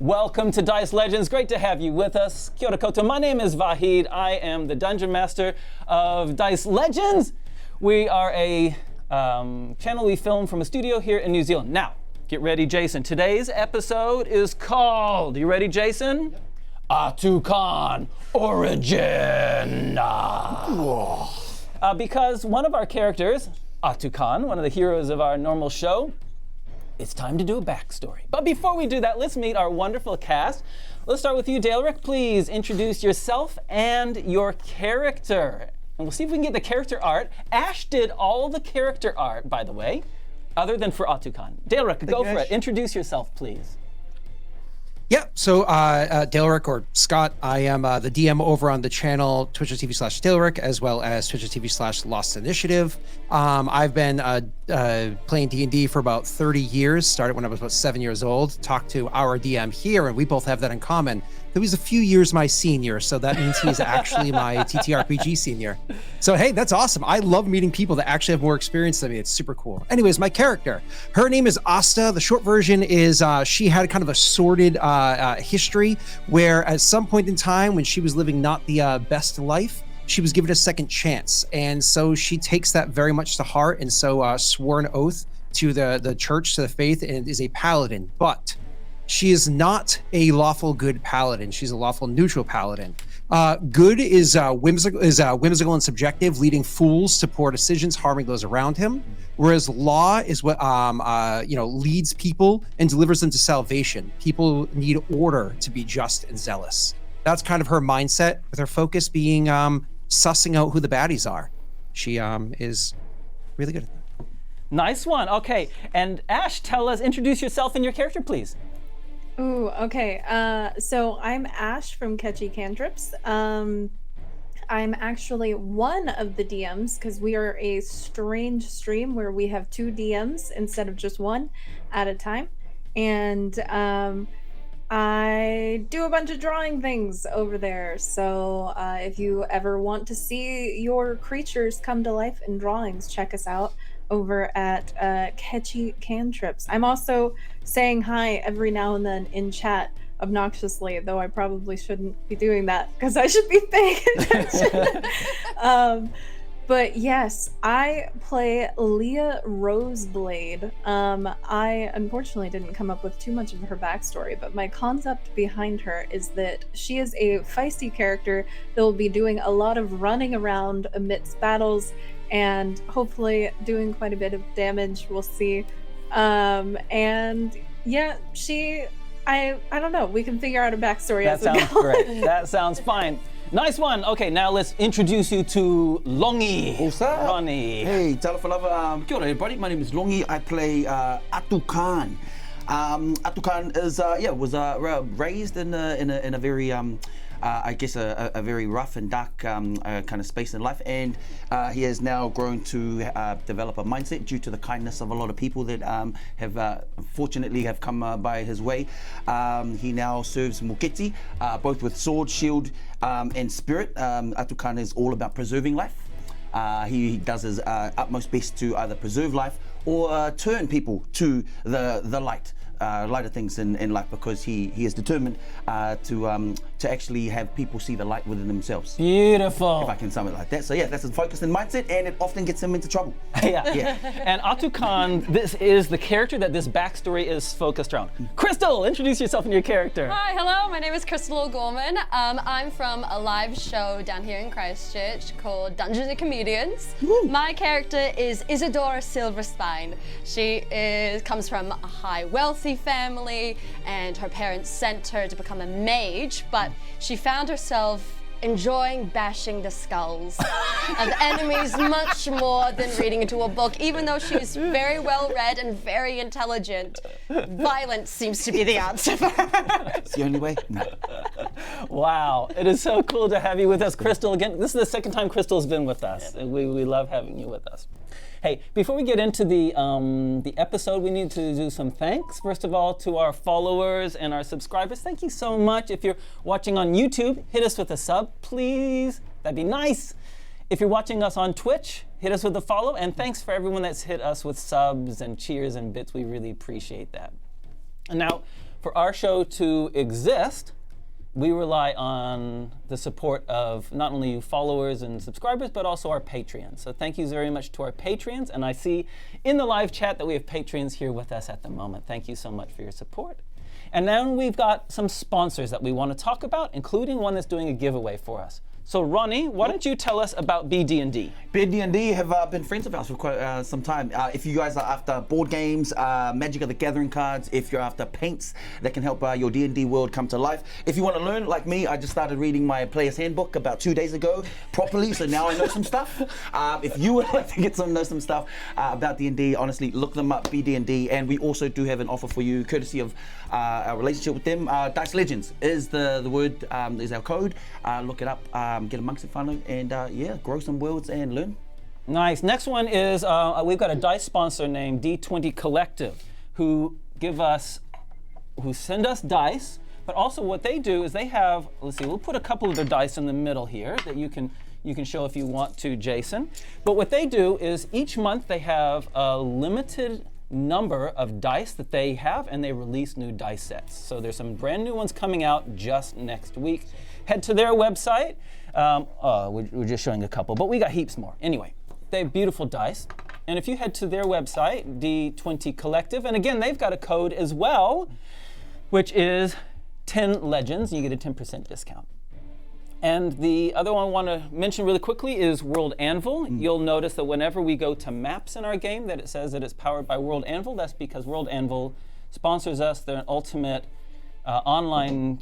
Welcome to Dice Legenz. Great to have you with us. Kia ora koutou. My name is Vahid. I am the Dungeon Master of Dice Legenz. We are a channel we film from a studio here in New Zealand. Now, get ready, Jason. Today's episode is called, you ready, Jason? Yep. Ātukaan Origin. Because one of our characters, Ātukaan, one of the heroes of our normal show, it's time to do a backstory. But before we do that, let's meet our wonderful cast. Let's start with you, Daleric. Please introduce yourself and your character. And we'll see if we can get the character art. Ash did all the character art, by the way, other than for Ātukaan. Daleric, go for it. Introduce yourself, please. Yeah, so Daleric, or Scott, I am the DM over on the channel twitch.tv/Daleric, as well as twitch.tv/Lost Initiative. I've been playing D&D for about 30 years, started when I was about 7 years old, talked to our DM here, and we both have that in common. He was a few years my senior, so that means he's actually my TTRPG senior. So hey, that's awesome. I love meeting people that actually have more experience than me. It's super cool. Anyways, my character, her name is Asta. The short version is she had kind of a sordid history where at some point in time when she was living not the best life, she was given a second chance. And so she takes that very much to heart, and so swore an oath to the church, to the faith, and is a paladin. But she is not a lawful good paladin. She's a lawful neutral paladin. Good is whimsical and subjective, leading fools to poor decisions, harming those around him. Whereas law is what leads people and delivers them to salvation. People need order to be just and zealous. That's kind of her mindset, with her focus being sussing out who the baddies are. She is really good at that. Nice one. Okay, and Ash, introduce yourself and your character, please. Ooh, okay. So I'm Ash from Catchy Cantrips. I'm actually one of the DMs because we are a strange stream where we have 2 DMs instead of just one at a time. And I do a bunch of drawing things over there. So if you ever want to see your creatures come to life in drawings, check us out over at Catchy Cantrips. I'm also saying hi every now and then in chat obnoxiously, though I probably shouldn't be doing that because I should be paying attention. But yes, I play Leah Roseblade. I unfortunately didn't come up with too much of her backstory, but my concept behind her is that she is a feisty character that will be doing a lot of running around amidst battles and hopefully doing quite a bit of damage. We'll see. And yeah, I don't know. We can figure out a backstory as we go. That sounds great. That sounds fine. Nice one. Okay, now let's introduce you to Longi. What's up? Ronnie. Hey, Talafalava. Kia ora, everybody. My name is Longi. I play Ātukaan. Ātukaan is was raised in a very I guess a very rough and dark kind of space in life, and he has now grown to develop a mindset due to the kindness of a lot of people that have fortunately have come by his way. He now serves Moketi, both with sword, shield, and spirit. Ātukaan is all about preserving life. He does his utmost best to either preserve life or turn people to the light. Lighter things in life, because he is determined to actually have people see the light within themselves. Beautiful. If I can sum it like that. So yeah, that's his focus and mindset, and it often gets him into trouble. Yeah. And Ātukaan, this is the character that this backstory is focused around. Crystal, introduce yourself and your character. Hi, hello, my name is Crystal O'Gorman. I'm from a live show down here in Christchurch called Dungeons and Comedians. Woo. My character is Isadora Silverspine. She comes from a high wealthy family, and her parents sent her to become a mage, but she found herself enjoying bashing the skulls of enemies much more than reading into a book. Even though she's very well read and very intelligent, violence seems to be the answer for her. It's the only way. No. Wow, it is so cool to have you with us, Crystal. Again, this is the second time Crystal's been with us. We love having you with us. Hey, before we get into the episode, we need to do some thanks. First of all, to our followers and our subscribers. Thank you so much. If you're watching on YouTube, hit us with a sub, please. That'd be nice. If you're watching us on Twitch, hit us with a follow. And thanks for everyone that's hit us with subs and cheers and bits. We really appreciate that. And now, for our show to exist, we rely on the support of not only you followers and subscribers, but also our Patreons. So thank you very much to our Patreons. And I see in the live chat that we have Patreons here with us at the moment. Thank you so much for your support. And now we've got some sponsors that we want to talk about, including one that's doing a giveaway for us. So Ronnie, why don't you tell us about BD&D? BD&D have been friends of ours for quite some time. If you guys are after board games, Magic of the Gathering cards, if you're after paints that can help your D&D world come to life. If you want to learn, like me, I just started reading my Player's Handbook about 2 days ago properly, so now I know some stuff. If you would like to know some stuff about D&D, honestly, look them up, BD&D, and we also do have an offer for you, courtesy of our relationship with them. Dice Legenz is the word, is our code. Look it up. Get amongst it, whānau, and yeah, grow some worlds and learn. Nice. Next one is we've got a dice sponsor named D20 Collective, who send us dice, but also what they do is they have, let's see, we'll put a couple of their dice in the middle here that you can show if you want to, Jason. But what they do is each month they have a limited number of dice that they have, and they release new dice sets. So there's some brand new ones coming out just next week. Head to their website. We're just showing a couple, but we got heaps more. Anyway, they have beautiful dice. And if you head to their website, D20 Collective, and again, they've got a code as well, which is 10 Legends, and you get a 10% discount. And the other one I want to mention really quickly is World Anvil. You'll notice that whenever we go to maps in our game that it says that it's powered by World Anvil. That's because World Anvil sponsors us. They're an ultimate online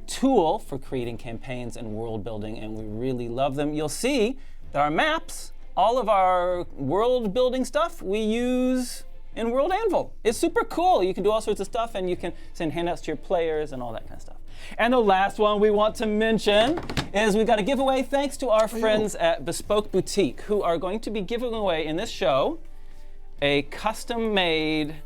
tool for creating campaigns and world building, and we really love them. You'll see that our maps, all of our world building stuff, we use in World Anvil. It's super cool. You can do all sorts of stuff, and you can send handouts to your players and all that kind of stuff. And the last one we want to mention is we've got a giveaway thanks to our friends at Bespoke Boutique, who are going to be giving away in this show a custom-made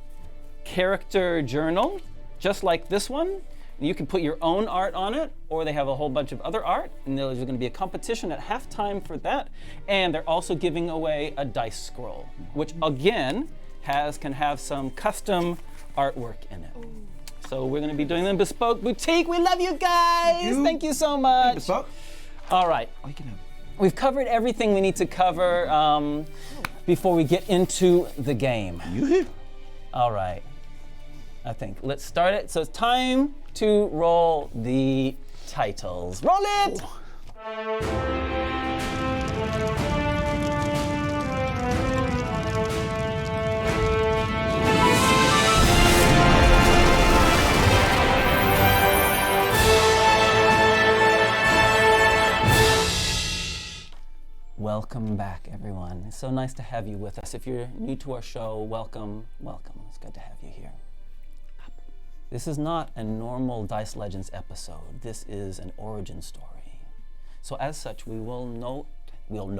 character journal, just like this one. You can put your own art on it, or they have a whole bunch of other art, and there's going to be a competition at halftime for that. And they're also giving away a dice scroll, which again can have some custom artwork in it. So we're going to be doing them Bespoke Boutique. We love you guys. Thank you so much. Bespoke. All right. We've covered everything we need to cover before we get into the game. All right. I think. Let's start it. So it's time to roll the titles. Roll it! Welcome back, everyone. It's so nice to have you with us. If you're new to our show, welcome, welcome. It's good to have you here. This is not a normal Dice Legenz episode. This is an origin story. So as such, we're not going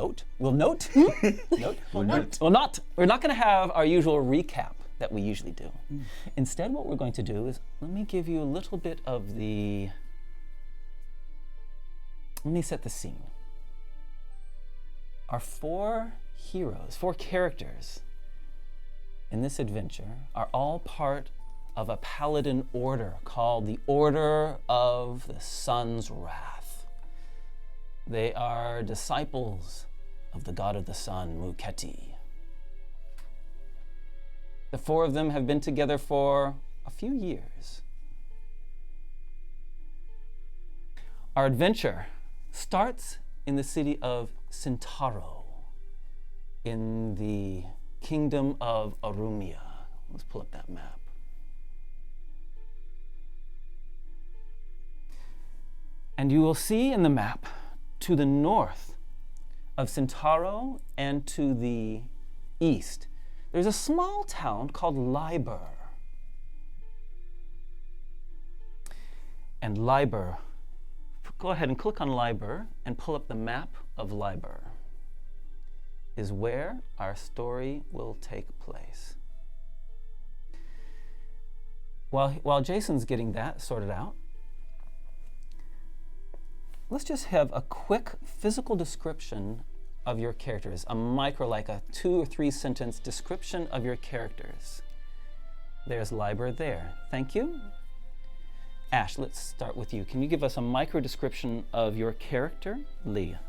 to have our usual recap that we usually do. Instead, what we're going to do is, let me give you a little bit of let me set the scene. Our four characters in this adventure are all part of a paladin order called the Order of the Sun's Wrath. They are disciples of the god of the sun, Muketi. The four of them have been together for a few years. Our adventure starts in the city of Centauro, in the kingdom of Arumia. Let's pull up that map. And you will see in the map, to the north of Centauro and to the east, there's a small town called Liber. And Liber, go ahead and click on Liber and pull up the map of Liber, is where our story will take place. While Jason's getting that sorted out, let's just have a quick physical description of your characters, like a 2 or 3 sentence description of your characters. There's Liber there. Thank you. Ash, let's start with you. Can you give us a micro description of your character, Leah?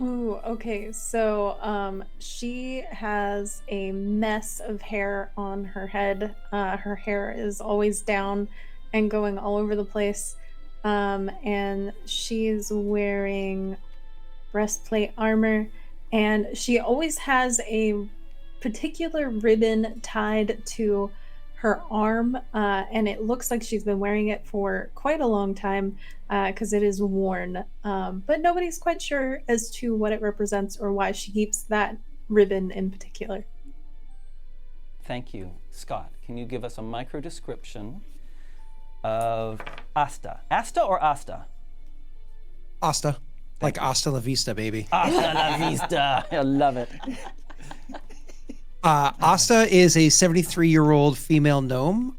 Ooh, okay. So she has a mess of hair on her head. Her hair is always down and going all over the place. And she's wearing breastplate armor, and she always has a particular ribbon tied to her arm, and it looks like she's been wearing it for quite a long time because it is worn, but nobody's quite sure as to what it represents or why she keeps that ribbon in particular. Thank you. Scott, can you give us a micro description of Asta? Asta or Asta? Asta. Like Asta la vista, baby. Asta la vista. I love it. Asta is a 73-year-old female gnome.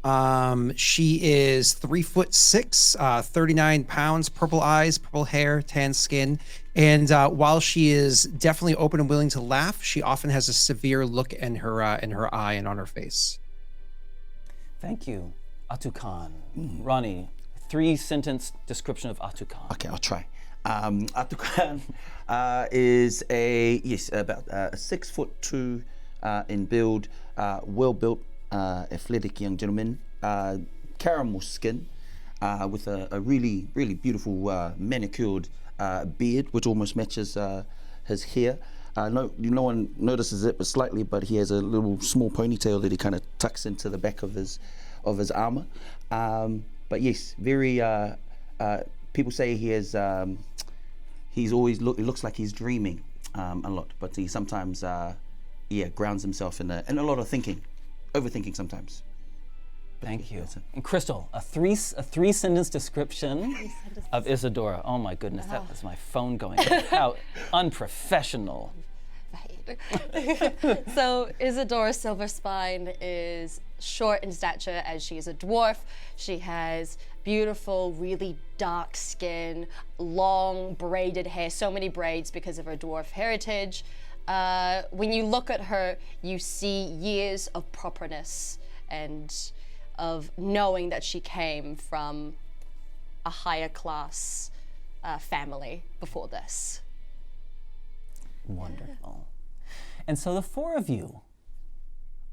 She is 3'6", 39 pounds, purple eyes, purple hair, tan skin. And while she is definitely open and willing to laugh, she often has a severe look in her eye and on her face. Thank you. Ātukaan. Ronnie, 3-sentence description of Ātukaan. Okay, I'll try. Ātukaan is about 6'2" in build, well-built, athletic young gentleman, caramel skin, with a really, really beautiful manicured beard, which almost matches his hair. No one notices it, but slightly. But he has a little small ponytail that he kind of tucks into the back of his armor. But yes, very. People say he has. He's always it looks like he's dreaming a lot, but he sometimes. Grounds himself in a lot of thinking, overthinking sometimes. Thank you. And Crystal, a three-sentence description of Isadora. Oh my goodness, that was my phone going. How unprofessional. Right. So Isadora Silverspine is short in stature as she is a dwarf. She has beautiful, really dark skin, long braided hair, so many braids because of her dwarf heritage. When you look at her, you see years of properness and of knowing that she came from a higher class family before this. Wonderful. And so the four of you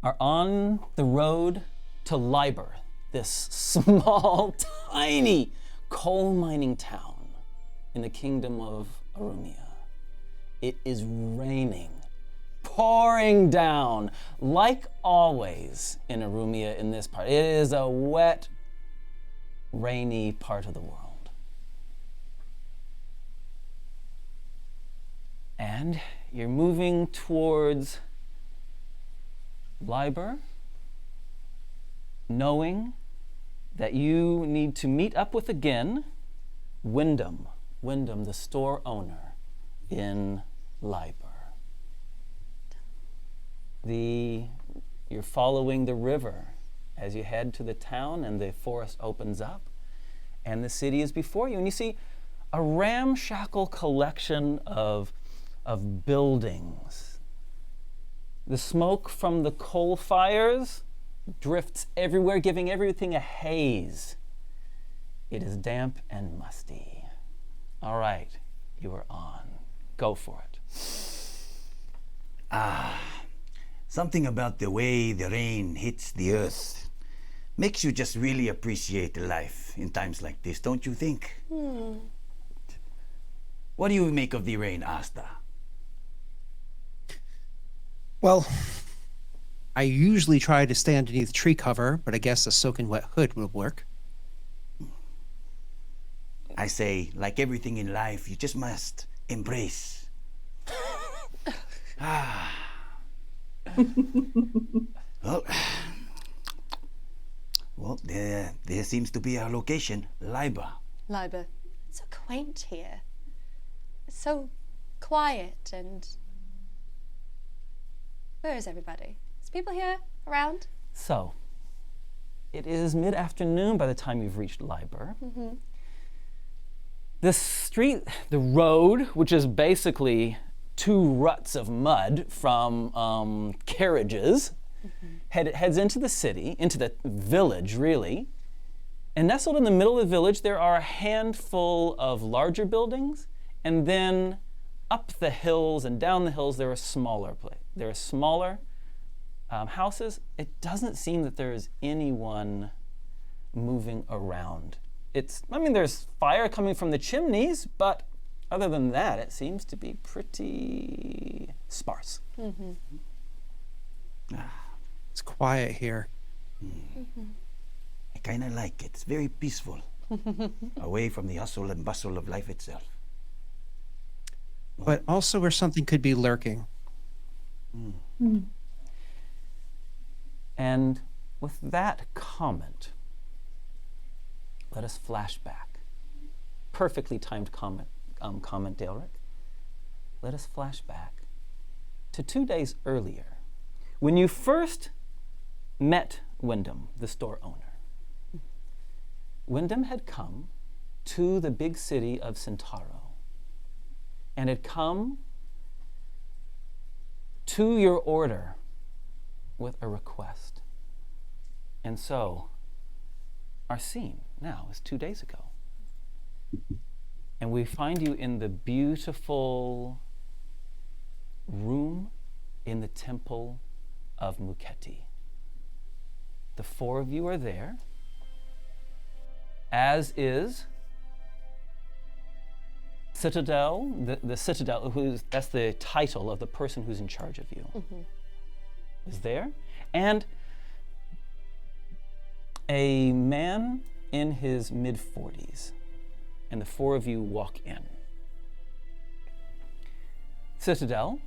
are on the road to Liber, this small, tiny coal mining town in the kingdom of Arumia. It is raining, pouring down, like always in Arumia in this part. It is a wet, rainy part of the world. And you're moving towards Liber, knowing that you need to meet up with again Wyndham, the store owner in Liber. You're following the river as you head to the town, and the forest opens up and the city is before you, and you see a ramshackle collection of buildings. The smoke from the coal fires drifts everywhere, giving everything a haze. It is damp and musty. All right, you are on. Go for it. Something about the way the rain hits the earth makes you just really appreciate life in times like this, don't you think? What do you make of the rain, Asta? Well, I usually try to stay underneath tree cover, but I guess a soaking wet hood will work. I say, like everything in life, you just must embrace. Well, there seems to be our location, Liber. Liber, it's so quaint here. It's so quiet and... Where is everybody? Is people here around? So, it is mid-afternoon by the time you've reached Liber. Mm-hmm. The street, the road, which is basically two ruts of mud from carriages, heads into the city, into the village, really. And nestled in the middle of the village, there are a handful of larger buildings, and then up the hills and down the hills, there are smaller houses. It doesn't seem that there is anyone moving around. There's fire coming from the chimneys, but other than that, it seems to be pretty sparse. It's quiet here. I kind of like it. It's very peaceful, away from the hustle and bustle of life itself. But also where something could be lurking. And with that comment, let us flash back. Perfectly timed comment, Daleric. Let us flash back to 2 days earlier, when you first met Wyndham, the store owner. Wyndham had come to the big city of Centauro and had come to your order with a request. And so, our scene now is 2 days ago. And we find you in the beautiful room in the temple of Muketi. The four of you are there, as is Citadel, the Citadel, that's the title of the person who's in charge of you, is there. And a man in his mid-40s, and the four of you walk in. Citadel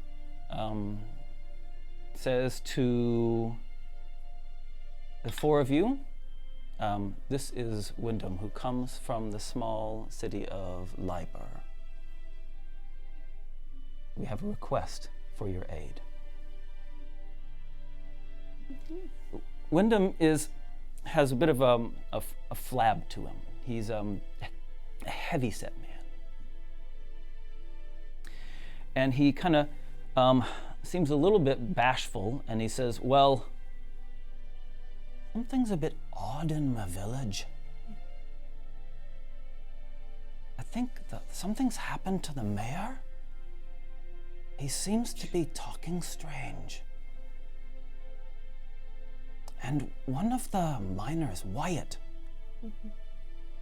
says to the four of you, this is Wyndham, who comes from the small city of Liber. We have a request for your aid. Wyndham has a bit of a flab to him. He's a heavy-set man. And he kind of seems a little bit bashful, and he says, well, something's a bit odd in my village. I think that something's happened to the mayor. He seems to be talking strange. And one of the miners, Wyatt,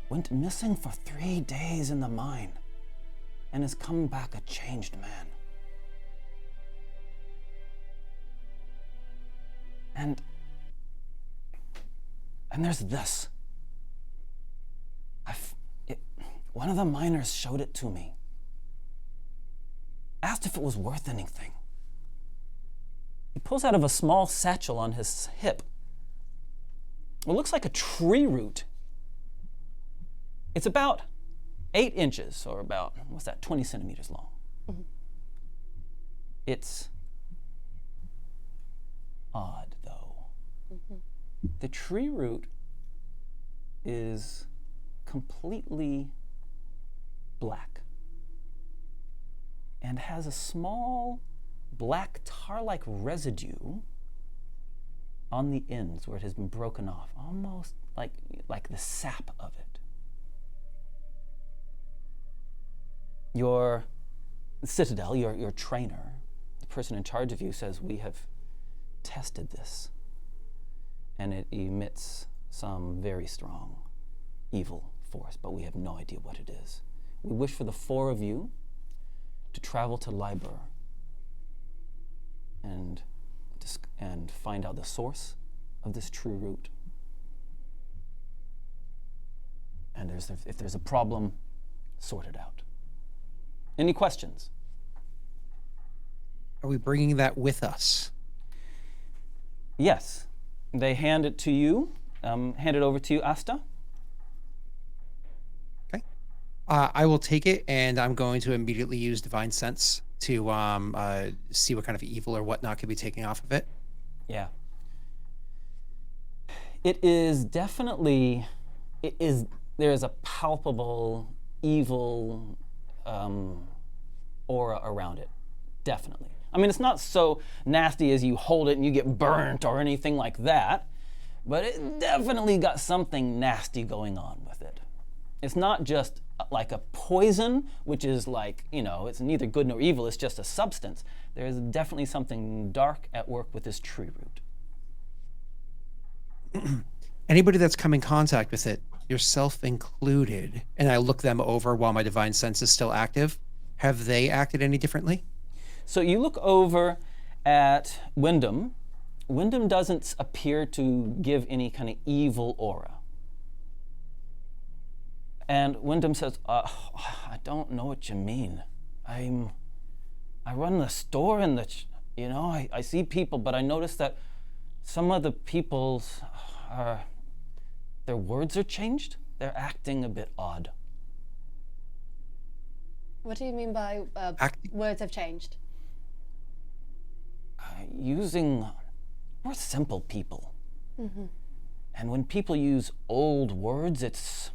went missing for 3 days in the mine and has come back a changed man. And there's this. One of the miners showed it to me. Asked if it was worth anything. He pulls out of a small satchel on his hip. It looks like a tree root. It's about 8 inches, or about, 20 centimeters long. It's odd, though. The tree root is completely black and has a small black tar-like residue on the ends where it has been broken off, almost like the sap of it. Your Citadel, your trainer, the person in charge of you, says, we have tested this, and it emits some very strong evil force, but we have no idea what it is. We wish for the four of you to travel to Liber and find out the source of this true root. And if there's a problem, sort it out. Any questions? Are we bringing that with us? Yes. They hand it to you, hand it over to you, Asta. Okay. I will take it, and I'm going to immediately use Divine Sense to see what kind of evil or whatnot could be taken off of it. Yeah. It is definitely, there is a palpable evil aura around it. Definitely. I mean, it's not so nasty as you hold it and you get burnt or anything like that, but it definitely got something nasty going on with it. It's not just like a poison, which is like, it's neither good nor evil, it's just a substance. There is definitely something dark at work with this tree root. Anybody that's come in contact with it, yourself included, and I look them over while my divine sense is still active, have they acted any differently? So you look over at Wyndham. Wyndham doesn't appear to give any kind of evil aura. And Wyndham says, I don't know what you mean. I run the store and I see people, but I notice that some of the people's, their words are changed. They're acting a bit odd. What do you mean by words have changed? We're simple people. And when people use old words, it's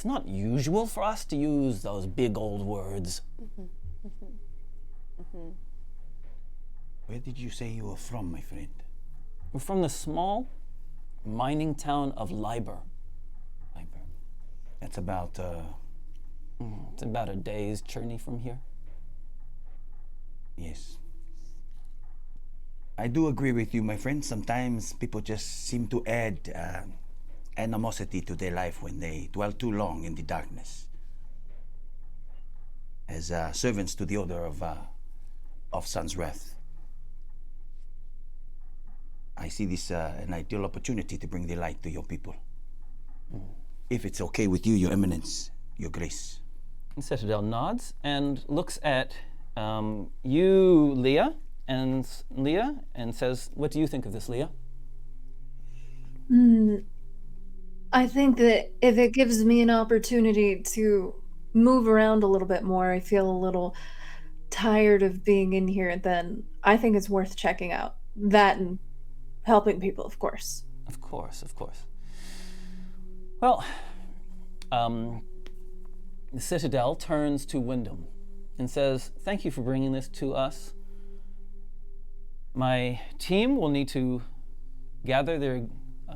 not usual for us to use those big old words. Where did you say you were from, my friend? We're from the small mining town of Liber. That's about, It's about a day's journey from here. yes. I do agree with you, my friend. Sometimes people just seem to add animosity to their life when they dwell too long in the darkness. As servants to the order of Sun's Wrath. I see this an ideal opportunity to bring the light to your people. If it's okay with you, Your Eminence, Your Grace. And Citadel nods and looks at you, Leah, and says, "What do you think of this, Leah?" I think that if it gives me an opportunity to move around a little bit more, I feel a little tired of being in here, then I think it's worth checking out. That and helping people, of course. Of course. Well, the Citadel turns to Wyndham and says, "Thank you for bringing this to us. My team will need to gather their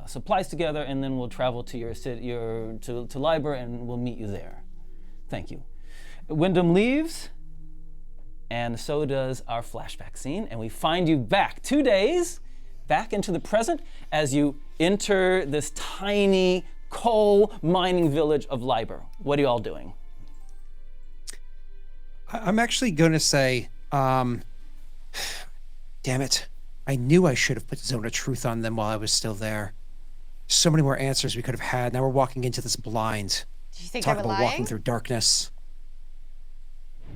supplies together, and then we'll travel to to Liber, and we'll meet you there. Thank you." Wyndham leaves, and so does our flashback scene, and we find you back 2 days back into the present as you enter this tiny coal mining village of Liber. What are you all doing? I'm actually going to say, damn it. I knew I should have put Zone of Truth on them while I was still there. So many more answers we could have had. Now we're walking into this blind. Do you think Talk they were about lying? walking through darkness.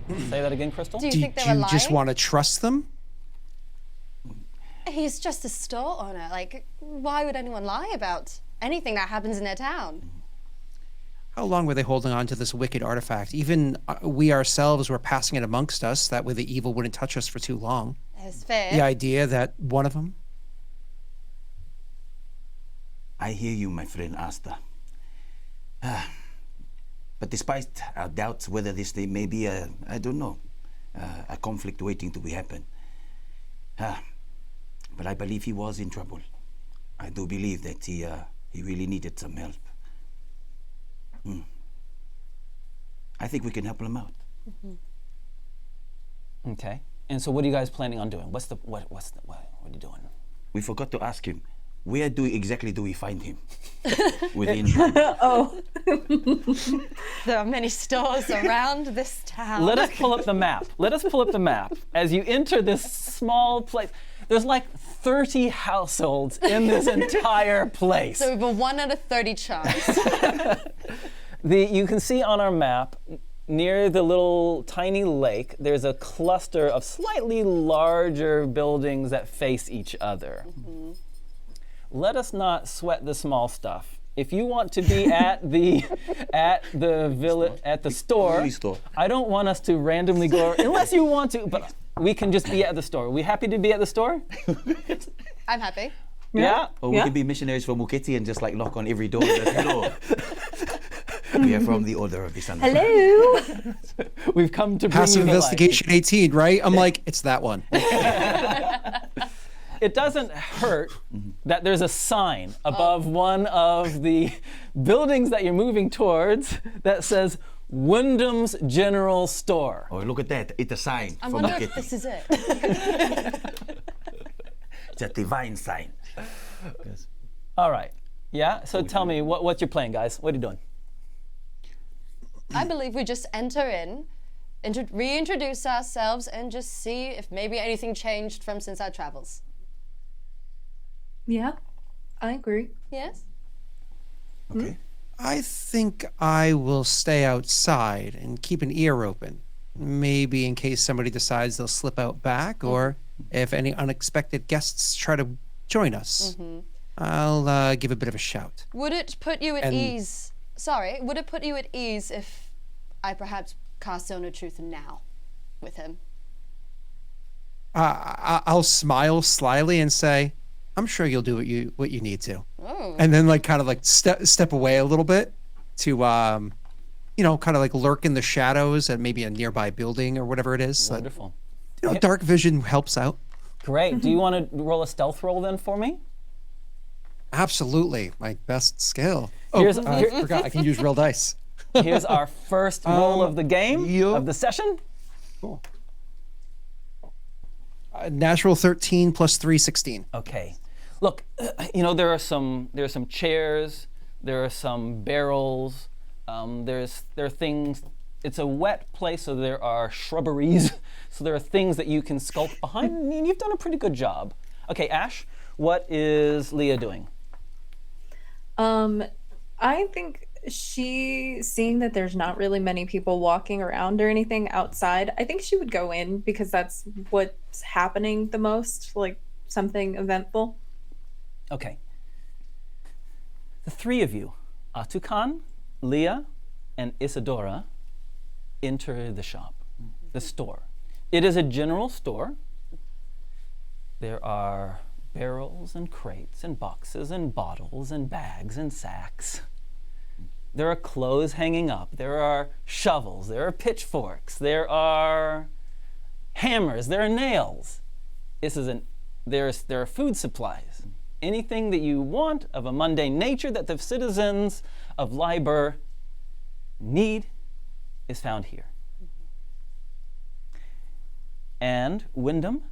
Say that again, Crystal? Do you Do think they were you lying? just want to trust them? He's just a store owner. Like, why would anyone lie about anything that happens in their town? How long were they holding on to this wicked artifact? Even we ourselves were passing it amongst us. That way the evil wouldn't touch us for too long. It's fair. The idea that one of them... I hear you, my friend Asta. But despite our doubts whether this may be a conflict waiting to happen. But I believe he was in trouble. I do believe that he really needed some help. I think we can help him out. Okay. And so what are you guys planning on doing? What are you doing? We forgot to ask him, where exactly do we find him? Within. Oh. There are many stores around this town. Let us pull up the map. As you enter this small place, there's like 30 households in this entire place. So we have a 1 out of 30 chance. You can see on our map, near the little tiny lake, there's a cluster of slightly larger buildings that face each other. Let us not sweat the small stuff. If you want to be at the store, I don't want us to randomly go, unless you want to, but we can just be at the store. Are we happy to be at the store? I'm happy. Yeah? Or we could be missionaries for Muketi and just like knock on every door. We are from the Order of the Sun. Hello. We've come to bring Passive you to life. investigation 18, right? I'm like, it's that one. It doesn't hurt that there's a sign above one of the buildings that you're moving towards that says Wyndham's General Store. Oh, look at that. It's a sign I for wonder marketing. if this is it. It's a divine sign. Yes. All right. Yeah. So tell me what you're playing, guys. What are you doing? I believe we just enter in, reintroduce ourselves, and just see if maybe anything changed from since our travels. Yeah, I agree. Yes? Okay. I think I will stay outside and keep an ear open. Maybe in case somebody decides they'll slip out back, or if any unexpected guests try to join us. I'll give a bit of a shout. Would it put you at And- ease? Sorry, would it put you at ease if I perhaps cast Zone of Truth now with him? I'll smile slyly and say, "I'm sure you'll do what you need to," Oh. and then kind of step away a little bit to kind of lurk in the shadows at maybe a nearby building or whatever it is. Wonderful. Dark vision helps out. Great. Do you want to roll a stealth roll then for me? Absolutely, my best skill. Oh, Here's- I forgot I can use real dice. Here's our first roll of the game, of the session. Cool. Natural 13 plus 3, 16. Okay. Look, there are some chairs, there are some barrels, there are things. It's a wet place, so there are shrubberies. So there are things that you can sculpt behind, and you've done a pretty good job. Okay, Ash, what is Leah doing? I think she, seeing that there's not really many people walking around or anything outside, I think she would go in because that's what's happening the most, like something eventful. Okay. The three of you, Ātukaan, Leah, and Isadora, enter the shop, the store. It is a general store. There are barrels and crates and boxes and bottles and bags and sacks. There are clothes hanging up. There are shovels. There pitchforks. There are hammers. There are nails. There are food supplies. Anything that you want of a mundane nature that the citizens of Liber need is found here. And Wyndham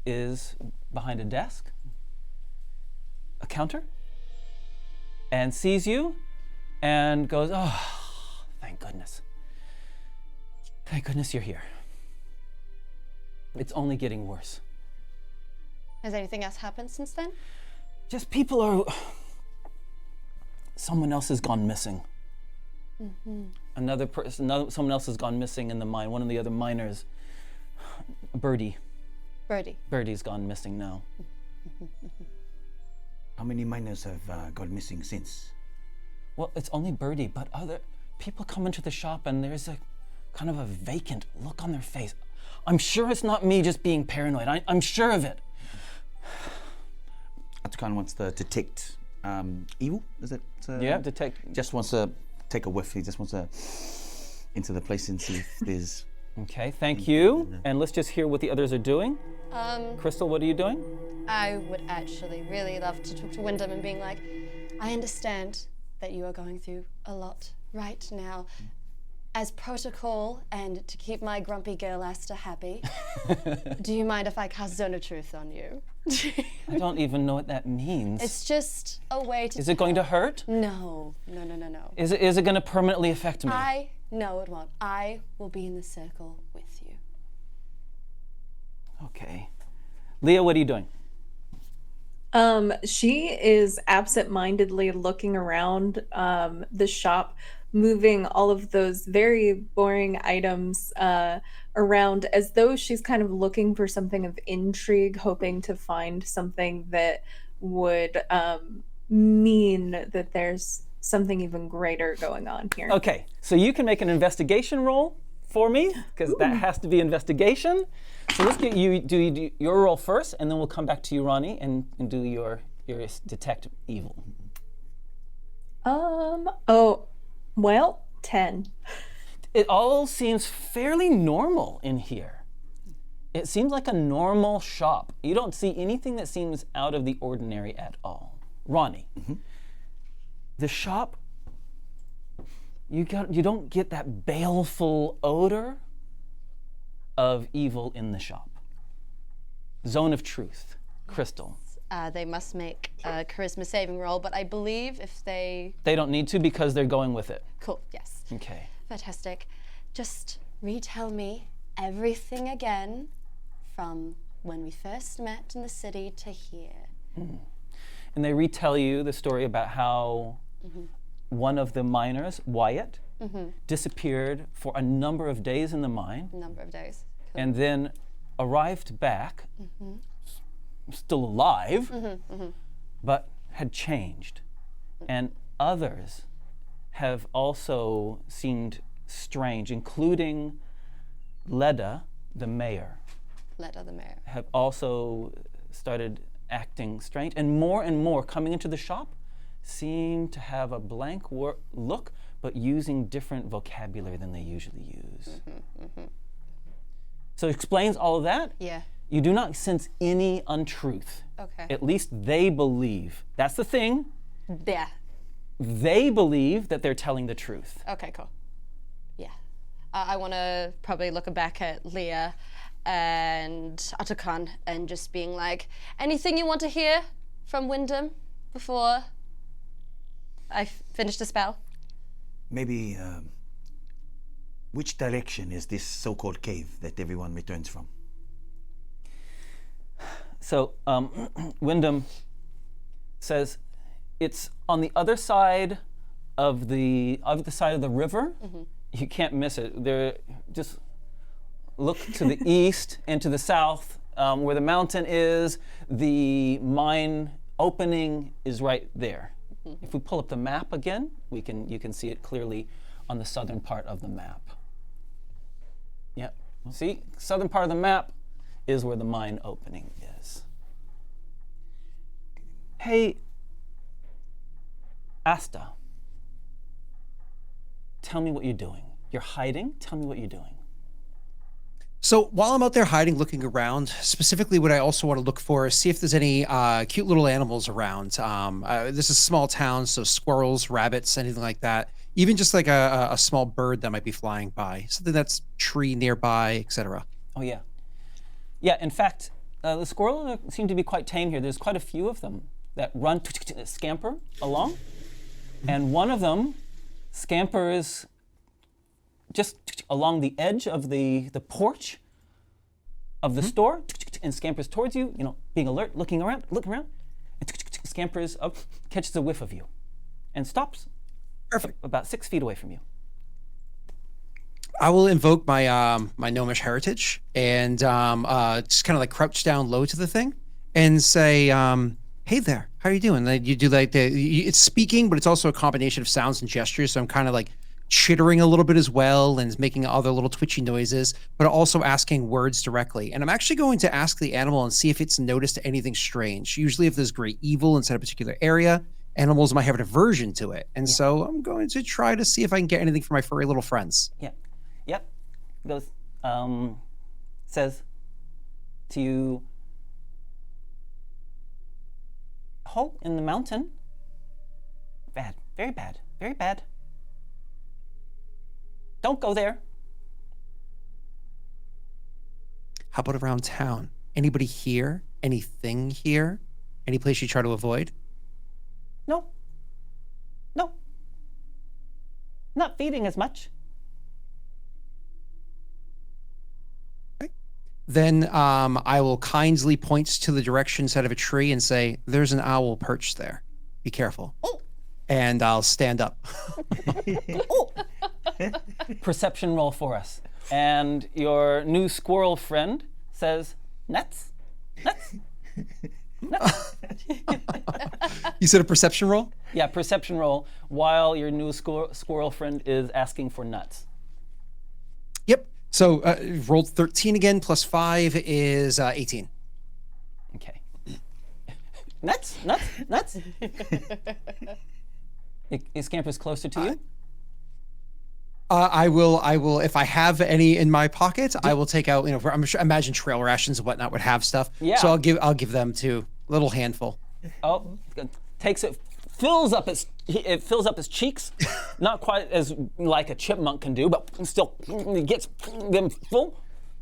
is behind a desk, a counter, and sees you and goes, "Oh, thank goodness. Thank goodness you're here. It's only getting worse." Has anything else happened since then? Just someone else has gone missing. Someone else has gone missing in the mine. One of the other miners, Birdie. Birdie's gone missing now. How many miners have gone missing since? Well, it's only Birdie, but other people come into the shop and there's a kind of a vacant look on their face. I'm sure it's not me just being paranoid. I'm sure of it. Ātukaan wants to detect evil, is it? Yeah, detect. Just wants to take a whiff. He just wants to enter the place and see if there's... Okay, thank you. And let's just hear what the others are doing. Crystal, what are you doing? I would actually really love to talk to Wyndham and being like, I understand that you are going through a lot right now. As protocol and to keep my grumpy girl Asta happy, do you mind if I cast Zone of Truth on you? I don't even know what that means. It's just a way to... Is it going to hurt? No. Is it going to permanently affect me? No, it won't. I will be in the circle with you. Okay. Leah, what are you doing? She is absent-mindedly looking around the shop, moving all of those very boring items around as though she's kind of looking for something of intrigue, hoping to find something that would mean that there's something even greater going on here. Okay, so you can make an investigation roll for me, because that has to be investigation. So let's get you do your roll first, and then we'll come back to you, Ronnie, and do your detect evil. Well, 10. It all seems fairly normal in here. It seems like a normal shop. You don't see anything that seems out of the ordinary at all. Ronnie, the shop, you don't get that baleful odor of evil in the shop. Zone of truth, Crystal. They must make a charisma saving roll, but I believe if they... They don't need to because they're going with it. Cool, yes. Okay. Fantastic. Just retell me everything again from when we first met in the city to here. And they retell you the story about how one of the miners, Wyatt, disappeared for a number of days in the mine. Number of days. Cool. And then arrived back, still alive, but had changed. And others have also seemed strange, including Leda, the mayor, Leda, the mayor. have also started acting strange. And more coming into the shop seem to have a blank look, but using different vocabulary than they usually use. So it explains all of that. Yeah. You do not sense any untruth. Okay. At least they believe. That's the thing. Yeah. They believe that they're telling the truth. Okay, cool. Yeah. I want to probably look back at Leah and Ātukaan and just being like, anything you want to hear from Wyndham before I finish the spell? Maybe, which direction is this so-called cave that everyone returns from? So Wyndham says it's on the other side of the river. You can't miss it. There, just look to the east and to the south, where the mountain is. The mine opening is right there. If we pull up the map again, you can see it clearly on the southern part of the map. Yep. See, southern part of the map is where the mine opening is. Hey, Asta, tell me what you're doing. You're hiding? Tell me what you're doing. So while I'm out there hiding, looking around, specifically what I also want to look for is see if there's any cute little animals around. This is a small town, so squirrels, rabbits, anything like that. Even just like a small bird that might be flying by, something that's tree nearby, etc. Oh, yeah. Yeah, in fact, the squirrels seem to be quite tame here. There's quite a few of them that run, scamper along. And one of them scampers just along the edge of the porch of the store and scampers towards you, being alert, looking around, and scampers up, catches a whiff of you and stops. Perfect. About 6 feet away from you. I will invoke my my gnomish heritage and just kind of like crouch down low to the thing and say, "Hey there, how are you doing?" And you do like it's speaking, but it's also a combination of sounds and gestures. So I'm kind of like chittering a little bit as well and making other little twitchy noises, but also asking words directly. And I'm actually going to ask the animal and see if it's noticed anything strange. Usually, if there's great evil inside a particular area, animals might have an aversion to it. And so I'm going to try to see if I can get anything from my furry little friends. Yeah. Yep. Goes, says to you, hole in the mountain. Bad. Very bad. Very bad. Don't go there. How about around town? Anybody here? Anything here? Any place you try to avoid? No. No. Not feeding as much. Then I will kindly point to the direction side of a tree and say, "There's an owl perched there. Be careful." Oh. And I'll stand up. Oh. Perception roll for us. And your new squirrel friend says, nuts? Nuts? Nuts? You said a perception roll? Yeah, perception roll while your new squirrel friend is asking for nuts. Yep. So rolled 13 again, plus 5 is 18. Okay. Nuts? Nuts? Nuts? It scampers closer to you. I will. If I have any in my pocket, I will take out. I'm sure. Imagine trail rations and whatnot would have stuff. Yeah. So I'll give them to a little handful. Oh, takes it, it fills up his cheeks, not quite as like a chipmunk can do, but still he gets them full.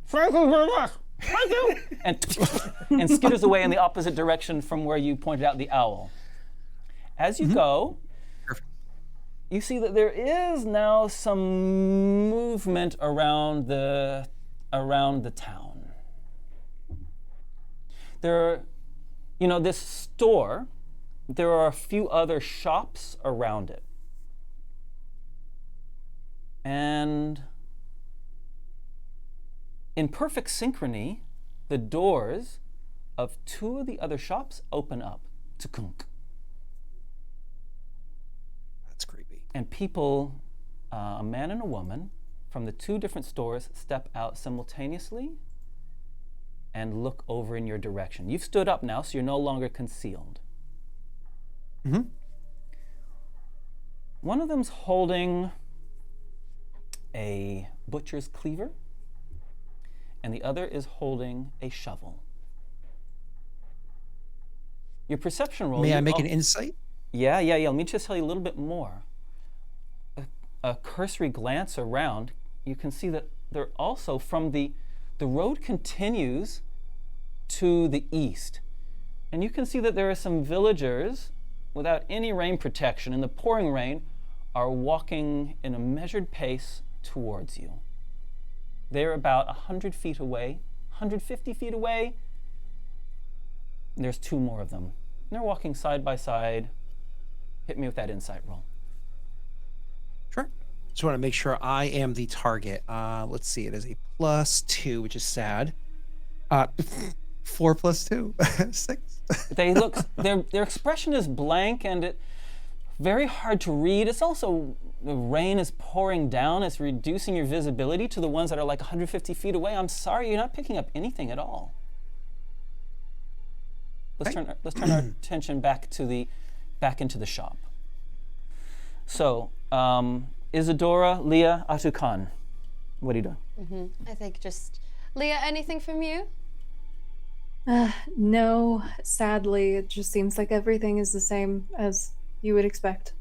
Thank you very much. Thank you. And skitters away in the opposite direction from where you pointed out the owl. As you go, you see that there is now some movement around the town. This store, there are a few other shops around it. And in perfect synchrony, the doors of two of the other shops open up. Ātukaan. That's creepy. And people, a man and a woman, from the two different stores step out simultaneously and look over in your direction. You've stood up now, so you're no longer concealed. Mm-hmm. One of them's holding a butcher's cleaver, and the other is holding a shovel. Your perception roll. May I make an insight? Yeah. Let me just tell you a little bit more. A cursory glance around, you can see that they're also from the road continues to the east. And you can see that there are some villagers without any rain protection in the pouring rain are walking in a measured pace towards you. They're about 100 feet away, 150 feet away. And there's two more of them. And they're walking side by side. Hit me with that insight roll. Sure. Just want to make sure I am the target. Let's see. It is a +2, which is sad. 4 + 2, 6. They look. Their expression is blank and it very hard to read. It's also the rain is pouring down. It's reducing your visibility to the ones that are like 150 feet away. I'm sorry, you're not picking up anything at all. Let's turn our attention back into the shop. So, Isadora, Leah, Ātukaan, what are you doing? I think just Leah, anything from you? No, sadly, it just seems like everything is the same as you would expect.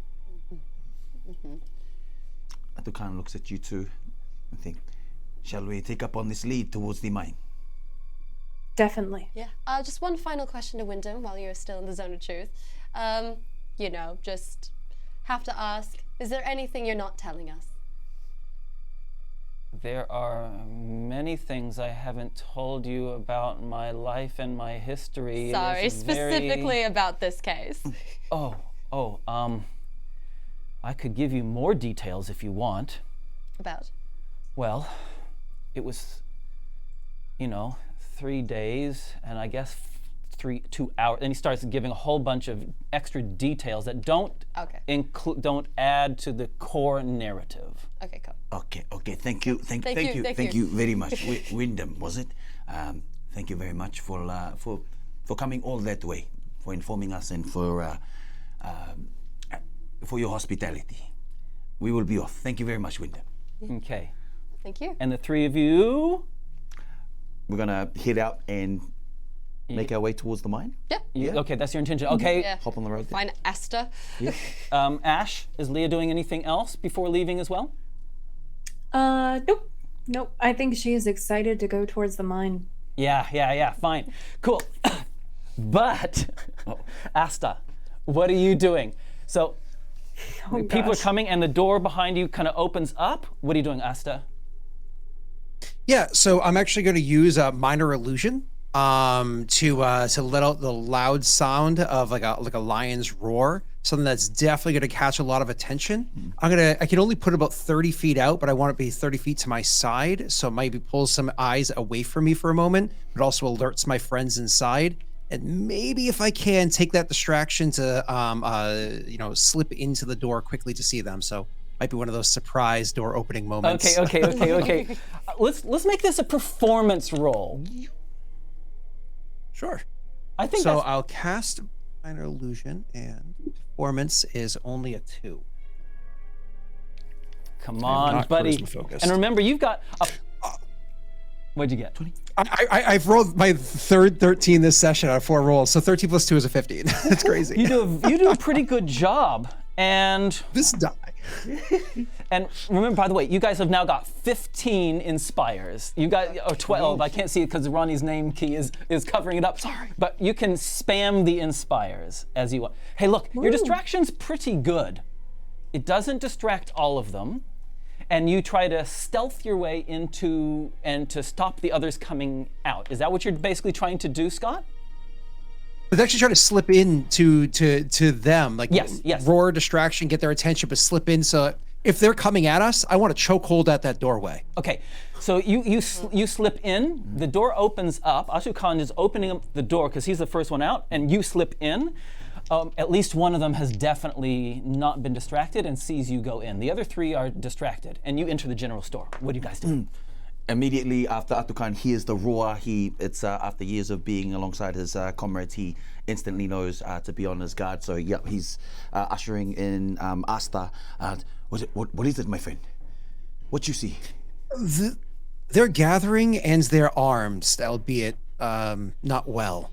Ātukaan looks at you two and think, shall we take up on this lead towards the mine? Definitely. Yeah. Just one final question to Wyndham while you're still in the zone of truth. Just have to ask, is there anything you're not telling us? There are many things I haven't told you about my life and my history. Sorry, specifically about this case. I could give you more details if you want. About? Well, it was, 3 days, and I guess 2 hours. And he starts giving a whole bunch of extra details that don't add to the core narrative. Okay, cool. Okay. Thank you very much, Wyndham. Was it? Thank you very much for coming all that way, for informing us, and for your hospitality. We will be off. Thank you very much, Wyndham. Okay. Thank you. And the three of you? We're gonna head out and make our way towards the mine. Yeah. Okay, that's your intention. Okay. Yeah. Hop on the road. Find Esther. Yeah. Ash, is Leah doing anything else before leaving as well? Nope. I think she is excited to go towards the mine. Yeah. Fine. Cool. But, Asta, what are you doing? So, people are coming and the door behind you kind of opens up. What are you doing, Asta? Yeah, so I'm actually going to use a minor illusion to let out the loud sound of like a lion's roar, something that's definitely going to catch a lot of attention. I can only put about 30 feet out, but I want it to be 30 feet to my side, so it maybe pulls some eyes away from me for a moment, but also alerts my friends inside. And maybe if I can take that distraction to slip into the door quickly to see them. So might be one of those surprise door opening moments. Okay. Let's make this a performance roll. Sure. I think so. I'll cast minor illusion, and performance is only a 2. Come on, not buddy. charisma focused. And remember, you've got a... What'd you get? 20? I've rolled my third 13 this session out of 4 rolls, so 13 plus 2 is a 15. That's crazy. You do a pretty good job. And This die. and remember, by the way, you guys have now got 15 inspires. You got, or 12. I can't see it because Ronnie's name key is covering it up. Sorry. But you can spam the inspires as you want. Hey, look, your distraction's pretty good. It doesn't distract all of them. And you try to stealth your way into and to stop the others coming out. Is that what you're basically trying to do, Scott? But actually try to slip in to them, like Yes. roar distraction, get their attention, but slip in. So if they're coming at us, I want to chokehold at that doorway. Okay, so you slip in. The door opens up. Ātukaan is opening up the door because he's the first one out, and you slip in. At least one of them has definitely not been distracted and sees you go in. The other 3 are distracted, and you enter the general store. What do you guys do? Immediately after Ātukaan hears the roar, it's after years of being alongside his comrades, he instantly knows to be on his guard. So yeah, he's ushering in Asta. What is it, my friend? What you see? They're gathering and they're armed, albeit not well.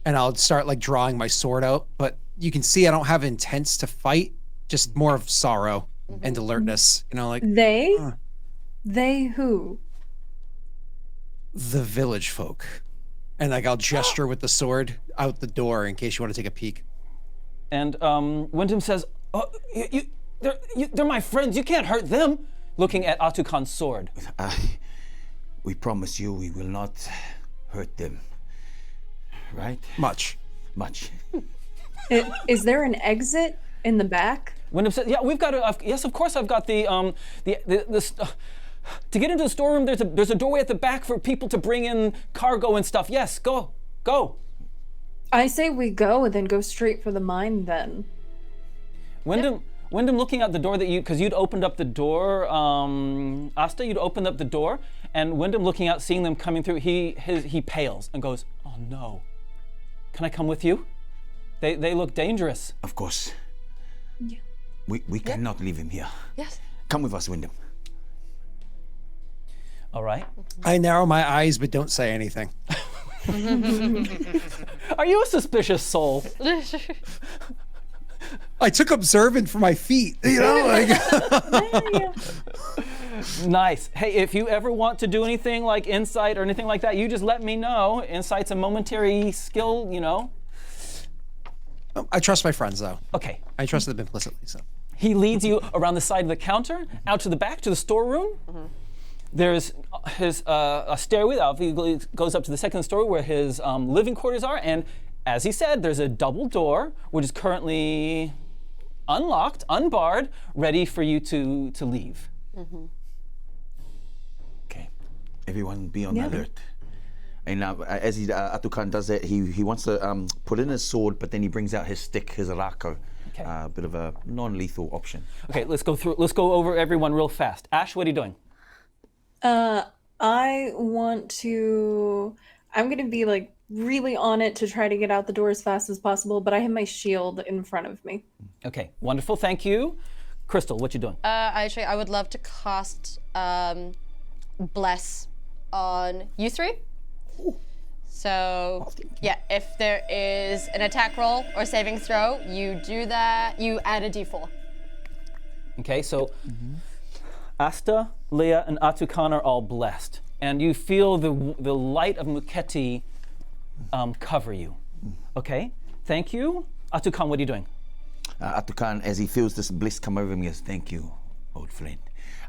And I'll start like drawing my sword out, but you can see I don't have intents to fight, just more of sorrow and alertness. You know, like They who? The village folk. And like I'll gesture with the sword out the door in case you want to take a peek. And Wyndham says, "Oh, they're my friends. You can't hurt them." Looking at Ātukaan's sword. We promise you we will not hurt them. Right? Much. Is there an exit in the back? Wyndham says, "Yeah, we've got to. Yes, of course, I've got the to get into the storeroom. There's a doorway at the back for people to bring in cargo and stuff. Yes, go." I say we go and then go straight for the mine then. Wyndham looking at the door because you'd opened up the door, Asta, you'd opened up the door, and Wyndham looking out, seeing them coming through, he pales and goes, "Oh no, can I come with you? They look dangerous." Of course. Yeah. We cannot leave him here. Yes. Come with us, Wyndham. All right. I narrow my eyes but don't say anything. Are you a suspicious soul? I took observant for my feet, you know, like Nice. Hey, if you ever want to do anything like insight or anything like that, you just let me know. Insight's a momentary skill, you know. I trust my friends though. Okay. I trust them implicitly, so. He leads you around the side of the counter, out to the back, to the storeroom. There's a stairway that goes up to the second story where his living quarters are, and as he said, there's a double door, which is currently unlocked, unbarred, ready for you to leave. Okay. Everyone be on alert. And as Ātukaan does that, he wants to put in his sword, but then he brings out his stick, his arako. Okay. A bit of a non-lethal option. Okay, let's go over everyone real fast. Ash, what are you doing? I'm gonna be like really on it to try to get out the door as fast as possible, but I have my shield in front of me. Okay, wonderful, thank you. Crystal, what you doing? Actually, I would love to cast Bless on you 3. So, yeah, if there is an attack roll or saving throw, you do that, you add a d4. Okay, so Asta, Leah, and Ātukaan are all blessed. And you feel the light of Muketi cover you. Okay, thank you. Ātukaan, what are you doing? Ātukaan, as he feels this bliss come over him, goes, "Thank you, old friend."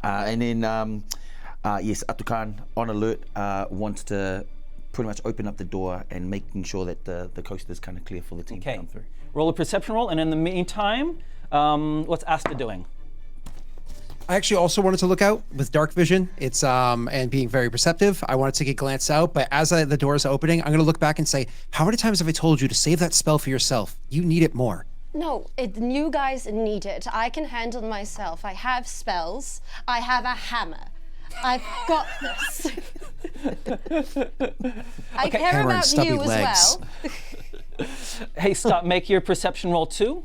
And then, yes, Ātukaan, on alert, wants to pretty much open up the door and making sure that the coast is kind of clear for the team to come through. Roll a perception roll, and in the meantime, what's Asta doing? I actually also wanted to look out with dark vision. It's and being very perceptive. I wanted to take a glance out, but as the door is opening, I'm going to look back and say, "How many times have I told you to save that spell for yourself? You need it more." No, you guys need it. I can handle myself. I have spells. I have a hammer. I've got this. I care Hammer and about stubby you legs. as well. Hey, stop, make your perception roll too.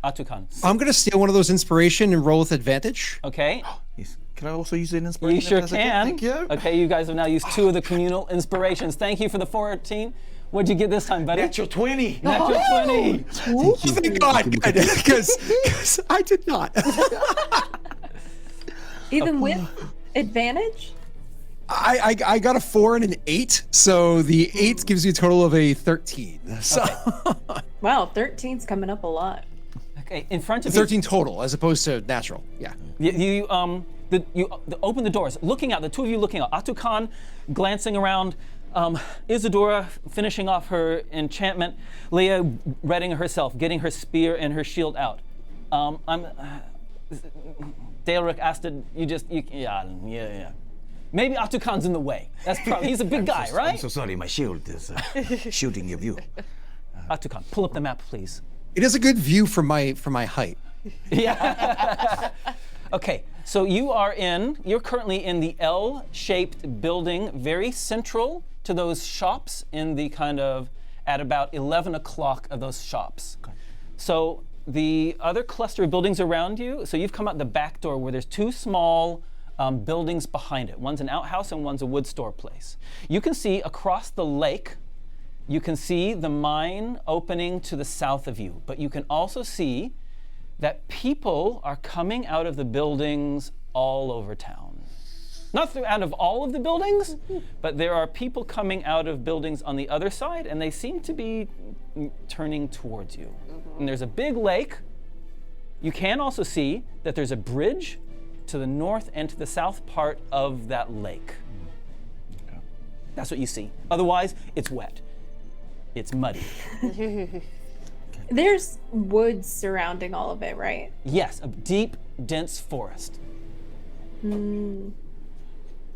Ātukaan. I'm gonna steal one of those inspiration and roll with advantage. Okay. Yes. Can I also use an inspiration? You sure if that's okay? can. Thank you. Okay, you guys have now used 2 of the communal inspirations. Thank you for the 14. What'd you get this time, buddy? Natural 20. Natural 20. Thank God, because I did not. Even with advantage? I got a 4 and an 8, so the 8 gives you a total of a 13. So Wow, 13's coming up a lot. Okay, in front of 13 total as opposed to natural. Yeah. you open the doors, looking out. The 2 of you looking out. Ātukaan glancing around. Isadora finishing off her enchantment. Leah readying herself, getting her spear and her shield out. Daelric asked it. Yeah. Maybe Ātukaan's in the way. That's probably, he's a big guy, right? I'm so sorry, my shield is shooting your view. Ātukaan, pull up the map, please. It is a good view from my height. Yeah. Okay, so you're currently in the L-shaped building, very central to those shops in the kind of, at about 11 o'clock of those shops. Okay. So the other cluster of buildings around you, so you've come out the back door where there's 2 small buildings behind it. One's an outhouse and one's a wood store place. You can see across the lake, you can see the mine opening to the south of you, but you can also see that people are coming out of the buildings all over town. Not out of all of the buildings, but there are people coming out of buildings on the other side, and they seem to be turning towards you. And there's a big lake. You can also see that there's a bridge to the north and to the south part of that lake. Okay. That's what you see. Otherwise, it's wet. It's muddy. There's woods surrounding all of it, right? Yes, a deep, dense forest.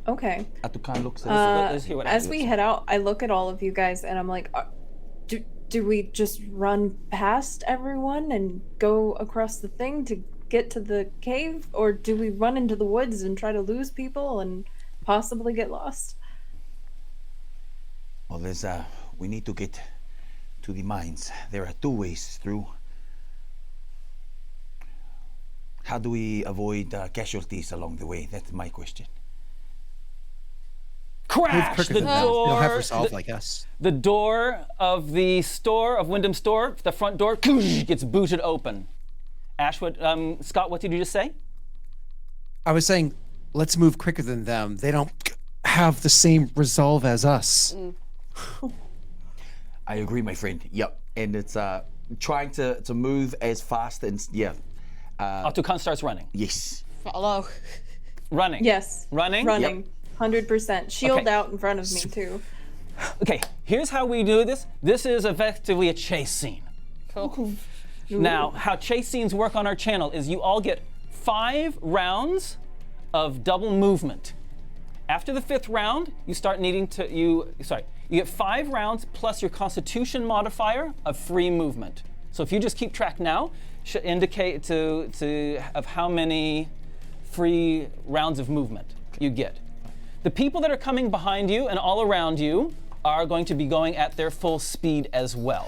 Okay. Ātukaan looks at Let's hear what As happens. we head out, I look at all of you guys and I'm like, do we just run past everyone and go across the thing to get to the cave? Or do we run into the woods and try to lose people and possibly get lost? Well, we need to get to the mines. There are 2 ways through. How do we avoid casualties along the way? That's my question. Crash! Quicker The than them. They'll have door, resolve like us. the door of the store, of Wyndham Store, the front door, gets booted open. Scott, what did you just say? I was saying, let's move quicker than them. They don't have the same resolve as us. I agree, my friend. Yep. And it's trying to move as fast and Ātukaan starts running. yes. Follow. Running. Yes. Running? Running. 100%. Shield Okay. out in front of me, too. Okay, here's how we do this. This is effectively a chase scene. Cool. Now, how chase scenes work on our channel is you all get 5 rounds of double movement. After the 5th round, you start needing to, you get 5 rounds plus your constitution modifier of free movement. So if you just keep track now, should indicate of how many free rounds of movement you get. The people that are coming behind you and all around you are going to be going at their full speed as well.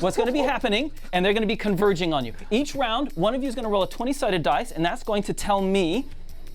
What's going to be happening, and they're going to be converging on you. Each round, one of you is going to roll a 20-sided dice, and that's going to tell me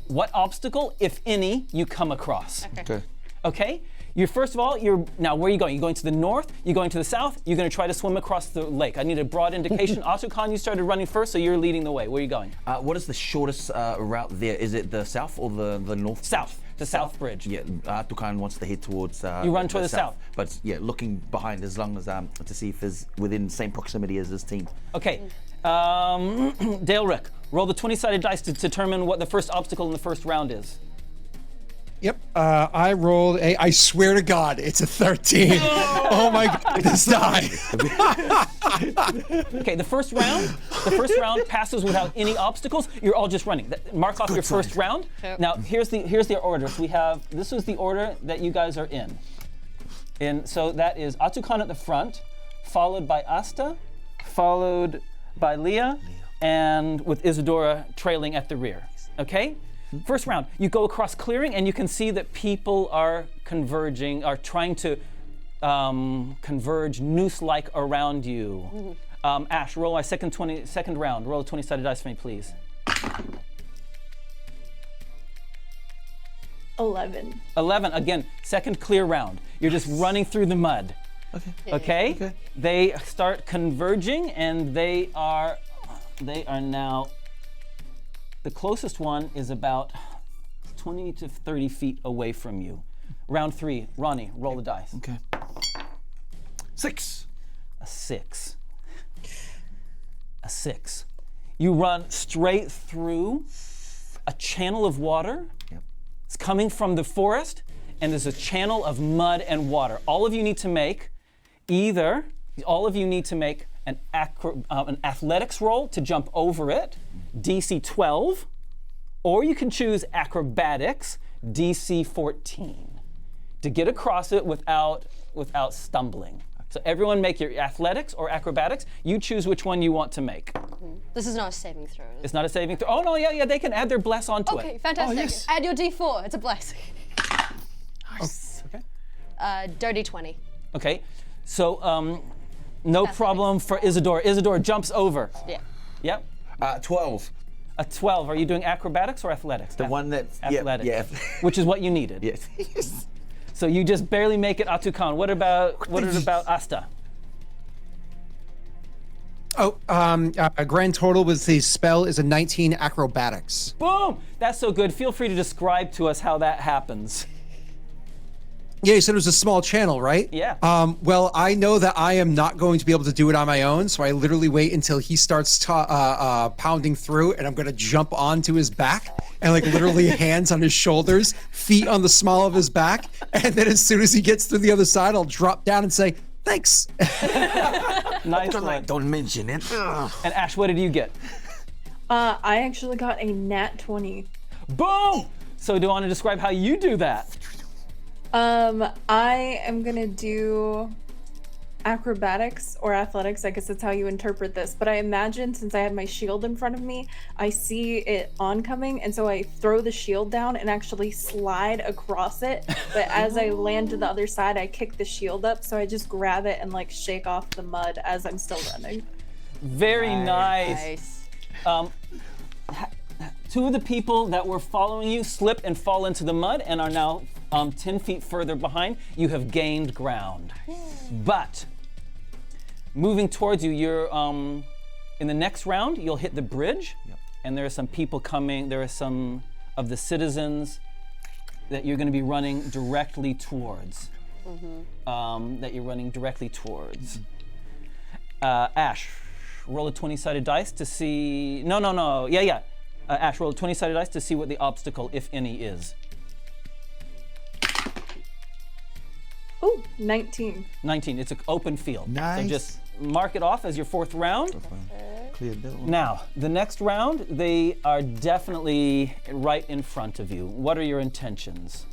what obstacle, if any, you come across. Okay. Okay? First of all, now where are you going? You're going to the north, you're going to the south, you're going to try to swim across the lake. I need a broad indication. Ātukaan, you started running first, so you're leading the way. Where are you going? What is the shortest route there? Is it the south or the north? South. The South Bridge. Yeah, Ātukaan wants to head towards. You run toward the south. But yeah, looking behind as long as to see if it's within the same proximity as his team. Okay. Daelric, roll the 20-sided dice to determine what the first obstacle in the first round is. Yep. I rolled I swear to God, it's a 13. Oh my God, this die. Okay, the first round passes without any obstacles. You're all just running. Mark off your first round. Yep. Now, here's the order. So this is the order that you guys are in. And so that is Ātukaan at the front, followed by Asta, followed by Leah, and with Isadora trailing at the rear. Okay? First round, you go across clearing and you can see that people are converging, are trying to converge noose-like around you. Ash, roll my second round. Roll a 20-sided dice for me, please. 11. 11. Again, second clear round. You're just running through the mud. Okay. They start converging, and they are now. The closest one is about 20 to 30 feet away from you. Round 3, Ronnie, roll the dice. Okay. 6. A 6. A 6. You run straight through a channel of water. Yep. It's coming from the forest, and there's a channel of mud and water. All of you need to make an athletics roll to jump over it, DC 12, or you can choose acrobatics, DC 14, to get across it without stumbling. So everyone make your athletics or acrobatics. You choose which one you want to make. This is not a saving throw. It's not a saving throw. Oh no, yeah, they can add their bless onto Okay, it. fantastic. Oh, yes. Add your D4. It's a blessing. Nice. Okay. Dirty 20. Okay. So no problem for Isidore. Isidore jumps over. Yeah. Yep. 12. A 12. Are you doing acrobatics or athletics? The one that's athletics. Yeah. Which is what you needed. Yes. So you just barely make it, Ātukaan. What about Asta? A grand total with the spell is a 19 acrobatics. Boom! That's so good. Feel free to describe to us how that happens. Yeah, you said it was a small channel, right? Yeah. Well, I know that I am not going to be able to do it on my own, so I literally wait until he starts pounding through, and I'm going to jump onto his back, and like literally hands on his shoulders, feet on the small of his back, and then as soon as he gets through the other side, I'll drop down and say, thanks. Nice one. Don't mention it. Ugh. And Ash, what did you get? I actually got a nat 20. Boom! So do you want to describe how you do that? I am gonna do acrobatics or athletics. I guess that's how you interpret this. But I imagine since I had my shield in front of me, I see it oncoming, and so I throw the shield down and actually slide across it. But as I land to the other side, I kick the shield up, so I just grab it and like shake off the mud as I'm still running. Very Nice. Two of the people that were following you slip and fall into the mud and are now 10 feet further behind. You have gained ground. But moving towards you, you're in the next round, you'll hit the bridge. Yep. And there are some people coming. There are some of the citizens that you're going to be running directly towards. Ash, roll a 20-sided dice to see. No. Yeah. Ash, roll a 20-sided dice to see what the obstacle, if any, is. Ooh, 19. 19. It's an open field. Nice. So just mark it off as your fourth round. Cleared that one. Now, the next round, they are definitely right in front of you. What are your intentions?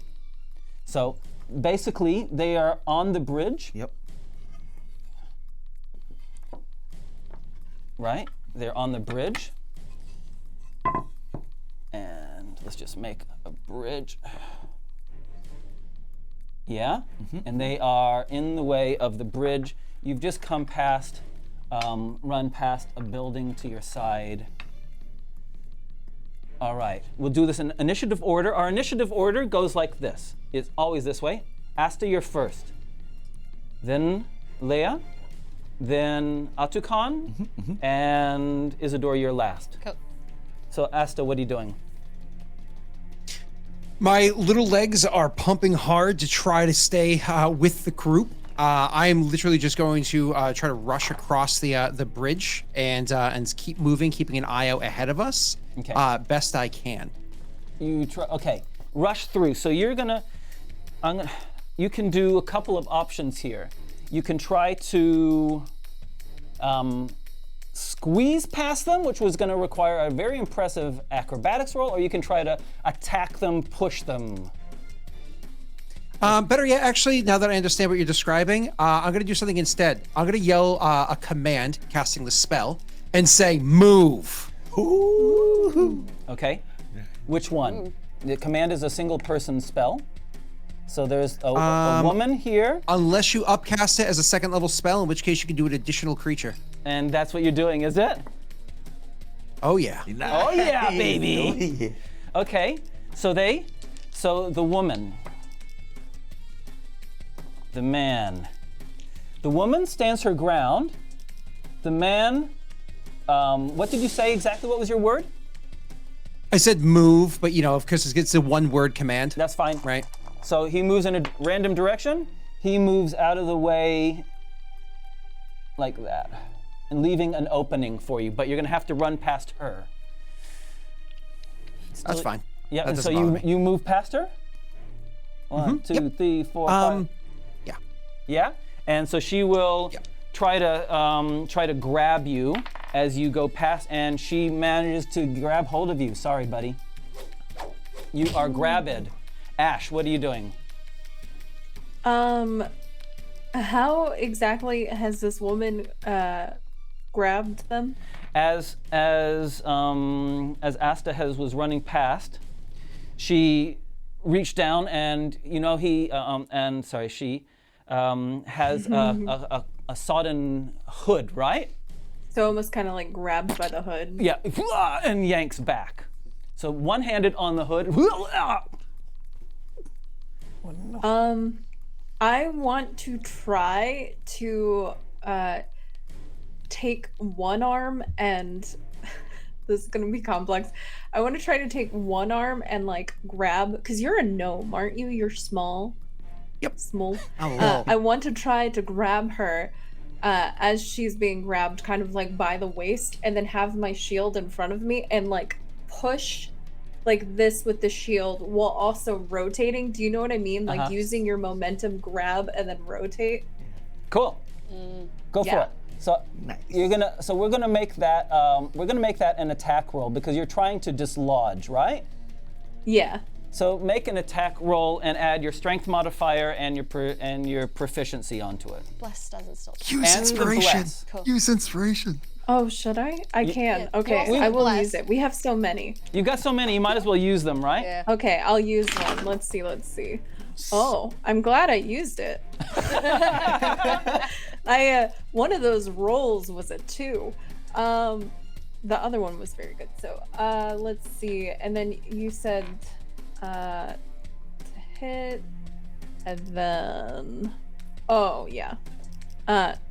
So basically, they are on the bridge. Yep. Right? They're on the bridge. And let's just make a bridge. Yeah? And they are in the way of the bridge. You've just come past, run past a building to your side. All right, we'll do this in initiative order. Our initiative order goes like this. It's always this way. Asta, you're first. Then Leia. Then Ātukaan. And Isidore, you're last. Cool. So Asta, what are you doing? My little legs are pumping hard to try to stay with the group. I am literally just going to try to rush across the bridge and keep moving, keeping an eye out ahead of us. Okay. Best I can. You try. Okay, rush through. So you're gonna. You can do a couple of options here. You can try to squeeze past them, which was going to require a very impressive acrobatics roll, or you can try to attack them, push them. Better yet, actually, now that I understand what you're describing, I'm going to do something instead. I'm going to yell a command, casting the spell, and say, move. Ooh. Okay. Which one? The command is a single person spell. So there's a woman here. Unless you upcast it as a second level spell, in which case you can do an additional creature. And that's what you're doing, is it? Oh yeah. Oh yeah, baby. Oh, yeah. Okay, so the woman, the man, the woman stands her ground. The man, what did you say exactly? What was your word? I said move, but of course it's a one-word command. That's fine. Right. So he moves in a random direction. He moves out of the way like that, and leaving an opening for you, but you're gonna have to run past her. That's fine. Yeah, That and so doesn't bother me. you move past her? One, two, three, four, five. Yeah. Yeah? And so she will Yep. try to grab you as you go past, and she manages to grab hold of you. Sorry, buddy. You are grabbed. Ash, what are you doing? How exactly has this woman grabbed them? As Asta was running past, she reached down and she has a sodden hood, right? So almost kind of like grabbed by the hood. Yeah, and yanks back. So one-handed on the hood. I want to try to take one arm and this is gonna be complex. I want to try to take one arm and like grab, because you're a gnome, aren't you? You're small. Yep. Small. Oh. I want to try to grab her as she's being grabbed, kind of like by the waist, and then have my shield in front of me and like push like this with the shield while also rotating. Do you know what I mean? Like using your momentum, grab and then rotate. Cool. Go for Yeah. it. So we're gonna make that an attack roll because you're trying to dislodge, right? Yeah. So make an attack roll and add your strength modifier and your proficiency onto it. Bless doesn't still. Use And the inspiration. bless. Cool. Use inspiration. Oh, should I? I can. Yeah, Okay, you I will bless. use it. We have so many. You got so many, you might as well use them, right? Yeah. Okay, I'll use one. Let's see. Oh, I'm glad I used it. One of those rolls was a 2. The other one was very good. So, let's see. And then you said to hit and then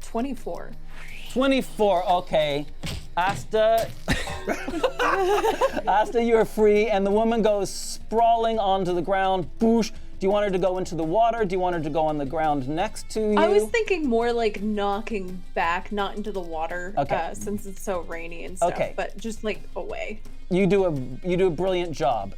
24. 24, okay. Asta, you're free, and the woman goes sprawling onto the ground. Boosh. Do you want her to go into the water? Do you want her to go on the ground next to you? I was thinking more like knocking back, not into the water, Okay. since it's so rainy and stuff. Okay. But just like away. You do a brilliant job.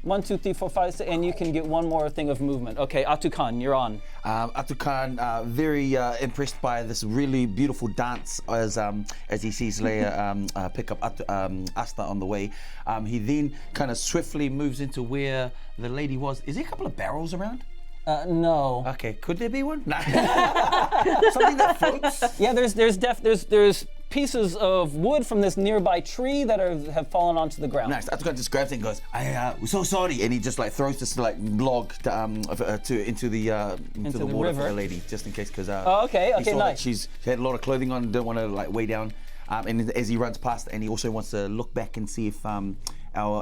1, 2, 3, 4, 5, 6, and you can get one more thing of movement. Okay, Ātukaan, you're on. Ātukaan, very impressed by this really beautiful dance as he sees Leia pick up Asta on the way. He then kind of swiftly moves into where the lady was. Is there a couple of barrels around? No. Okay, could there be one? No. Something that floats? Yeah, there's pieces of wood from this nearby tree that have fallen onto the ground. Nice. Ātukaan just grabs it and goes, we're so sorry. And he just like throws this like log into the water river. for the lady, just in case, because okay, he saw that nice. she had a lot of clothing on, didn't want to like weigh down. And as he runs past, and he also wants to look back and see if our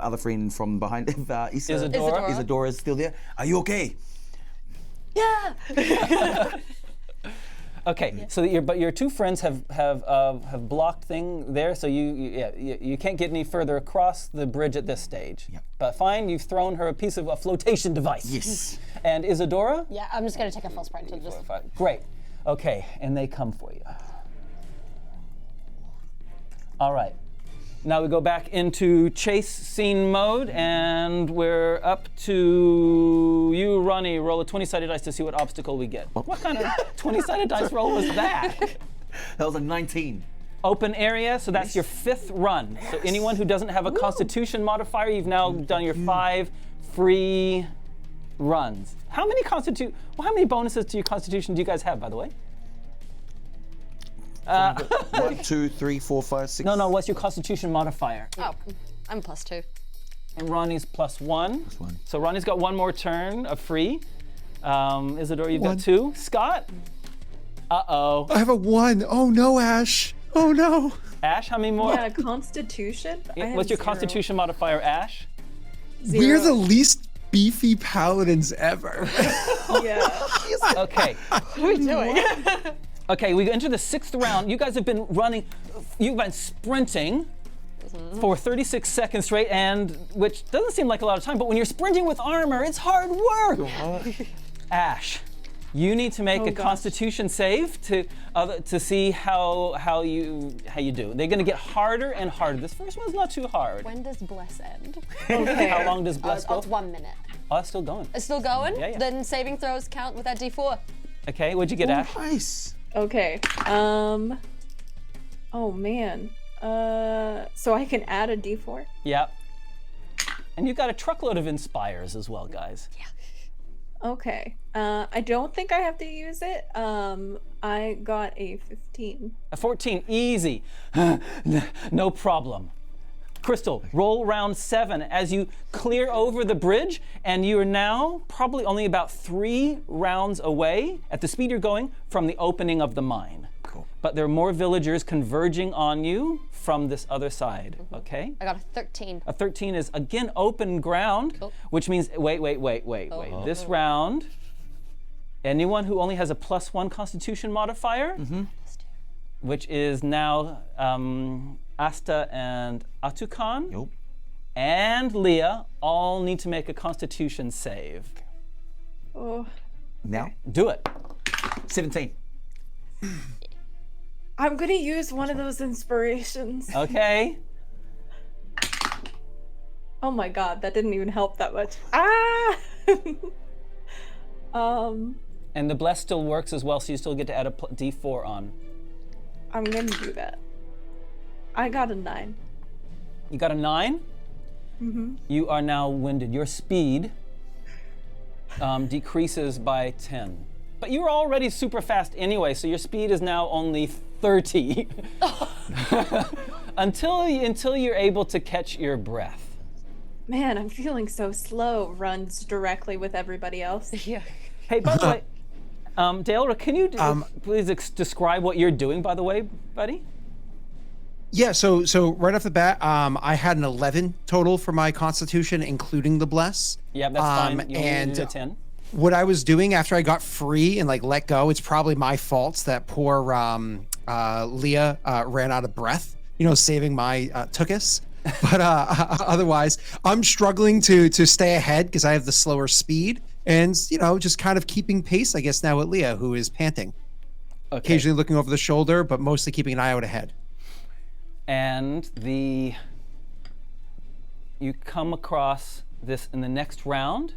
other friend from behind, Isadora is still there. Are you okay? Yeah. Okay, so your two friends have blocked thing there, so you can't get any further across the bridge at this stage. Yep. But fine, you've thrown her a piece of a flotation device. Yes. And Isadora? Yeah, I'm just gonna take a full sprint to just. Great. Okay, and they come for you. All right. Now we go back into chase scene mode, and we're up to you, Ronnie. Roll a 20-sided dice to see what obstacle we get. What kind of 20-sided dice roll was that? That was a 19. Open area, so that's your 5th run. So anyone who doesn't have a Constitution modifier, you've now done your 5 free runs. How many bonuses to your Constitution do you guys have, by the way? 1, 2, 3, 4, 5, 6. No, what's your Constitution modifier? Oh, I'm +2. And Ronnie's +1. +1. So Ronnie's got one more turn of free. Isadora, you've 1. got 2. Scott? Uh-oh. I have a 1. Oh no, Ash. Oh no. Ash, how many more? Yeah, Constitution. I have What's your 0. Constitution modifier, Ash? We're 0. the least beefy paladins ever. Yeah. Okay. What are we doing? Okay, we enter the 6th round. You guys have been running, you've been sprinting for 36 seconds straight, and which doesn't seem like a lot of time, but when you're sprinting with armor, it's hard work. Ash, you need to make a gosh. Constitution save to see how you do. They're going to get harder and harder. This first one's not too hard. When does bless end? Okay. How long does bless go? It's 1 minute. Oh, it's still going. It's still going? Yeah, yeah. Then saving throws count with that D4. Okay, what'd you get, Ash? Nice. Okay. Oh man. So I can add a D4. Yep. And you got a truckload of inspires as well, guys. Okay. I don't think I have to use it. I got a 15. A 14, easy. No problem. Crystal, roll round 7 as you clear over the bridge, and you are now probably only about 3 rounds away at the speed you're going from the opening of the mine. Cool. But there are more villagers converging on you from this other side, okay? I got a 13. A 13 is again open ground, which means, wait. This round, anyone who only has a +1 Constitution modifier, which is now Asta and Ātukaan, Nope. and Leah all need to make a Constitution save. Oh. Now, Do it. 17. I'm gonna use one of those inspirations. Okay. Oh my god, that didn't even help that much. Ah! And the bless still works as well, so you still get to add a D4 on. I'm gonna do that. I got a 9. You got a 9? You are now winded. Your speed decreases by 10. But you were already super fast anyway, so your speed is now only 30. until you're able to catch your breath. Man, I'm feeling so slow. Runs directly with everybody else. Yeah. Hey, by the way, Dale, can you please describe what you're doing, by the way, buddy? Yeah, so right off the bat, I had an 11 total for my Constitution, including the bless. Yeah, that's fine. You only and need a 10. what I was doing after I got free and like let go, it's probably my fault that poor Leah ran out of breath, saving my Tookus. But otherwise, I'm struggling to stay ahead because I have the slower speed and, just kind of keeping pace, I guess, now with Leah, who is panting. Okay. Occasionally looking over the shoulder, but mostly keeping an eye out ahead. And you come across this in the next round.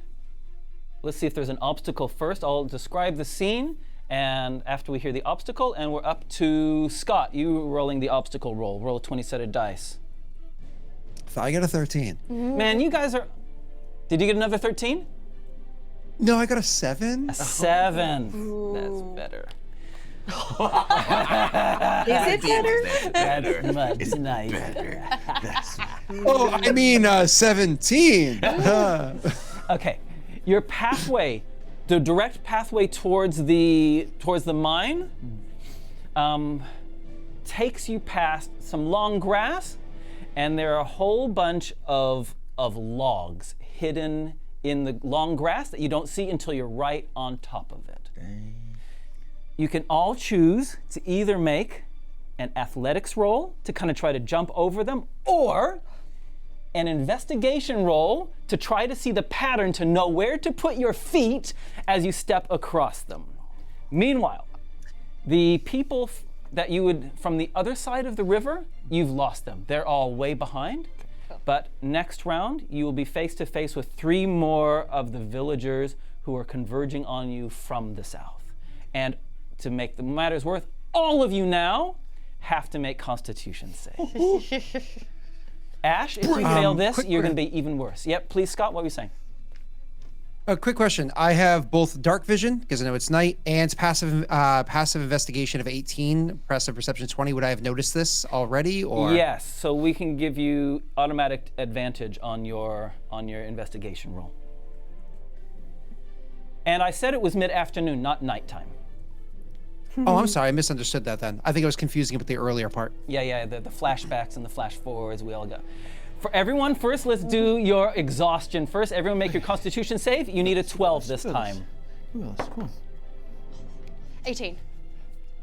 Let's see if there's an obstacle first. I'll describe the scene, and after we hear the obstacle, and we're up to Scott. You rolling the obstacle roll. Roll a 20-sided dice. If I get a 13. Man, you guys are... Did you get another 13? No, I got a 7. A 7. That's better. Is it better? That's much nicer. Oh, I mean 17. Okay, your pathway, the direct pathway towards the mine, takes you past some long grass, and there are a whole bunch of logs hidden in the long grass that you don't see until you're right on top of it. You can all choose to either make an athletics roll to kind of try to jump over them, or an investigation roll to try to see the pattern to know where to put your feet as you step across them. Meanwhile, the people that you would, from the other side of the river, you've lost them. They're all way behind. But next round, you will be face to face with 3 more of the villagers who are converging on you from the south. And to make the matters worse, all of you now have to make Constitution saves. Ash, if you fail this, you're going to be even worse. Yep, please, Scott, what were you saying? A quick question. I have both dark vision, because I know it's night, and passive investigation of 18, passive perception 20. Would I have noticed this already, or? Yes, so we can give you automatic advantage on your investigation roll. And I said it was mid-afternoon, not nighttime. Oh, I'm sorry. I misunderstood that then. I think I was confusing it with the earlier part. Yeah, the flashbacks and the flash forwards, we all got. For everyone, first, let's do your exhaustion first. Everyone make your constitution save. You need a 12 this time. Who else? Come on. 18.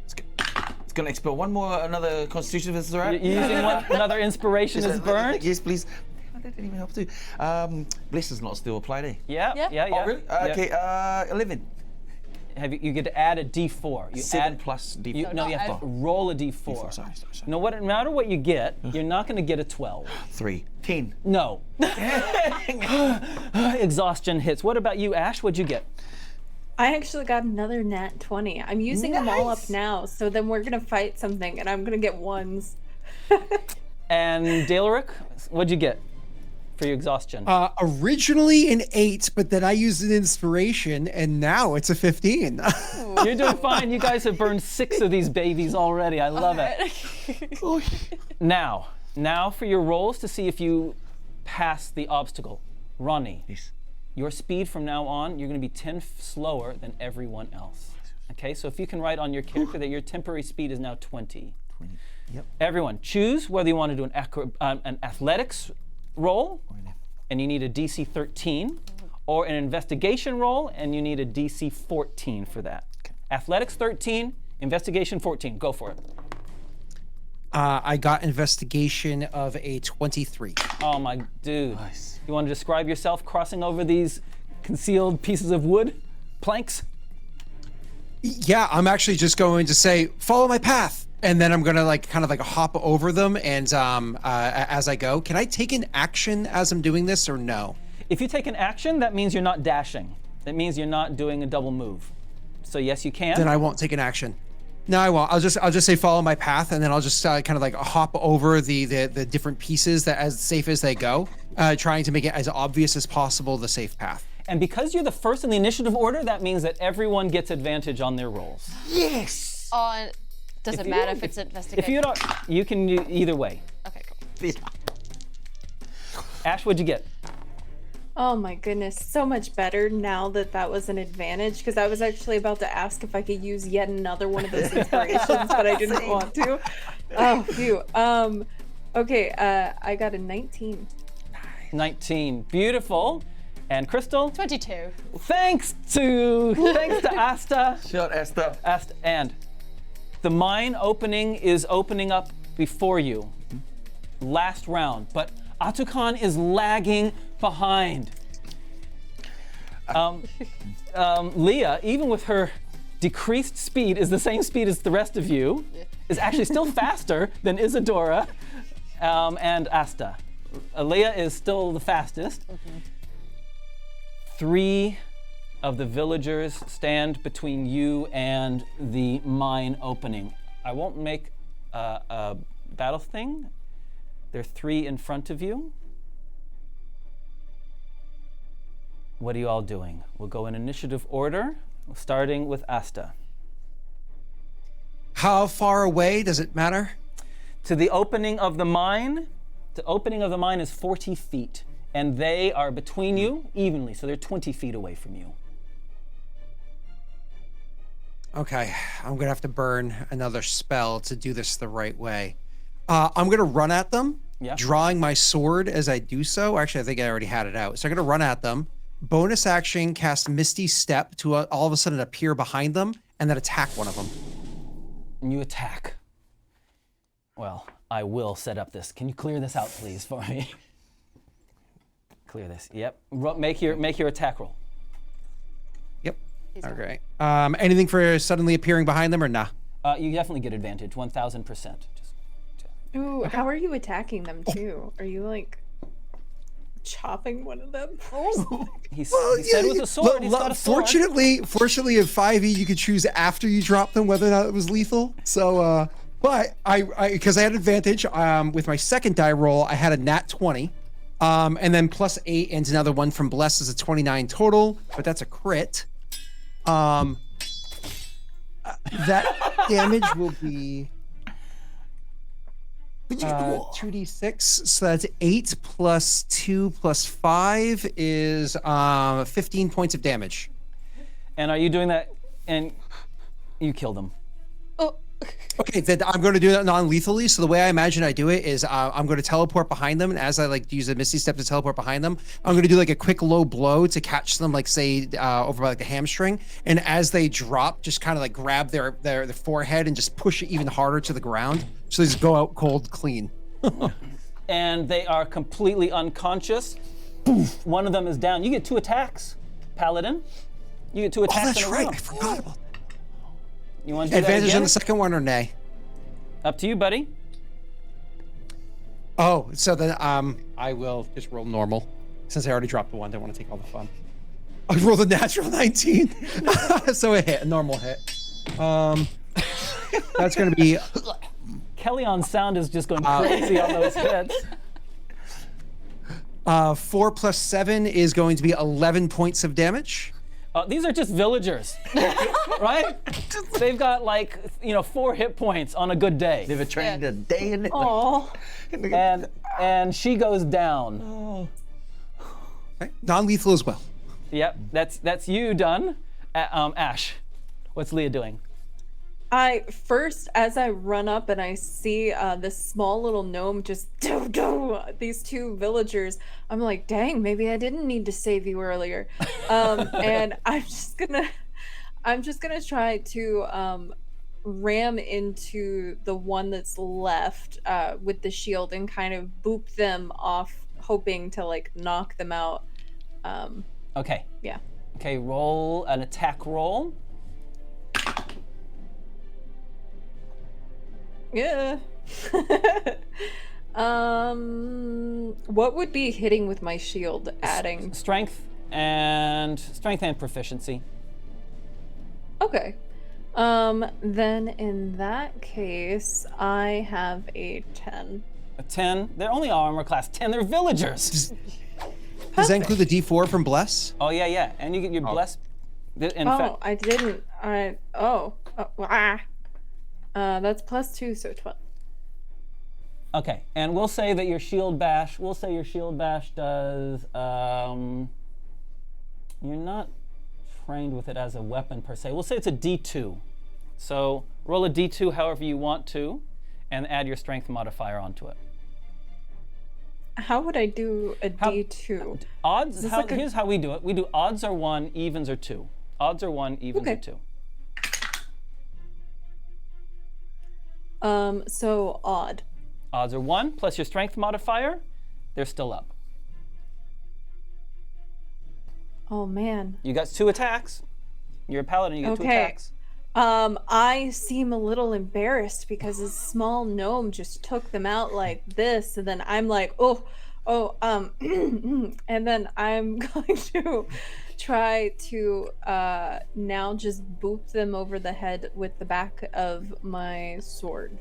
It's gonna expel another constitution if it's all right. You're using another inspiration is burned? Yes, please. That didn't even help too. Bless is not still applied, eh? Yeah. Oh, really? Okay, 11. You get to add a d4. You 7 add plus d4. you have to roll a d4. D4, sorry. No matter what you get, you're not going to get a 12. 3. 10. No. Exhaustion hits. What about you, Ash? What'd you get? I actually got another nat 20. I'm using them all up now, so then we're gonna fight something, and I'm gonna get ones. And Daleric, what'd you get for your exhaustion? Originally an 8, but then I used an inspiration, and now it's a 15. You're doing fine. You guys have burned 6 of these babies already. I love it. Now for your rolls to see if you pass the obstacle. Ronnie, Yes. your speed from now on, you're going to be 10 slower than everyone else. Okay, so if you can write on your character that your temporary speed is now 20. 20. Yep. Everyone, choose whether you want to do an athletics roll, and you need a DC 13, or an investigation roll, and you need a DC 14 for that. Okay. Athletics 13, investigation 14. Go for it. I got investigation of a 23. Oh my dude. Nice. You want to describe yourself crossing over these concealed pieces of wood, planks? Yeah, I'm actually just going to say, follow my path. And then I'm going to kind of hop over them and as I go. Can I take an action as I'm doing this or no? If you take an action, that means you're not dashing. That means you're not doing a double move. So yes, you can. Then I won't take an action. No, I won't. I'll just say follow my path, and then I'll just kind of hop over the different pieces that as safe as they go, trying to make it as obvious as possible the safe path. And because you're the first in the initiative order, that means that everyone gets advantage on their rolls. Yes! Does it matter if it's investigation? If you don't, you can do either way. Okay, cool. Ash, what'd you get? Oh my goodness, so much better now that was an advantage, because I was actually about to ask if I could use yet another one of those inspirations, but I didn't want to. Oh, phew. Okay, I got a 19. 19. Beautiful. And Crystal? 22. Thanks to Asta. Shut Asta. And the mine opening is opening up before you. Last round, but Ātukaan is lagging behind. Leah, even with her decreased speed, is the same speed as the rest of you, is actually still faster than Isadora and Asta. Leah is still the fastest. 3 of the villagers stand between you and the mine opening. I won't make a battle thing. There are 3 in front of you. What are you all doing? We'll go in initiative order, starting with Asta. How far away does it matter? To the opening of the mine, the opening of the mine is 40 feet, and they are between you evenly, so they're 20 feet away from you. Okay, I'm gonna have to burn another spell to do this the right way. I'm gonna run at them, drawing my sword as I do so. Actually, I think I already had it out. So I'm gonna run at them. Bonus action, cast Misty Step to all of a sudden appear behind them, and then attack one of them. And you attack. Well, I will set up this. Can you clear this out, please, for me? Clear this. Yep. Make your attack roll. Yep. Okay. Anything for suddenly appearing behind them or nah? You definitely get advantage, 1,000%. Ooh, how are you attacking them too? Are you chopping one of them? He said with a sword. He's got a sword. Fortunately, in 5e, you could choose after you drop them whether or not it was lethal. So, but because I had advantage with my second die roll, I had a nat 20, and then plus 8 and another one from Bless is a 29 total. But that's a crit. That damage will be 2d6, so that's 8 plus 2 plus 5 is 15 points of damage. And are you doing that? And you kill them. Okay, then I'm going to do that non-lethally. So the way I imagine I do it is I'm going to teleport behind them, and as I like use a Misty Step to teleport behind them, I'm going to do like a quick low blow to catch them, like say over by like the hamstring, and as they drop, just kind of like grab their forehead and just push it even harder to the ground, so they just go out cold clean. And they are completely unconscious. Poof, one of them is down. You get 2 attacks, Paladin. You get 2 attacks Oh, that's in a right. row. I forgot about that. You want to do Advantage that again? on the second one or nay? Up to you, buddy. Oh, so then I will just roll normal. Since I already dropped the one, don't want to take all the fun. I rolled a natural 19. So a hit, a normal hit. That's going to be... Kellion's sound is just going crazy on those hits. 4 plus 7 is going to be 11 points of damage. These are just villagers, right? They've got like 4 hit points on a good day. Never trained a day in it. Oh, And she goes down. Okay. Non-lethal as well. Yep, that's you done. Ash, what's Leah doing? as I run up and I see this small little gnome just these 2 villagers, I'm like, dang, maybe I didn't need to save you earlier. And I'm just gonna try to ram into the one that's left with the shield and kind of boop them off, hoping to like knock them out. Okay. Yeah. Okay, roll an attack roll. Yeah. What would be hitting with my shield adding? Strength and proficiency. Okay. Then in that case, I have a 10. A 10. They're only armor class 10. They're villagers. Does that include the D4 from Bless? Oh yeah. And you get your bless. In fact, I didn't. That's +2, so 12. okay, and we'll say that your shield bash. Does. You're not trained with it as a weapon per se. We'll say it's a D2. So roll a D2 however you want to, and add your strength modifier onto it. How would I do a D2? Odds. this like Here's how we do it. We do odds are 1, evens are 2. Odds are 1, evens are 2. So odd. Odds are 1 plus your strength modifier. They're still up. Oh man. You got 2 attacks. You're a paladin. You get 2 attacks. I seem a little embarrassed because this small gnome just took them out like this, and then I'm like, and then I'm going to try to now just boop them over the head with the back of my sword.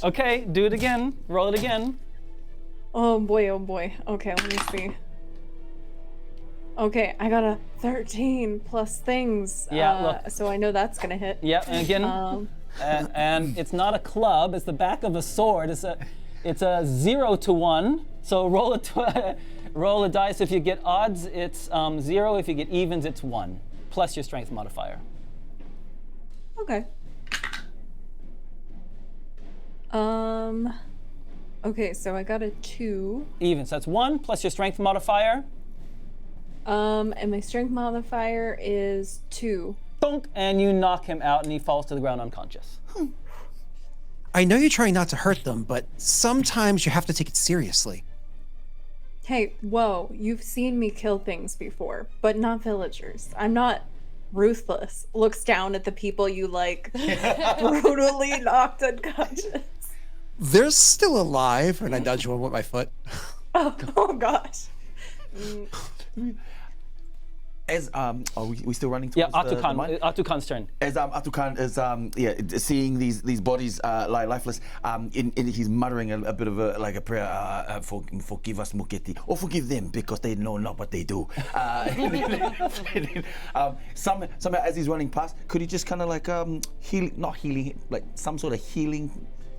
Okay, do it again. Roll it again. Oh boy. Okay, let me see. Okay, I got a 13 plus things. Yeah, look. So I know that's gonna hit. Yeah, and again, and it's not a club. It's the back of a sword. It's a 0 to 1. So roll a dice. If you get odds, it's 0. If you get evens, it's 1 plus your strength modifier. Okay. Okay, so I got a 2. Even, so that's 1 plus your strength modifier. And my strength modifier is 2. Thunk, and you knock him out, and he falls to the ground unconscious. I know you're trying not to hurt them, but sometimes you have to take it seriously. Hey, whoa, you've seen me kill things before, but not villagers. I'm not ruthless. Looks down at the people you like brutally knocked unconscious. They're still alive, and I nudge one with my foot. Oh gosh. As are we still running Yeah, towards the mine? Ātukaan's turn. As Ātukaan is seeing these bodies lie lifeless, he's muttering a bit of a prayer, forgive us, Muketi, or forgive them because they know not what they do. Somehow as he's running past, could he just kind of like like some sort of healing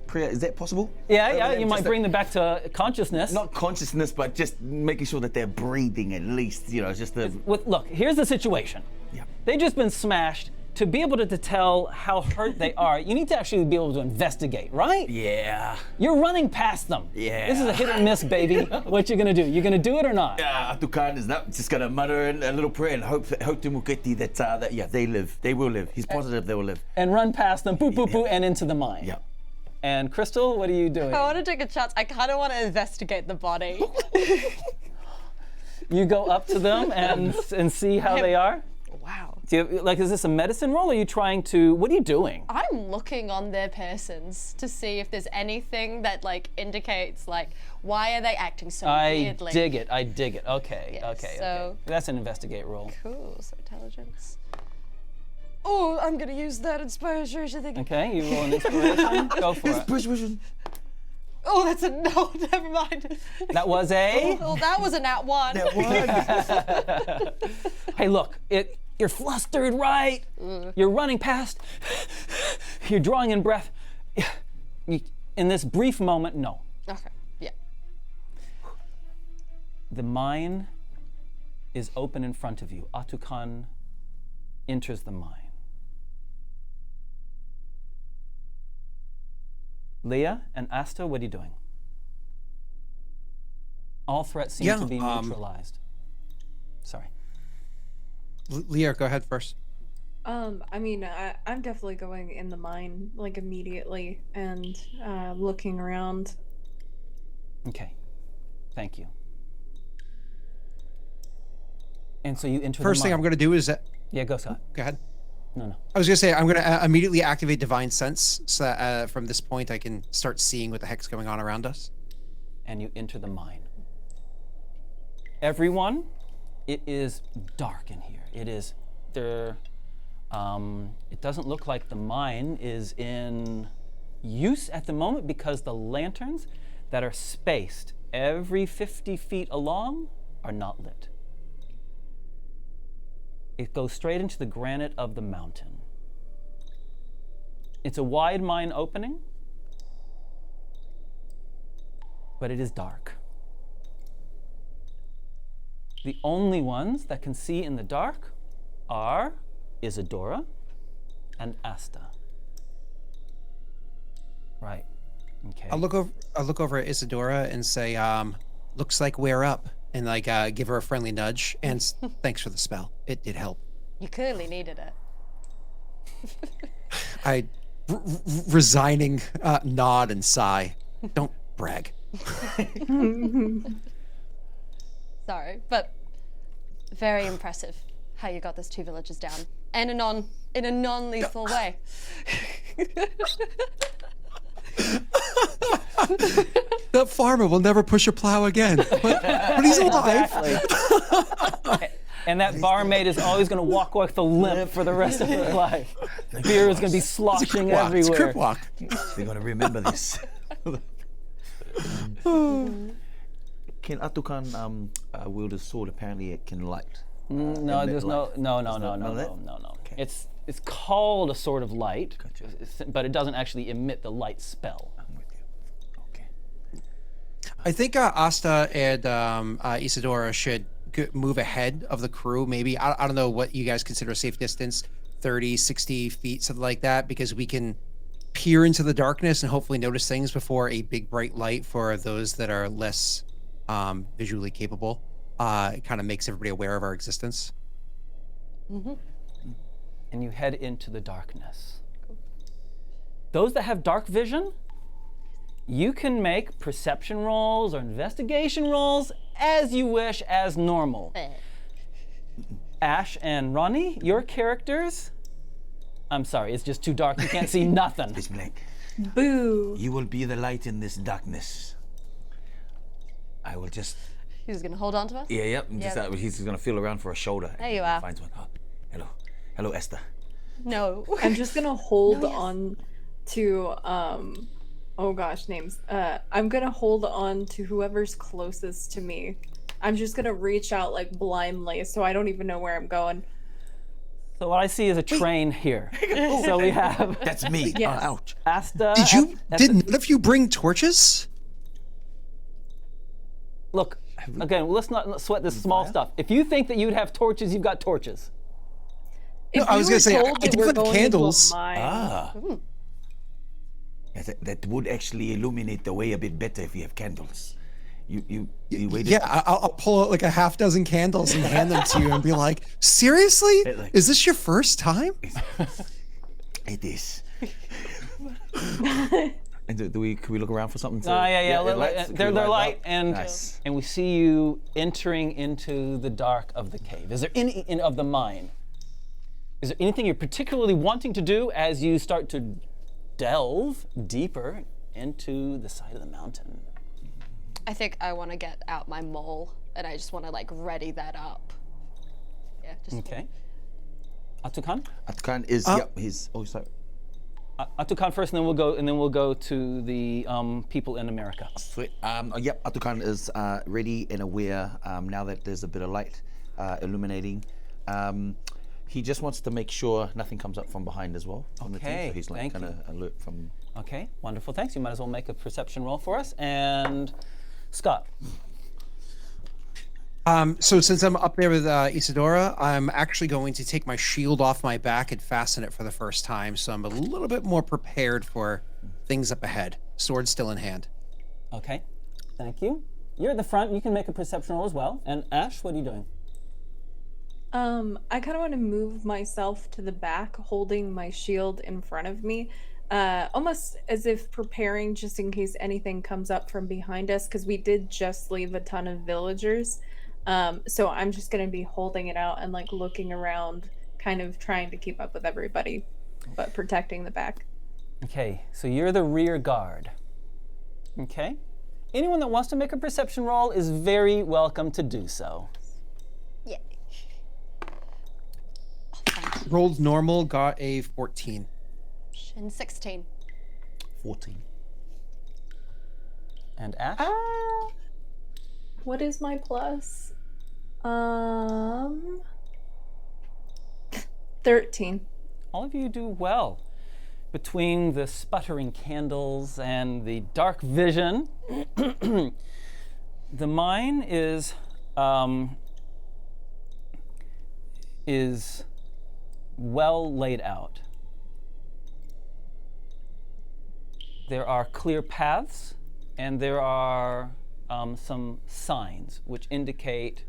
prayer? Is that possible? Yeah, you might bring them back to consciousness. Not consciousness, but just making sure that they're breathing at least. It's just the. Look, here's the situation. Yeah. They've just been smashed. to be able to tell how hurt they are, you need to actually be able to investigate, right? Yeah. You're running past them. Yeah. This is a hit or miss, baby. What you gonna do? You gonna do it or not? Ātukaan is not just gonna mutter in a little prayer and hope to Muketi that yeah, they live. They will live. He's positive they will live. And run past them, boop, boop, boop, and into the mine. Yeah. And Crystal, what are you doing? I want to take a chance. I kind of want to investigate the body. You go up to them and see how they are? Wow. Do you, like, is this a medicine roll, or are you trying to, what are you doing? I'm looking on their persons to see if there's anything that like indicates like why are they acting so weirdly. I dig it. Okay, Yes, okay. so- That's an investigate roll. Cool. So intelligence. Oh, I'm gonna use that inspiration thing. Okay, you roll an inspiration. Go for it. Persuasion. Oh, that's a no. Never mind. That was a. Oh, that was a nat 1. Hey, look, you're flustered, right? You're running past. You're drawing in breath. In this brief moment, no. Okay. Yeah. The mine is open in front of you. Ātukaan enters the mine. Leah and Asta, what are you doing? All threats seem to be neutralized. Sorry. Leah, go ahead first. I mean, I'm definitely going in the mine, like, immediately, and looking around. Okay. Thank you. And so you enter First the thing mine. I'm going to do is Yeah, go, Scott. go ahead. No. I was going to say I'm going to immediately activate Divine Sense so that from this point I can start seeing what the heck's going on around us. And you enter the mine. Everyone, it is dark in here. It is there. It doesn't look like the mine is in use at the moment because the lanterns that are spaced every 50 feet along are not lit. It goes straight into the granite of the mountain. It's a wide mine opening, but it is dark. The only ones that can see in the dark are Isadora and Asta. Right. Okay. I'll look over at Isadora and say, looks like we're up, and like give her a friendly nudge and thanks for the spell. It did help. You clearly needed it. I resigning nod and sigh. Don't brag. Sorry, but very impressive how you got those 2 villages down, and in a non-lethal way. That farmer will never push a plow again, but he's alive. Exactly. And that barmaid is always going to walk with a limp for the rest of her life. Beer is going to be sloshing everywhere. It's a crip walk. They're gonna remember this. Can Ātukaan wield his sword? Apparently, it can light. No, there's no. none of that? Okay. It's called a sword of light, Gotcha. but it doesn't actually emit the light spell. I'm with you. Okay. I think Asta and Isadora should move ahead of the crew. Maybe I don't know what you guys consider a safe distance, 30, 60 feet, something like that, because we can peer into the darkness and hopefully notice things before a big bright light for those that are less visually capable. It kind of makes everybody aware of our existence. Mm-hmm. And you head into the darkness. Those that have dark vision, you can make perception rolls or investigation rolls as you wish, as normal. Ash and Ronnie, your characters, I'm sorry, it's just too dark. You can't see nothing. Miss Blank, Boo. you will be the light in this darkness. I will just. He's gonna hold on to us. Yeah, yep. Yeah. He's gonna feel around for a shoulder. There you are. Finds one. Oh, hello, Esther. No. I'm just gonna hold No, yes. on to oh gosh, names. I'm gonna hold on to whoever's closest to me. I'm just gonna reach out like blindly, so I don't even know where I'm going. So what I see is a train here. So we have That's me. Yes. Ouch. Asta. Did none of you bring torches? Look, again, let's not sweat this small stuff. If you think that you'd have torches, you've got torches. If I was we gonna were say, told I that do we're have going into a candles. mine- Ah. Yeah, that would actually illuminate the way a bit better if you have candles. You waited. Yeah, I'll pull out like a half dozen candles and hand them to you and be like, seriously? Like- Is this your first time? It is. And can we look around for something? Yeah. lights? Can They're we light light, up? and Nice. and we see you entering into the dark of the cave. Is there any of the mine? Is there anything you're particularly wanting to do as you start to delve deeper into the side of the mountain? I think I want to get out my mole, and I just want to like ready that up. Yeah, just Okay. Ātukaan? Ātukaan is he's sorry. Ātukaan first, and then we'll go to the people in America. Sweet. Yep, Ātukaan is ready and aware now that there's a bit of light illuminating. He just wants to make sure nothing comes up from behind as well. On the team, Okay, so he's like thank kind of alert from. Okay, wonderful. Thanks. You might as well make a perception roll for us. And Scott. So since I'm up there with Isadora, I'm actually going to take my shield off my back and fasten it for the first time, so I'm a little bit more prepared for things up ahead. Sword still in hand. Okay, thank you. You're at the front. You can make a perception roll as well. And Ash, what are you doing? I kind of want to move myself to the back, holding my shield in front of me, almost as if preparing just in case anything comes up from behind us, because we did just leave a ton of villagers. So I'm just going to be holding it out and like looking around, kind of trying to keep up with everybody, but protecting the back. Okay, so you're the rear guard. Okay. Anyone that wants to make a perception roll is very welcome to do so. yeah. Rolled normal, got a 14. And 16. 14. And Ash? What is my plus? 13. All of you do well. Between the sputtering candles and the dark vision, the mine is well laid out. There are clear paths, and there are some signs which indicate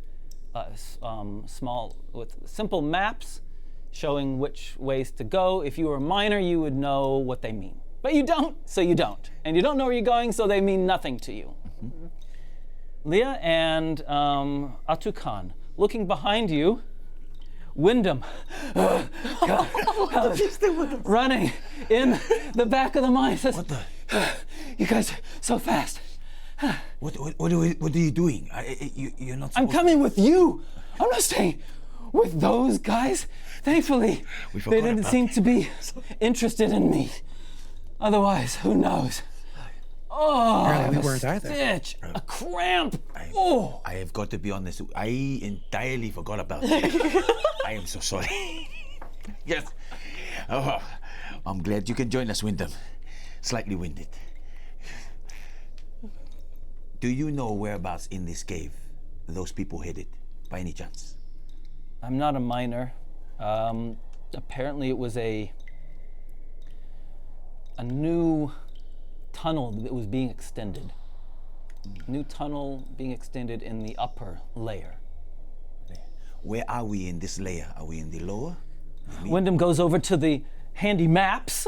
simple maps showing which ways to go. If you were a miner, you would know what they mean. But you don't, so you don't. And you don't know where you're going, so they mean nothing to you. Mm-hmm. Leah and Ātukaan, looking behind you, Wyndham, running in the back of the mine, says, What the? You guys are so fast. What are you doing? You're not. I'm coming with you. I'm not staying with those guys. Thankfully, We they forgot didn't about seem to be interested in me. Otherwise, who knows? Oh, Apparently we a weren't either. stitch, a cramp. Oh, I have got to be honest. I entirely forgot about it. I am so sorry. Yes. Oh, I'm glad you can join us, Wyndham. Slightly winded. Do you know whereabouts in this cave those people headed, by any chance? I'm not a miner. Apparently, it was a new tunnel that was being extended. New tunnel being extended in the upper layer. Where are we in this layer? Are we in the lower? Wyndham goes over to the handy maps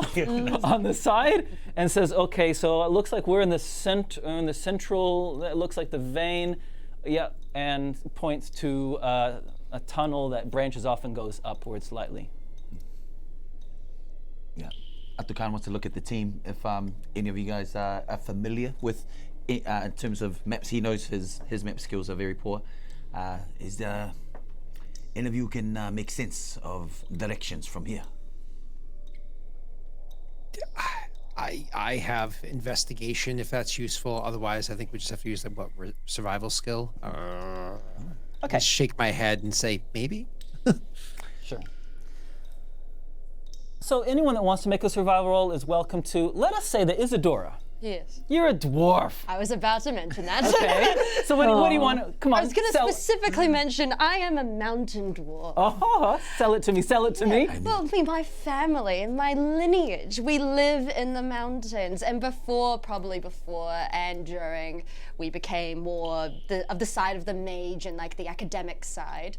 on the side and says, "Okay, so it looks like we're in the central. It looks like the vein, yeah," and points to a tunnel that branches off and goes upward slightly. Yeah. Ātukaan wants to look at the team. If any of you guys are familiar with, in terms of maps, he knows his map skills are very poor. Is there any of you can make sense of directions from here? I have investigation if that's useful. Otherwise, I think we just have to use the survival skill. Okay, Shake my head and say maybe. sure. So anyone that wants to make a survival roll is welcome to. Let us say that Isadora Yes. You're a dwarf. I was about to mention that. Okay. So what do you want to, come on. I was going to sell- specifically mention I am a mountain dwarf. Oh, sell it to me, sell it to me. Well, my family and my lineage, we live in the mountains. And probably before and during, we became more of the side of the mage and like the academic side.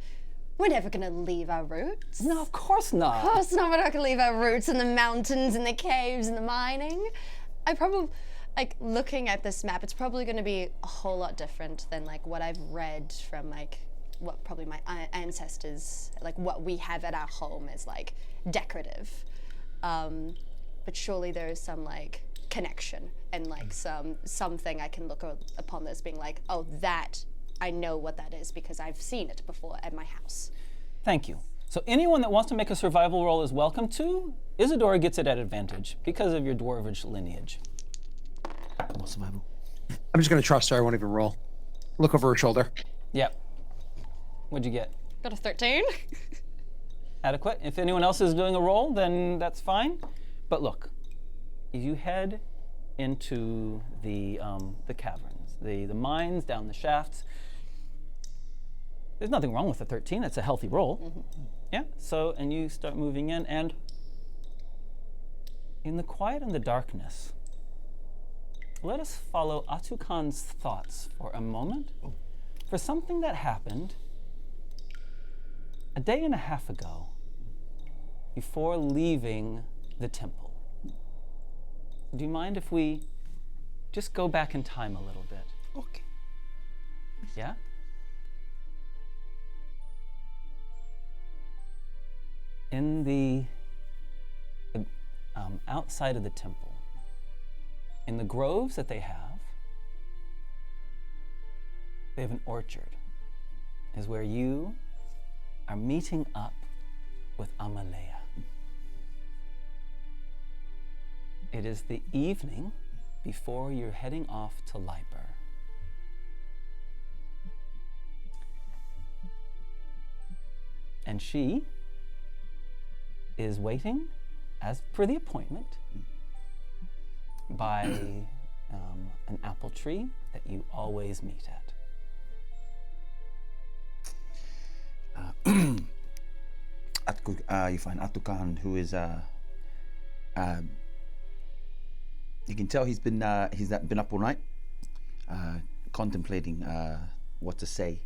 We're never going to leave our roots. No, of course not. Of course not, we're not going to leave our roots in the mountains and the caves and the mining. I probably, like, looking at this map, it's probably going to be a whole lot different than like what I've read from like what probably my ancestors, like what we have at our home is like decorative. But surely there is some like connection and like something I can look upon this being like, oh, that, I know what that is because I've seen it before at my house. Thank you. So anyone that wants to make a survival roll is welcome to. Isadora gets it at advantage because of your dwarvish lineage. More survival. I'm just going to trust her. I won't even roll. Look over her shoulder. Yep. What'd you get? Got a 13. Adequate. If anyone else is doing a roll, then that's fine. But look, you head into the caverns, the mines, down the shafts. There's nothing wrong with a 13. It's a healthy roll. Mm-hmm. Yeah. So, and you start moving in, and in the quiet and the darkness, let us follow Ātukaan's thoughts for a moment for something that happened a day and a half ago before leaving the temple. Do you mind if we just go back in time a little bit? Okay. Yeah? In the outside of the temple, in the groves that they have an orchard, is where you are meeting up with Amalea. It is the evening before you're heading off to Liber. And she is waiting, as per the appointment, by an apple tree that you always meet at. You find Ātukaan, who is you can tell he's been up all night, contemplating what to say,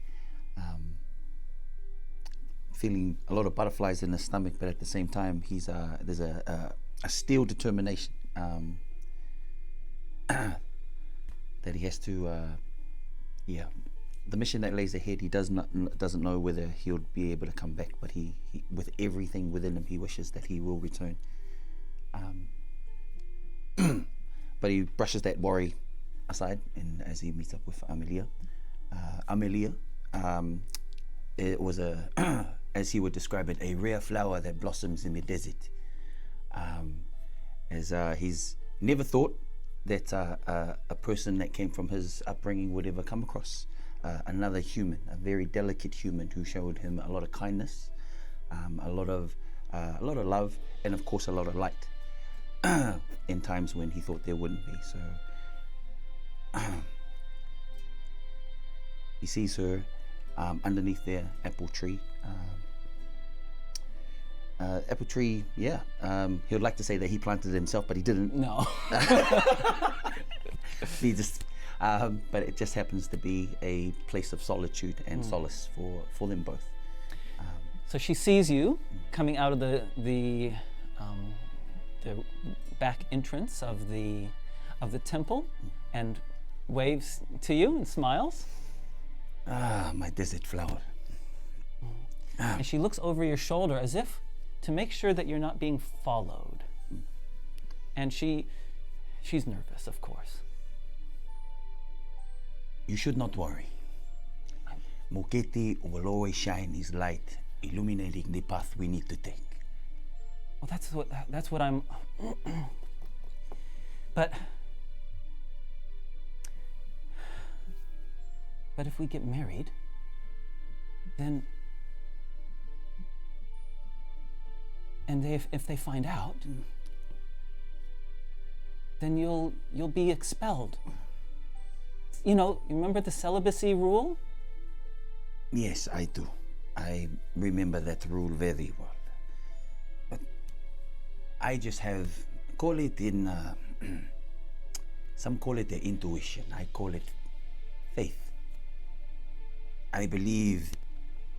feeling a lot of butterflies in his stomach, but at the same time there's a steel determination that he has to the mission that lays ahead. He doesn't know whether he'll be able to come back, but he with everything within him, he wishes that he will return. But he brushes that worry aside, and as he meets up with Amelia, it was as he would describe it, a rare flower that blossoms in the desert. He's never thought that a person that came from his upbringing would ever come across another human, a very delicate human who showed him a lot of kindness, a lot of love, and of course a lot of light in times when he thought there wouldn't be. So he sees her underneath their apple tree. Apple tree, yeah. He would like to say that he planted it himself, but he didn't. No. He just, but it just happens to be a place of solitude and solace for them both. So she sees you coming out of the back entrance of the temple, and waves to you and smiles. Ah, my desert flower. And she looks over your shoulder as if to make sure that you're not being followed. And she's nervous, of course. You should not worry. Moketi will always shine his light, illuminating the path we need to take. Well, that's what I'm. But if we get married, then, and if they find out, then you'll be expelled. You know, remember the celibacy rule? Yes, I do. I remember that rule very well. But I just have, call it in, some call it the intuition. I call it faith. I believe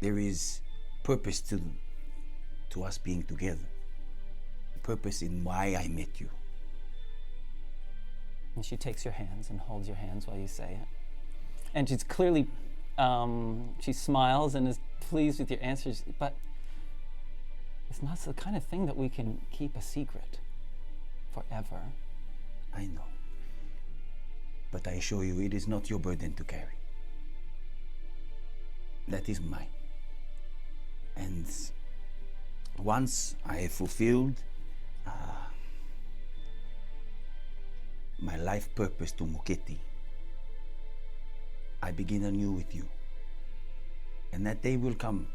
there is purpose to us being together. Purpose in why I met you. And she takes your hands and holds your hands while you say it. And she's clearly, she smiles and is pleased with your answers, but it's not the kind of thing that we can keep a secret forever. I know. But I assure you, it is not your burden to carry. That is mine. And once I have fulfilled my life purpose to Muketi, I begin anew with you. And that day will come,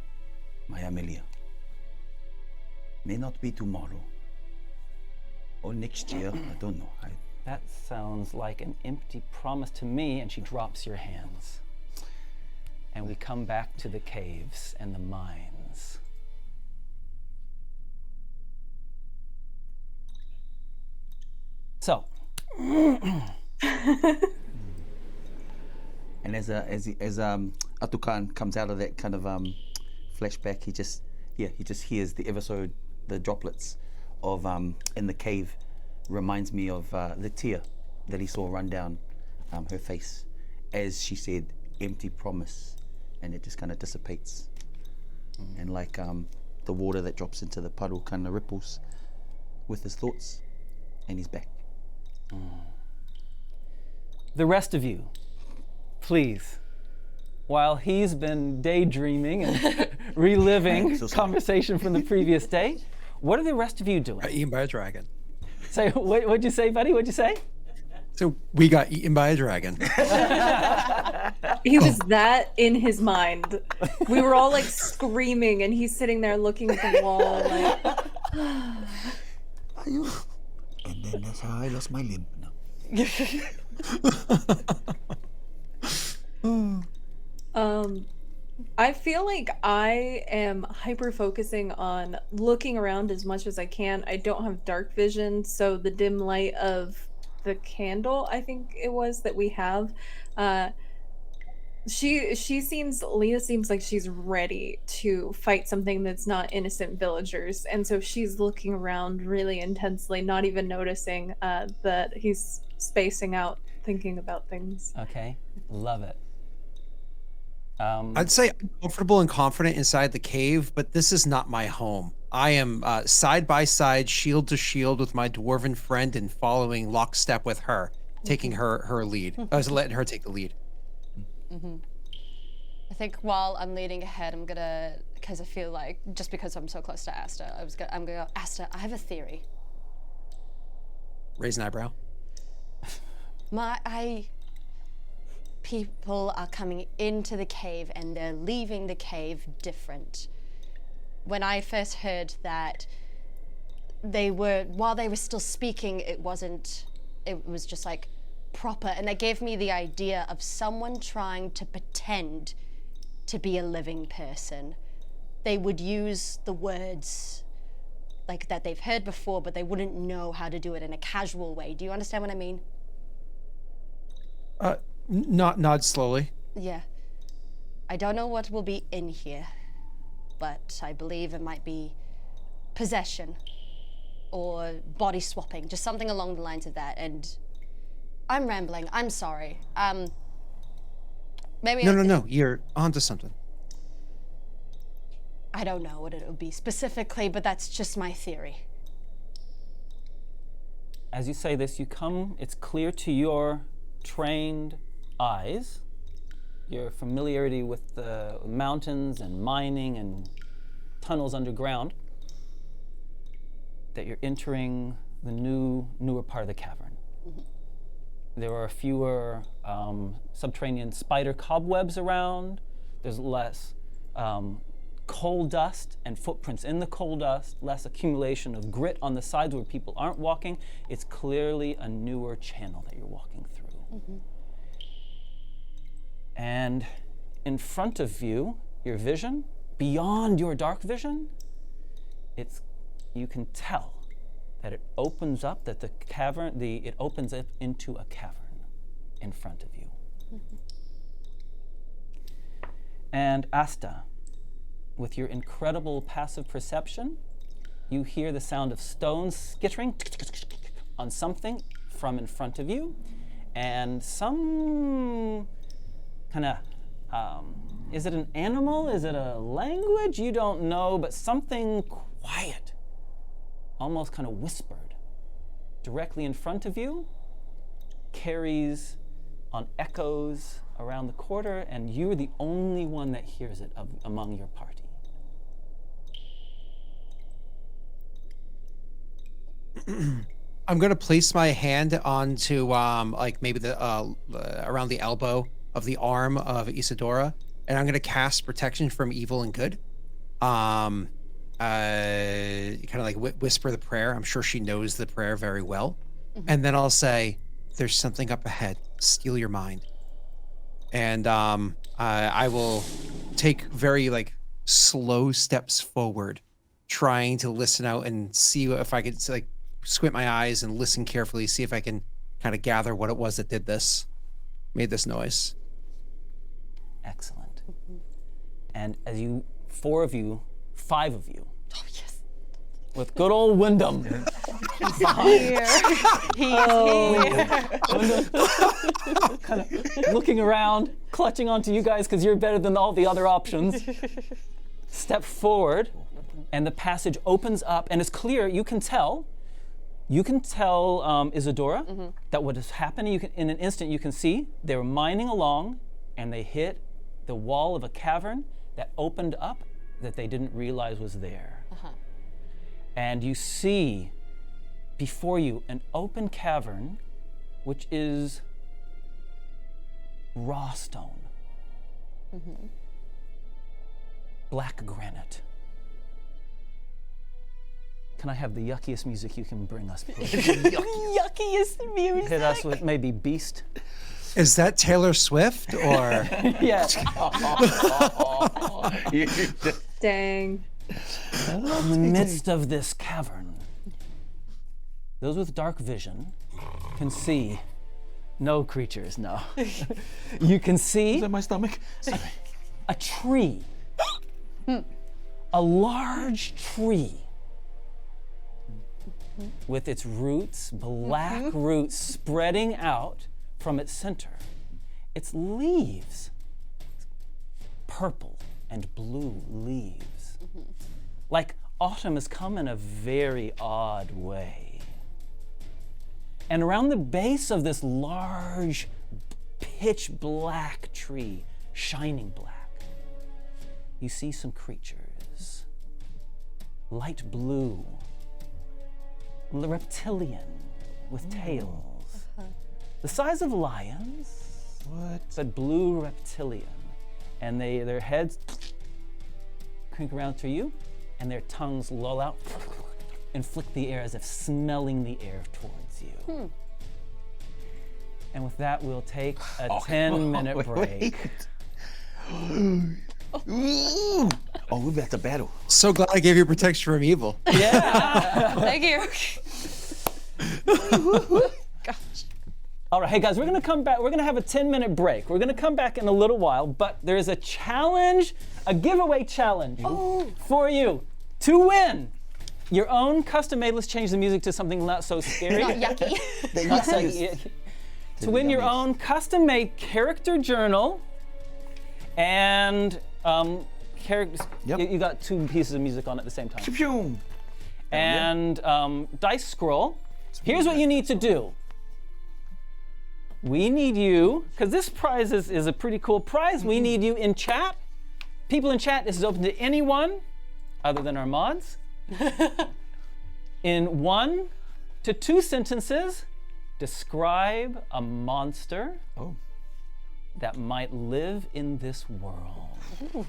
my Amelia. May not be tomorrow or next year, I don't know. That sounds like an empty promise to me, and she drops your hands. And we come back to the caves and the mines. So, and as Ātukaan comes out of that kind of flashback, he just hears the droplets of in the cave. Reminds me of the tear that he saw run down her face as she said, "Empty promise," and it just kind of dissipates, and like the water that drops into the puddle kind of ripples with his thoughts, and he's back. The rest of you, please, while he's been daydreaming and reliving conversation from the previous day, what are the rest of you doing? Eaten by a dragon. Say, what'd you say, buddy? What'd you say? So we got eaten by a dragon. He was that in his mind. We were all like screaming, and he's sitting there looking at the wall, like. And then that's how I lost my limb. No. I feel like I am hyper focusing on looking around as much as I can. I don't have dark vision, so the dim light of the candle, I think it was, that we have, Leah seems like she's ready to fight something that's not innocent villagers, and so she's looking around really intensely, not even noticing that he's spacing out, thinking about things. Okay, love it. I'd say I'm comfortable and confident inside the cave, but this is not my home. I am side by side, shield to shield with my dwarven friend and following lockstep with her, taking her lead. I was letting her take the lead. Mm-hmm. I think while I'm leading ahead, I'm gonna, because I feel like, just because I'm so close to Asta, I'm gonna go, Asta, I have a theory. Raise an eyebrow. People are coming into the cave and they're leaving the cave different. When I first heard that while they were still speaking, it was just like proper, and that gave me the idea of someone trying to pretend to be a living person. They would use the words like that they've heard before, but they wouldn't know how to do it in a casual way. Do you understand what I mean? Nod slowly. Yeah. I don't know what will be in here, but I believe it might be possession or body swapping, just something along the lines of that. And I'm rambling. I'm sorry. Maybe No. You're onto something. I don't know what it would be specifically, but that's just my theory. As you say this, it's clear to your trained eyes, your familiarity with the mountains and mining and tunnels underground, that you're entering the newer part of the cavern. Mm-hmm. There are fewer subterranean spider cobwebs around. There's less coal dust and footprints in the coal dust, less accumulation of grit on the sides where people aren't walking. It's clearly a newer channel that you're walking through. And in front of you, your vision, beyond your dark vision, you can tell that it opens up, that the cavern, it opens up into a cavern in front of you. And Asta, with your incredible passive perception, you hear the sound of stones skittering on something from in front of you, and some kind of, is it an animal? Is it a language? You don't know, but something quiet, almost kind of whispered, directly in front of you, carries on echoes around the quarter, and you're the only one that hears it among your party. I'm gonna place my hand onto like maybe the around the elbow of the arm of Isadora, and I'm gonna cast protection from evil and good. Kind of like whisper the prayer. I'm sure she knows the prayer very well. And then I'll say, "There's something up ahead. Steal your mind." And I will take very like slow steps forward, trying to listen out and see if I could like squint my eyes and listen carefully, see if I can kind of gather what it was that made this noise. Excellent. And as you, five of you, Oh, yes. with good old Wyndham, He's here. kind of looking around, clutching onto you guys because you're better than all the other options, step forward, and the passage opens up, and it's clear. You can tell Isadora that what is happening. In an instant, you can see they were mining along, and they hit the wall of a cavern that opened up that they didn't realize was there. And you see before you an open cavern, which is raw stone, black granite. Can I have the yuckiest music you can bring us, please? Yuckiest music. Hit us with maybe Beast. Is that Taylor Swift or? Yeah. Dang. In the midst of this cavern, those with dark vision can see no creatures, no. You can see in my stomach. a tree, a large tree with its roots, black roots spreading out from its center. Its leaves, purple and blue leaves. Like autumn has come in a very odd way. And around the base of this large, pitch black tree, shining black, you see some creatures. Light blue, reptilian with tails. The size of lions, but blue reptilian. And their heads crink around to you, and their tongues loll out and flick the air as if smelling the air towards you. And with that, we'll take a 10-minute break. Ooh. Oh, we're about to battle. So glad I gave you protection from evil. Yeah. Thank you. All right, hey guys, we're gonna come back. We're gonna have a 10-minute break. We're gonna come back in a little while, but there is a challenge, a giveaway challenge for you to win your own custom-made. Let's change the music to something not so scary. Not yucky. Not so yucky. To win your own custom-made character journal and characters. Yep. You got two pieces of music on at the same time. Pew. And dice scroll. Here's what you need to do. We need you, because this prize is a pretty cool prize. We need you in chat. People in chat, this is open to anyone other than our mods. In 1 to 2 sentences, describe a monster that might live in this world.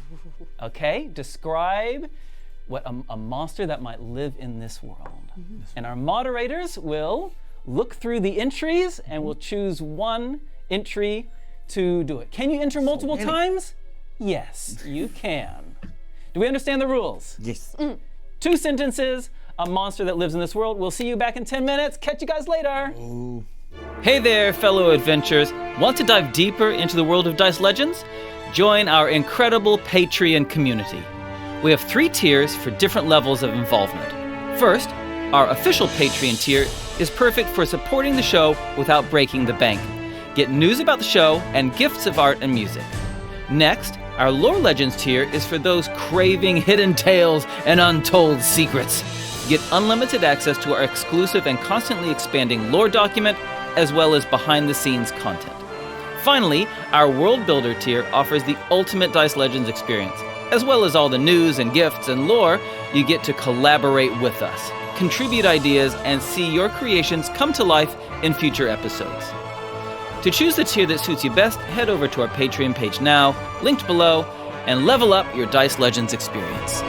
Okay, describe what a monster that might live in this world. And our moderators will look through the entries and will choose one entry to do it. Can you enter multiple times? Yes, you can. Do we understand the rules? Yes. 2 sentences, a monster that lives in this world. We'll see you back in 10 minutes. Catch you guys later. Hey there, fellow adventurers. Want to dive deeper into the world of Dice Legends? Join our incredible Patreon community. We have 3 tiers for different levels of involvement. First, our official Patreon tier is perfect for supporting the show without breaking the bank. Get news about the show and gifts of art and music. Next, our Lore Legends tier is for those craving hidden tales and untold secrets. Get unlimited access to our exclusive and constantly expanding lore document, as well as behind-the-scenes content. Finally, our World Builder tier offers the ultimate Dice Legends experience. As well as all the news and gifts and lore, you get to collaborate with us, contribute ideas, and see your creations come to life in future episodes. To choose the tier that suits you best, head over to our Patreon page now, linked below, and level up your Dice Legends experience.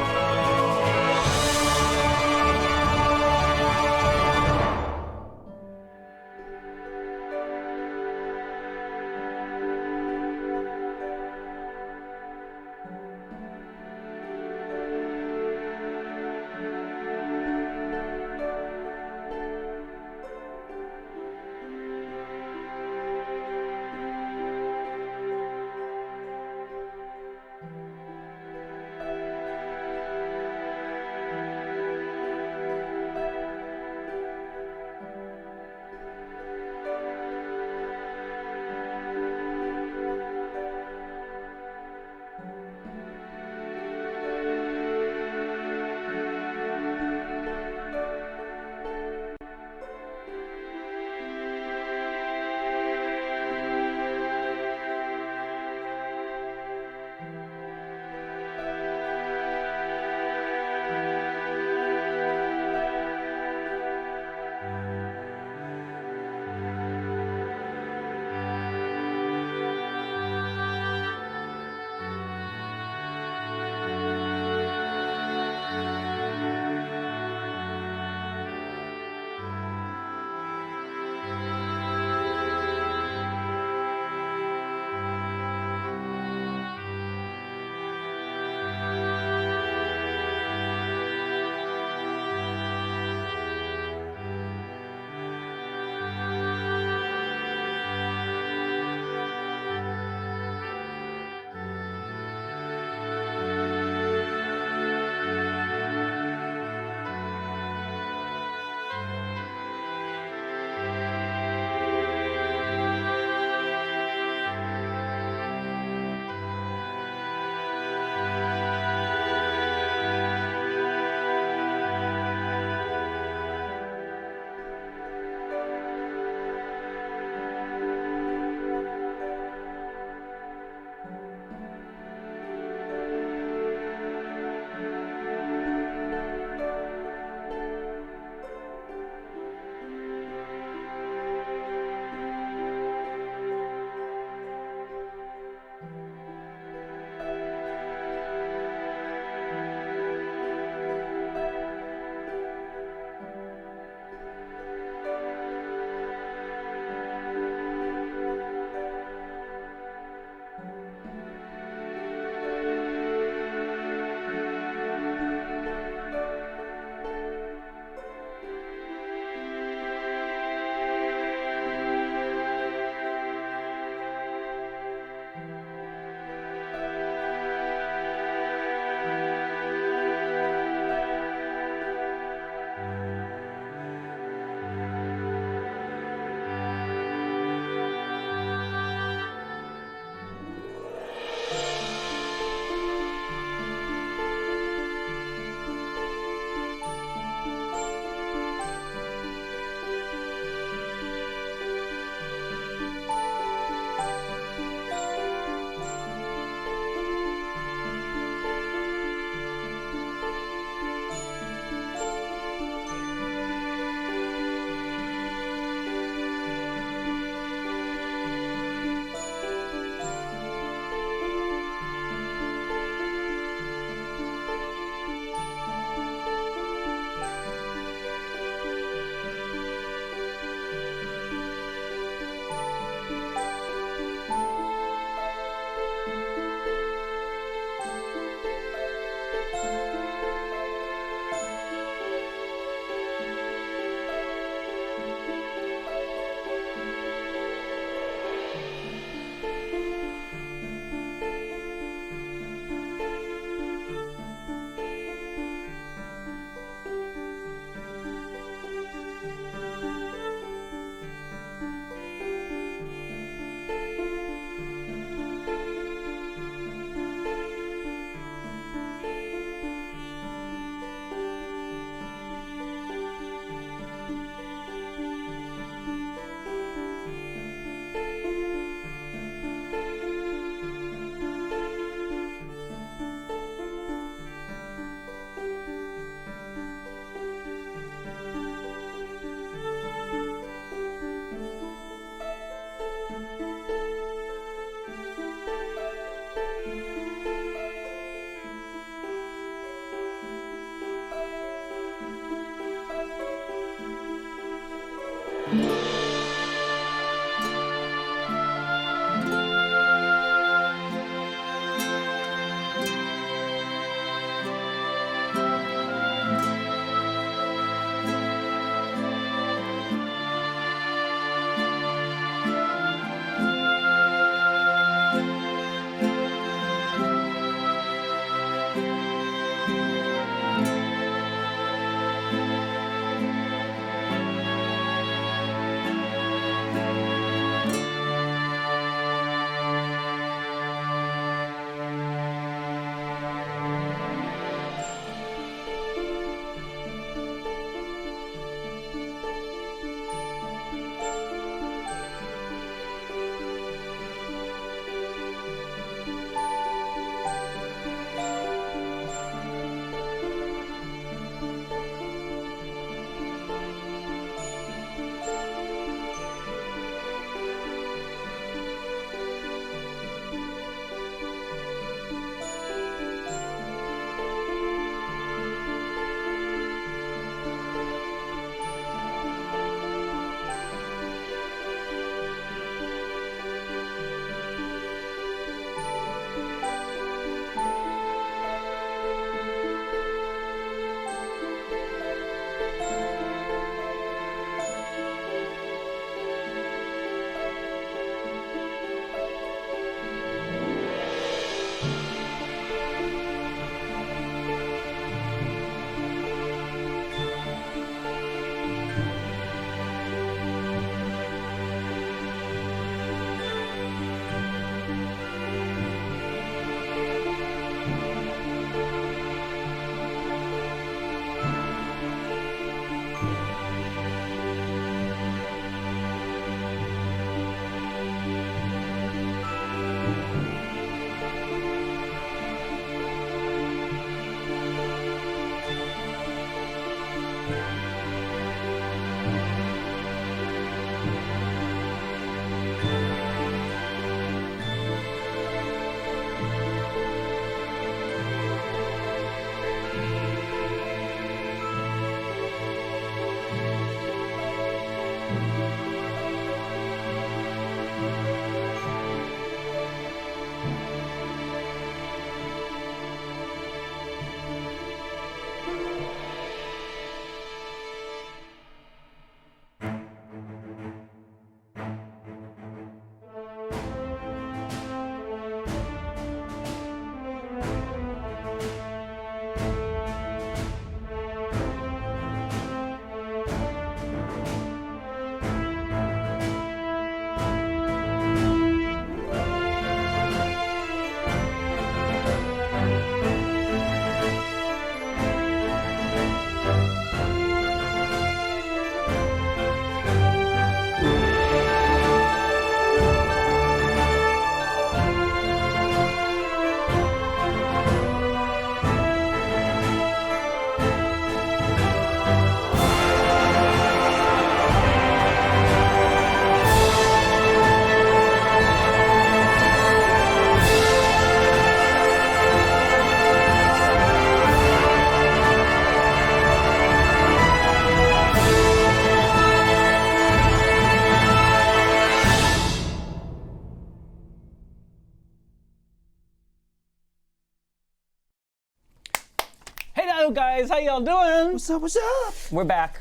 Hello guys, how y'all doing? What's up? What's up? We're back.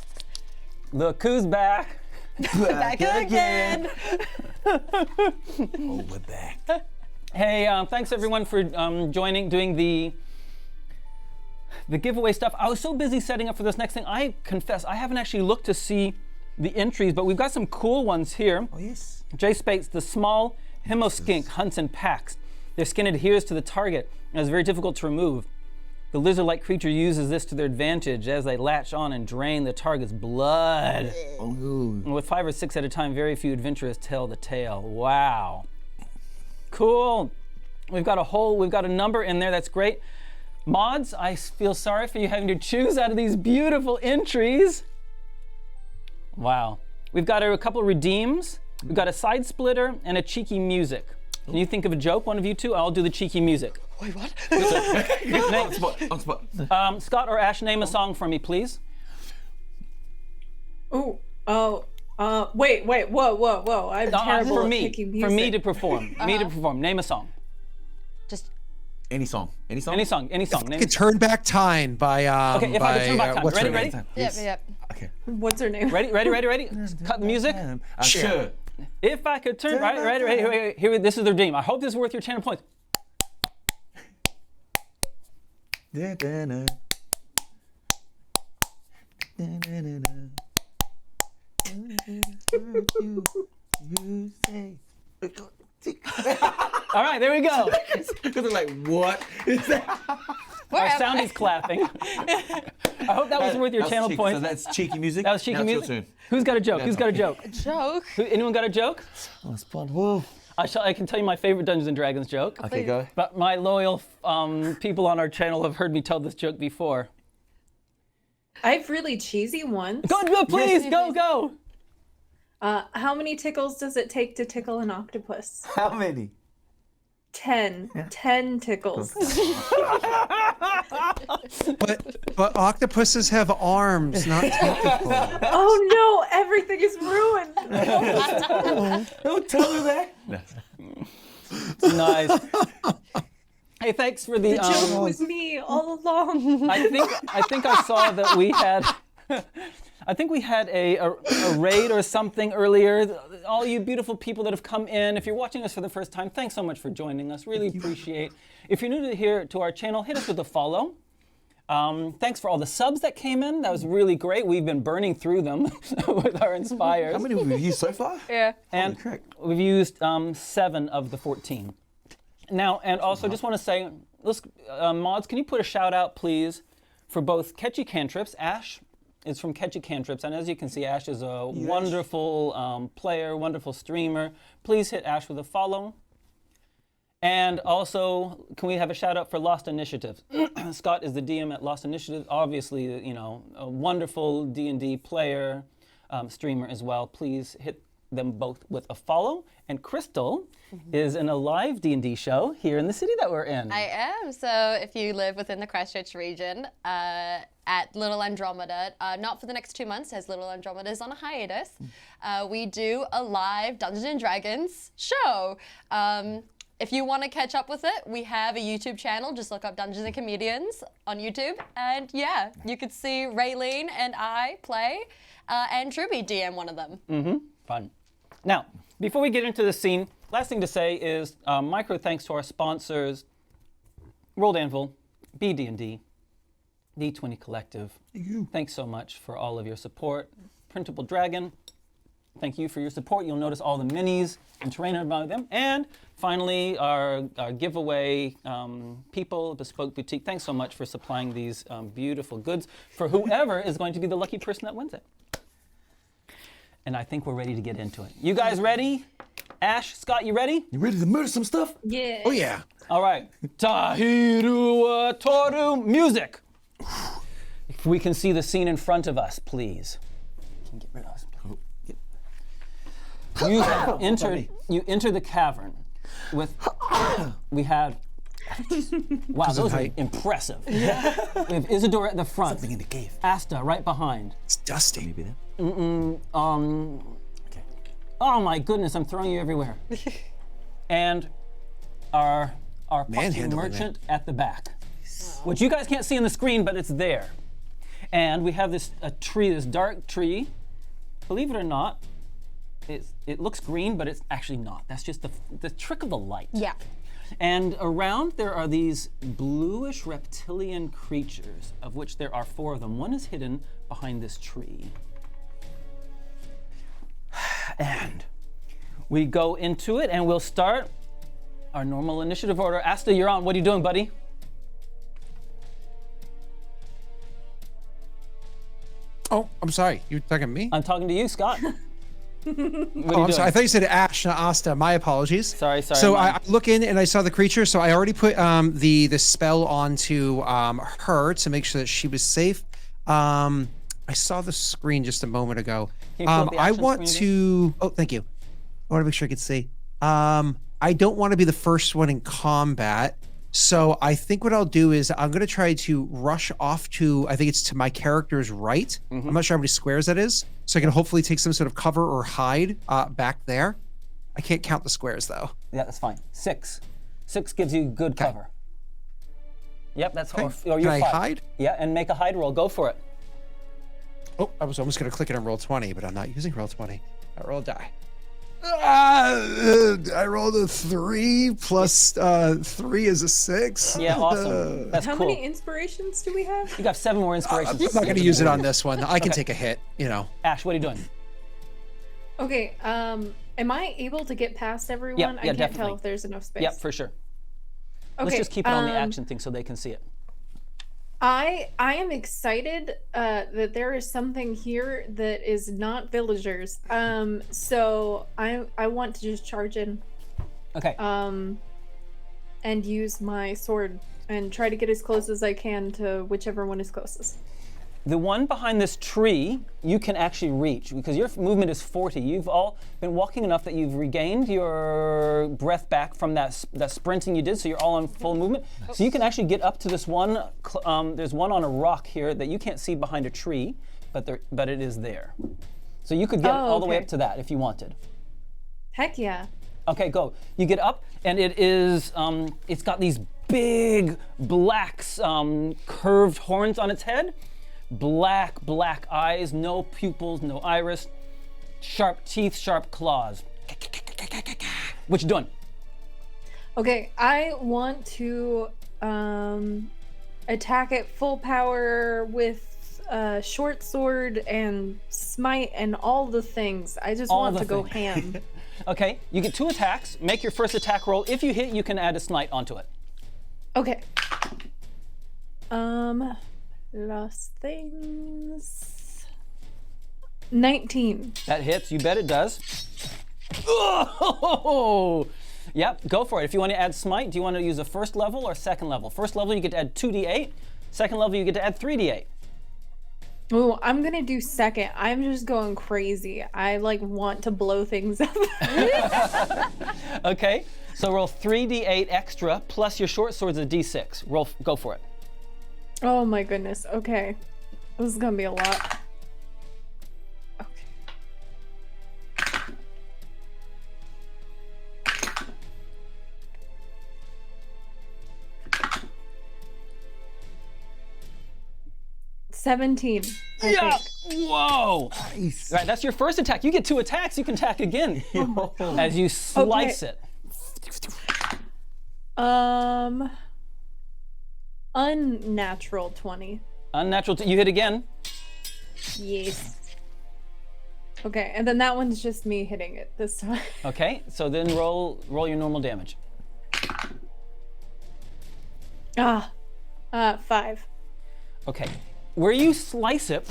Look who's back. Back again. Oh, we're back. Hey, thanks everyone for joining, doing the giveaway stuff. I was so busy setting up for this next thing. I confess, I haven't actually looked to see the entries, but we've got some cool ones here. Oh, yes. Jay Spates, the small hemoskink hunts in packs. Their skin adheres to the target and is very difficult to remove. The lizard-like creature uses this to their advantage as they latch on and drain the target's blood. And with 5 or 6 at a time, very few adventurers tell the tale. Wow. Cool. We've got a number in there, that's great. Mods, I feel sorry for you having to choose out of these beautiful entries. Wow. We've got a couple of redeems. We've got a side splitter and a cheeky music. Can you think of a joke, one of you two? I'll do the cheeky music. Wait, what? On spot. Scott or Ash, name a song for me, please. Wait, whoa. I'm terrible at picking music. For me to perform. Name a song. Just Any song. Any song. I could Turn Back Time by Okay, if I could turn back time. what's her Ready? name? yep. Okay. What's her name? Ready? Cut the music. Sure. If I could turn right. Here, this is the redeem. I hope this is worth your 10 points. You say. All right, there we go. Because they're like, what is that? Our sound is clapping. I hope that was worth your channel cheeky, points. So that's cheeky music. That was cheeky Now it's your music. turn. Who's got a joke? Who's got a joke? Joke. Anyone got a joke? On spot. Whoa. I can tell you my favorite Dungeons and Dragons joke. Okay, go. But my loyal people on our channel have heard me tell this joke before. I have really cheesy ones. Go, please, go. How many tickles does it take to tickle an octopus? How many? 10. 10 tickles. But octopuses have arms, not tentacles. Oh no, everything is ruined. Don't tell her that. Nice. Hey, thanks for the. The joke was me all along. I think I saw that we had. I think we had a raid or something earlier. All you beautiful people that have come in, if you're watching us for the first time, thanks so much for joining us. Really appreciate. If you're new to our channel, hit us with a follow. Thanks for all the subs that came in. That was really great. We've been burning through them with our inspires. How many have we used so far? Yeah. And crap. we've used 7 of the 14. Now, and also just want to say, mods, can you put a shout out, please, for both Catchy Cantrips. Ash is from Catchy Cantrips, and as you can see, Ash is a wonderful player, wonderful streamer. Please hit Ash with a follow. And also, can we have a shout out for Lost Initiative? Scott is the DM at Lost Initiative, obviously, a wonderful D&D player, streamer as well. Please hit them both with a follow. And Crystal is in a live D&D show here in the city that we're in. I am. So if you live within the Christchurch region, at Little Andromeda, not for the next 2 months, as Little Andromeda is on a hiatus, we do a live Dungeons and Dragons show. If you want to catch up with it, we have a YouTube channel. Just look up Dungeons and Comedians on YouTube. And yeah, you could see Raylene and I play, and Truby DM one of them. Fun. Now, before we get into the scene, last thing to say is micro thanks to our sponsors, World Anvil, BD&D, D20 Collective. Thanks so much for all of your support. Printable Dragon, thank you for your support. You'll notice all the minis and terrain among them. And finally, our giveaway people, Bespoke Boutique, thanks so much for supplying these beautiful goods for whoever is going to be the lucky person that wins it. And I think we're ready to get into it. You guys ready? Ash, Scott, you ready? You ready to murder some stuff? Yeah. Oh yeah. All right. Tahiru Toru music. If we can see the scene in front of us, please. Can you get rid of us? You have entered. You enter the cavern with. We have. Wow, those are impressive. Yeah. We have Isidore at the front. Something in the cave. Asta right behind. It's dusty. Maybe that. Okay. Oh my goodness, I'm throwing you everywhere. And our parking Manhandling merchant at the back. which you guys can't see on the screen, but it's there. And we have this tree, this dark tree. Believe it or not, it looks green, but it's actually not. That's just the trick of the light. Yeah. And around there are these bluish reptilian creatures, of which there are 4 of them. One is hidden behind this tree. And we go into it, and we'll start our normal initiative order. Asta, you're on. What are you doing, buddy? Oh, I'm sorry. You're talking to me? I'm talking to you, Scott. What are you I'm sorry. doing? I thought you said Ash, not Asta. My apologies. Sorry. So mine. I look in and I saw the creature. So I already put the spell onto her to make sure that she was safe. I saw the screen just a moment ago. Can you pull up the I action want screen to. Oh, thank you. I want to make sure I could see. I don't want to be the first one in combat. So I think what I'll do is I'm going to try to rush off to, I think it's to my character's right. I'm not sure how many squares that is. So I can hopefully take some sort of cover or hide back there. I can't count the squares though. Yeah, that's fine. 6. 6 gives you good cover. Yep, that's Okay. or you're Can I 5. hide? Yeah, and make a hide roll. Go for it. Oh, I was almost going to click it on roll 20, but I'm not using roll 20. I roll a die. I rolled a 3 plus 3 is a 6. Yeah, awesome. That's How cool. many inspirations do we have? You got 7 more I'm inspirations. not going to use it on this one. I can take a hit, you know. Ash, what are you doing? Okay, am I able to get past everyone? Yeah, I can't definitely. tell if there's enough space. Yep, for sure. Okay, Let's just keep it on the action thing so they can see it. I am excited that there is something here that is not villagers. So I want to just charge in Okay. and use my sword and try to get as close as I can to whichever one is closest. The one behind this tree, you can actually reach because your movement is 40. You've all been walking enough that you've regained your breath back from that sprinting you did, so you're all on full movement. So you can actually get up to this one. There's one on a rock here that you can't see behind a tree, but it is there. So you could get all the way okay. up to that if you wanted. Heck yeah. Okay, go. You get up, and it is. It's got these big black curved horns on its head. Black eyes, no pupils, no iris, sharp teeth, sharp claws. What you doing? Okay, I want to attack it full power with short sword and smite and all the things. I just All want the to go things. ham. Okay, you get 2 attacks. Make your first attack roll. If you hit, you can add a smite onto it. Okay. Lost things. 19. That hits. You bet it does. Oh! Yep, go for it. If you want to add smite, do you want to use a first level or second level? First level, you get to add 2d8. Second level, you get to add 3d8. Oh, I'm gonna do second. I'm just going crazy. I want to blow things up. Okay, so roll 3d8 extra plus your short sword's a d6. Go for it. Oh my goodness. Okay. This is gonna be a lot. Okay. $17. I Yeah! think. Whoa! Nice. All right, that's your first attack. You get 2 attacks, you can attack again as you slice it. Unnatural 20. Unnatural, you hit again. Yes. Okay, and then that one's just me hitting it this time. Okay, so then roll your normal damage. 5. Okay, where you slice it,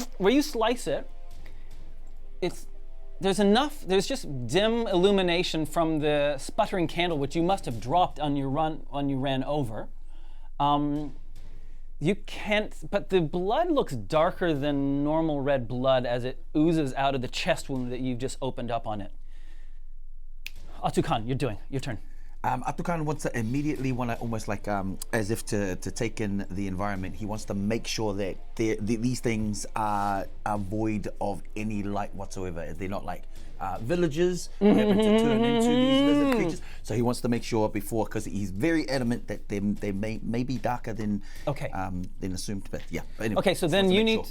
there's just dim illumination from the sputtering candle, which you must have dropped on your run when you ran over. You can't, but the blood looks darker than normal red blood as it oozes out of the chest wound that you've just opened up on it. Ātukaan, your turn. Ātukaan wants to immediately almost like as if to take in the environment. He wants to make sure that these things are void of any light whatsoever. They're not like villagers happen to turn into these lizard creatures. So he wants to make sure before, because he's very adamant that they may be darker than assumed. But yeah. But anyway, Okay, so then you need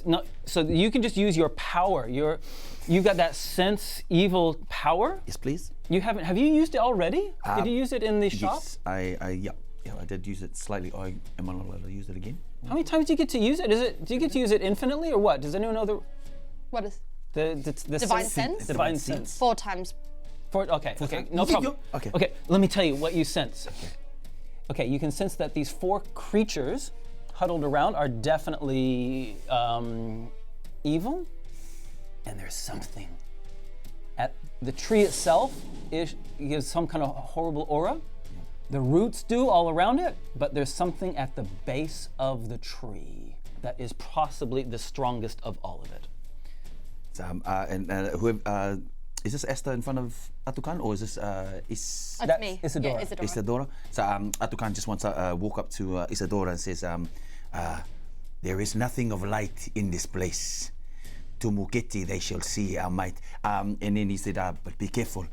so you can just use your power. You've got that sense evil power. Yes, please. You haven't? Have you used it already? Did you use it in the shop? Yes, I did use it slightly. Am I not allowed to use it again? How many times do you get to use it? Do you get to use it infinitely or what? Does anyone know What is the Divine Sense? Divine sense. 4 times? Okay, no problem. Okay. Let me tell you what you sense. Okay, you can sense that these 4 creatures huddled around are definitely evil, and there's something at the tree itself gives some kind of horrible aura. The roots do all around it, but there's something at the base of the tree that is possibly the strongest of all of it. Is this Esther in front of Ātukaan, or is this That's me. Isadora. Yeah, Isadora. Isadora? So Ātukaan just wants to walk up to Isadora and says, there is nothing of light in this place. To Muketi they shall see our might. And then he said, but be careful.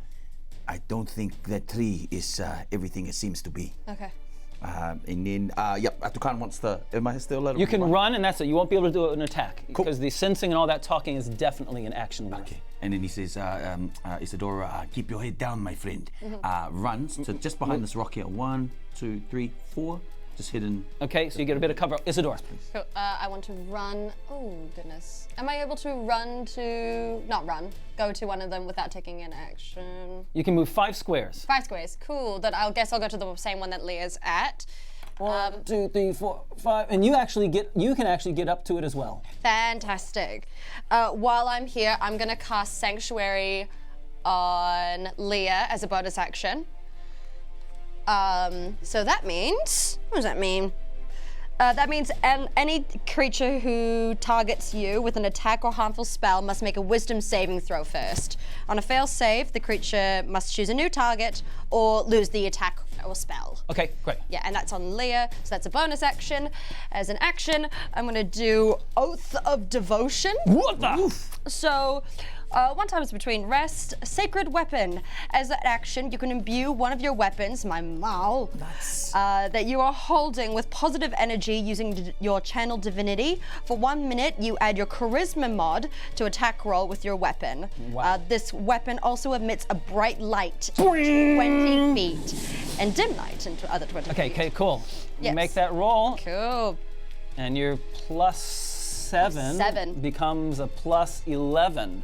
I don't think that tree is everything it seems to be. Okay. And then, Ātukaan wants to. Am I still allowed to You can run? run, and that's it. You won't be able to do an attack because the sensing and all that talking is definitely an action word. Okay. And then he says, Isadora, keep your head down, my friend. Runs to just behind this rock here. 1, 2, 3, 4. Just hidden. Okay, so you get a bit of cover. Isadora. Cool. I want to run. Oh, goodness. Am I able to go to one of them without taking an action? You can move 5 squares. 5 squares. Cool. Then I'll guess I'll go to the same one that Leah's at. 1, 2, 3, 4, 5, and you can actually get up to it as well. Fantastic. While I'm here, I'm going to cast Sanctuary on Leah as a bonus action. So that means, what does that mean? That means any creature who targets you with an attack or harmful spell must make a wisdom saving throw first. On a fail save, the creature must choose a new target or lose the attack or spell. Okay, great. Yeah, and that's on Leah, so that's a bonus action. As an action, I'm gonna do Oath of Devotion. What the? So, 1 time is between rest, sacred weapon. As an action, you can imbue one of your weapons, my Mao, that you are holding with positive energy using your channel divinity. For 1 minute, you add your charisma mod to attack roll with your weapon. Wow. This weapon also emits a bright light, 20 feet, and dim light into other 20 feet. Okay, cool. You Yes. make that roll, Cool. and your +7 becomes a +11.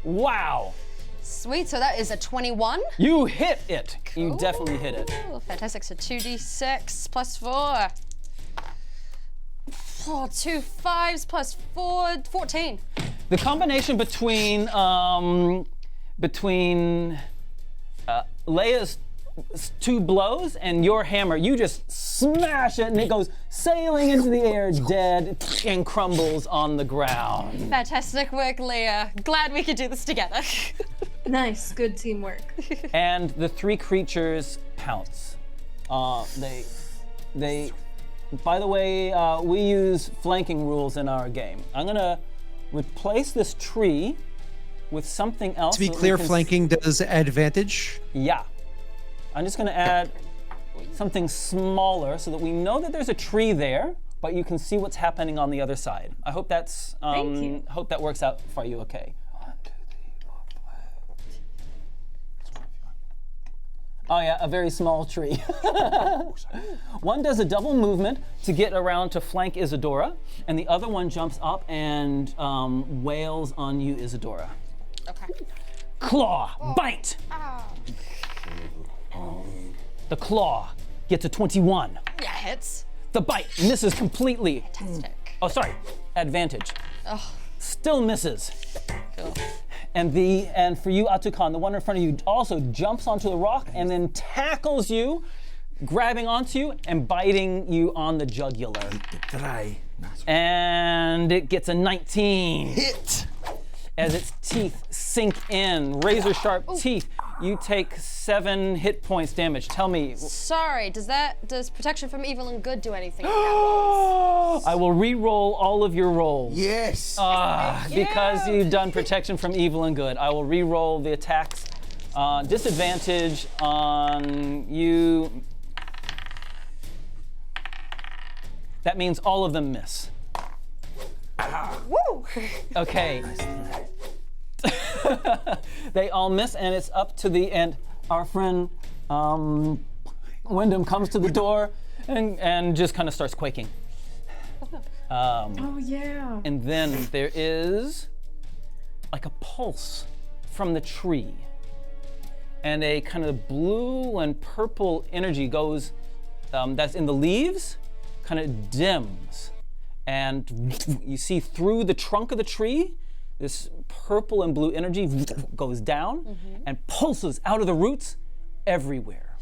Wow. Sweet, so that is a 21. You hit it. You definitely hit it. Ooh, fantastic, so 2d6 plus 4. 2 5s plus 4, 14. The combination between Leia's 2 blows and your hammer, you just smash it and it goes sailing into the air dead and crumbles on the ground. Fantastic work, Leah. Glad we could do this together. Nice, good teamwork. And the 3 creatures pounce. They by the way, we use flanking rules in our game. I'm gonna replace this tree with something else. To be so that clear, we can flanking does advantage. Yeah. I'm just gonna add something smaller so that we know that there's a tree there, but you can see what's happening on the other side. I hope that's Thank you. hope that works out for you okay. 1, 2, 3, 4, 5. Oh yeah, a very small tree. One does a double movement to get around to flank Isadora, and the other one jumps up and wails on you, Isadora. Okay. Claw, bite. The claw gets a 21. Yeah, hits. The bite misses completely. Fantastic. Oh, sorry, advantage. Oh, Still misses. cool. And for you, Ātukaan, the one in front of you also jumps onto the rock and then tackles you, grabbing onto you and biting you on the jugular. Try. And it gets a 19. Hit. As its teeth sink in, razor sharp teeth You take 7 hit points damage. Tell me. Sorry, does protection from evil and good do anything with that rolls? I will re-roll all of your rolls. Yes. Because you've done protection from evil and good. I will re-roll the attacks. Disadvantage on you. That means all of them miss. Woo! Okay. They all miss, and it's up to the end. Our friend Wyndham comes to the door and just kind of starts quaking. Oh yeah. And then there is like a pulse from the tree, and a kind of blue and purple energy goes that's in the leaves, kind of dims, and you see through the trunk of the tree, this purple and blue energy goes down and pulses out of the roots everywhere.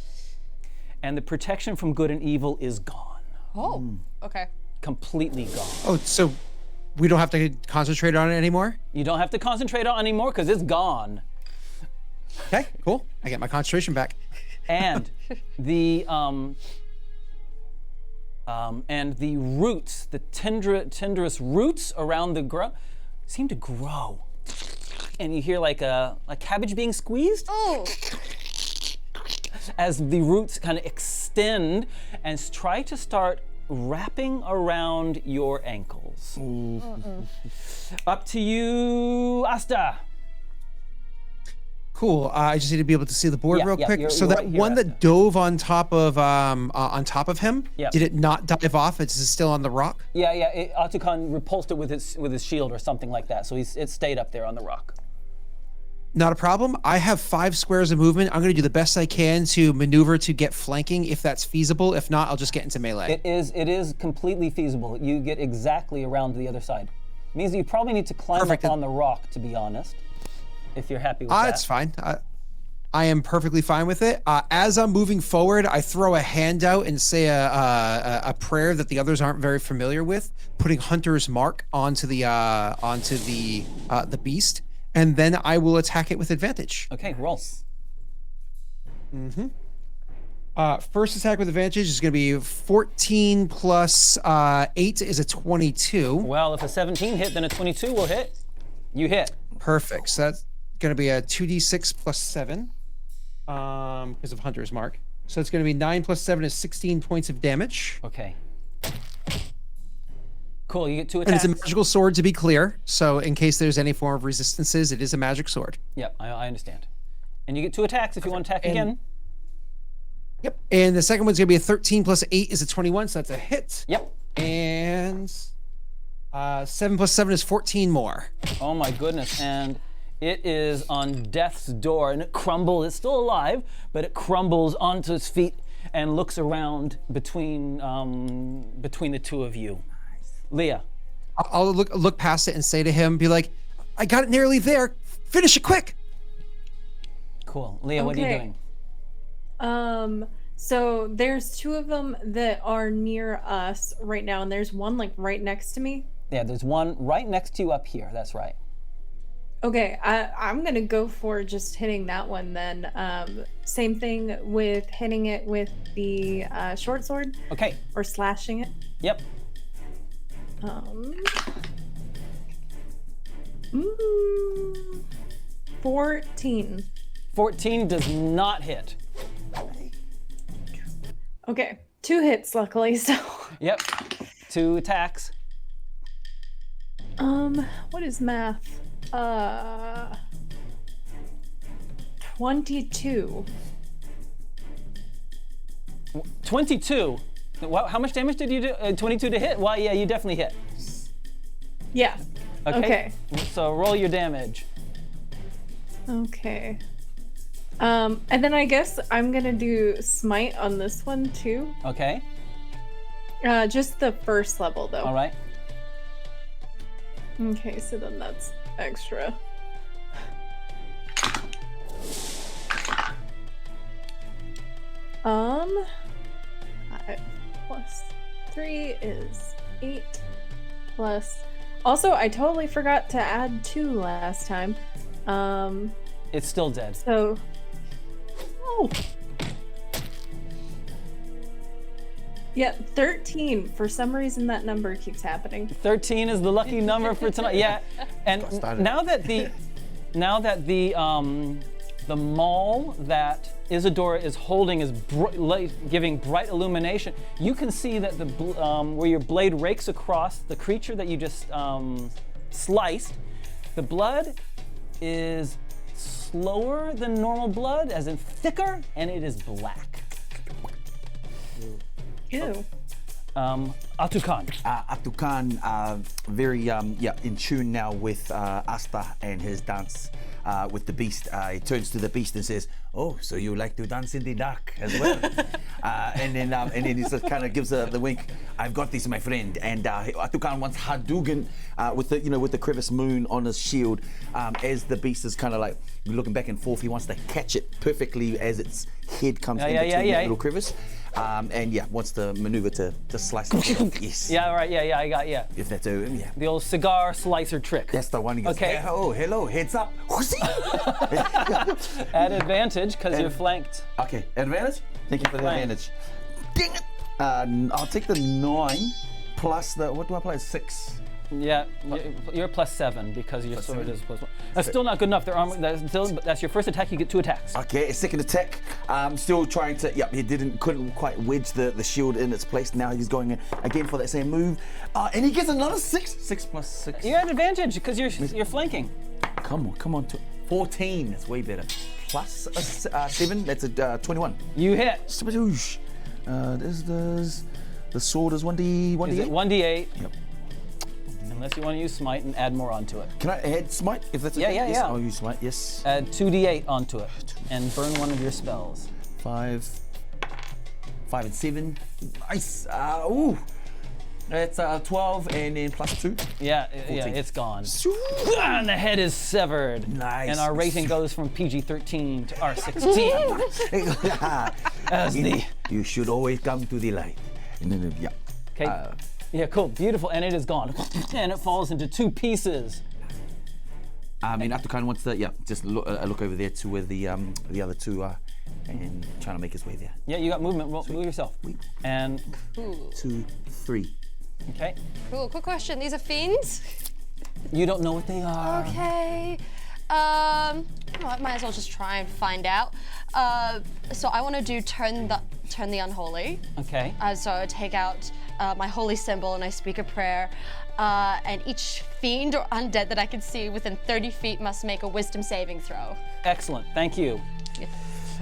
And the protection from good and evil is gone. Oh, okay. Completely gone. Oh, so we don't have to concentrate on it anymore? You don't have to concentrate on it anymore because it's gone. Okay, cool. I get my concentration back. And the roots, the tenderest roots around the ground, seem to grow. And you hear like a cabbage being squeezed Oh, as the roots kind of extend and try to start wrapping around your ankles. Up to you, Asta. Cool. I just need to be able to see the board real quick. you're So right that here, one Asta. that dove on top of him, Yep. did it not dive off? It's still on the rock. Yeah. Ātukaan repulsed it with his shield or something like that. So it stayed up there on the rock. Not a problem. I have 5 squares of movement. I'm going to do the best I can to maneuver to get flanking if that's feasible. If not, I'll just get into melee. It is completely feasible. You get exactly around to the other side. It means that you probably need to climb Perfect. up on the rock, to be honest, if you're happy with that. It's fine. I am perfectly fine with it. As I'm moving forward, I throw a hand out and say a prayer that the others aren't very familiar with, putting Hunter's Mark onto the beast, and then I will attack it with advantage. Okay, roll. First attack with advantage is going to be 14 plus 8 is a 22. Well, if a 17 hit, then a 22 will hit. You hit. Perfect. So that's going to be a 2d6 plus 7 because of Hunter's Mark. So it's going to be 9 plus 7 is 16 points of damage. Okay. Cool, you get 2 And attacks. it's a magical sword, to be clear. So in case there's any form of resistances, it is a magic sword. Yep, I understand. And you get 2 attacks if you want to attack again. Yep. And the second one's going to be a 13 plus 8 is a 21, so that's a hit. Yep. And 7 plus 7 is 14 more. Oh my goodness, and it is on death's door, and it crumbles. It's still alive, but it crumbles onto its feet and looks around between the two of you. Leah. I'll look past it and say to him, be like, I got it nearly there. Finish it quick. Cool. Leah, what are you doing? So there's 2 of them that are near us right now, and there's one like right next to me. Yeah, there's one right next to you up here. That's right. Okay, I'm gonna go for just hitting that one then. Same thing with hitting it with the short sword. Okay. Or slashing it. Yep. 14. 14 does not hit. Okay, 2 hits luckily, so. Yep. 2 attacks. What is math? 22. 22. How much damage did you do? 22 to hit? Why, yeah, you definitely hit. Yeah. Okay. So roll your damage. Okay. And then I guess I'm gonna do smite on this one too. Okay. Just the first level though. All right. Okay, so then that's extra. Five plus 3 is 8 plus. Also, I totally forgot to add 2 last time. It's still dead. So go. Yeah, 13. For some reason, that number keeps happening. 13 is the lucky number for tonight. Yeah, and now that the maul that Isadora is holding is giving bright illumination, you can see that where your blade rakes across the creature that you just sliced, the blood is slower than normal blood, as in thicker, and it is black. Ew. Ātukaan. Ātukaan, very in tune now with Asta and his dance with the beast. He turns to the beast and says, "Oh, so you like to dance in the dark as well?" and then he just kind of gives the wink. "I've got this, my friend." And Ātukaan wants Hadouken with the crevice moon on his shield. As the beast is kind of like looking back and forth, he wants to catch it perfectly as its head comes in between that little crevice. And wants to maneuver to slice it off. Yes. Yeah, right. Yeah, I got If that's yeah. the old cigar slicer trick. That's the one. He goes, Okay. Oh, hello, heads up. At advantage because you're flanked. Okay, advantage. Thank you for the Fine. advantage. Dang it! I'll take the 9 plus the what do I play? 6. Yeah, you're +7 because your sword is +1. That's still not good enough. That's your first attack. You get 2 attacks. Okay, a second attack. Still trying to. Yep, he couldn't quite wedge the shield in its place. Now he's going in again for that same move, and he gets another 6. 6 plus 6. You're at advantage because you're flanking. Come on. 14. That's way better. Plus a 7. That's a 21. You hit. The sword is 1d8. Is it 1d8? Yep. Unless you want to use smite and add more onto it. Can I add smite if that's okay? Yeah. Yes, I'll use smite. Yes. Add 2d8 onto it and burn one of your spells. 5 and 7. Nice. Ooh. That's 12 and then plus 2. Yeah, 14. it's gone. And the head is severed. Nice. And our rating goes from PG-13 to R16. As the You should always come to the light. And then, yeah. Okay. Yeah, cool, beautiful, and it is gone. And it falls into 2 pieces. Ātukaan wants to, just look over there to where the other 2 are, and trying to make his way there. Yeah, you got movement. Move yourself. And 2, 3. okay. Cool. Quick question. These are fiends? You don't know what they are. Okay. I might as well just try and find out. So I want to do turn the unholy. Okay. So I take out my holy symbol and I speak a prayer. And each fiend or undead that I can see within 30 feet must make a wisdom saving throw. Excellent. Thank you.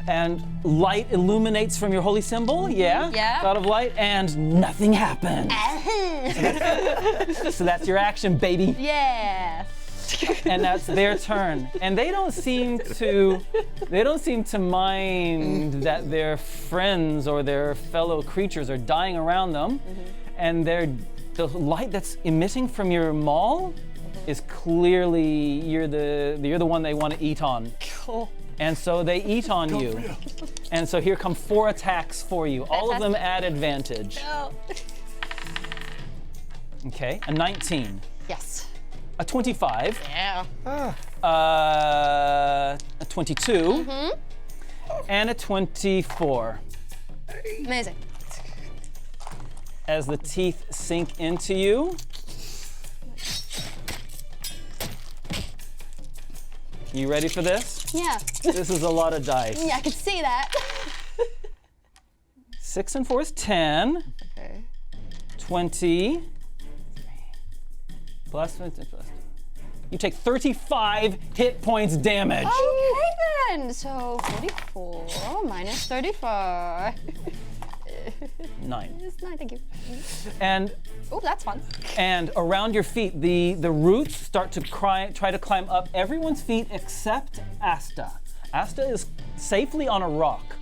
And light illuminates from your holy symbol. Yeah. Yeah. God of light, and nothing happens. So that's your action, baby. Yeah. And that's their turn. And they don't seem to mind that their friends or their fellow creatures are dying around them. And the light that's emitting from your maul is clearly you're the one they want to eat on. Cool. And so they eat on you. And so here come 4 attacks for you. All of them at advantage. Oh. Okay, a 19. Yes. A 25. Yeah. A 22. And a 24. Amazing. As the teeth sink into you. You ready for this? Yeah. This is a lot of dice. Yeah, I can see that. 6 and 4 is 10. Okay. 20. Plus. You take 35 hit points damage. Okay then. So 44 minus 34. 9. It's 9, thank you. And Oh, that's fun. And around your feet, the roots start to try to climb up everyone's feet except Asta. Asta is safely on a rock.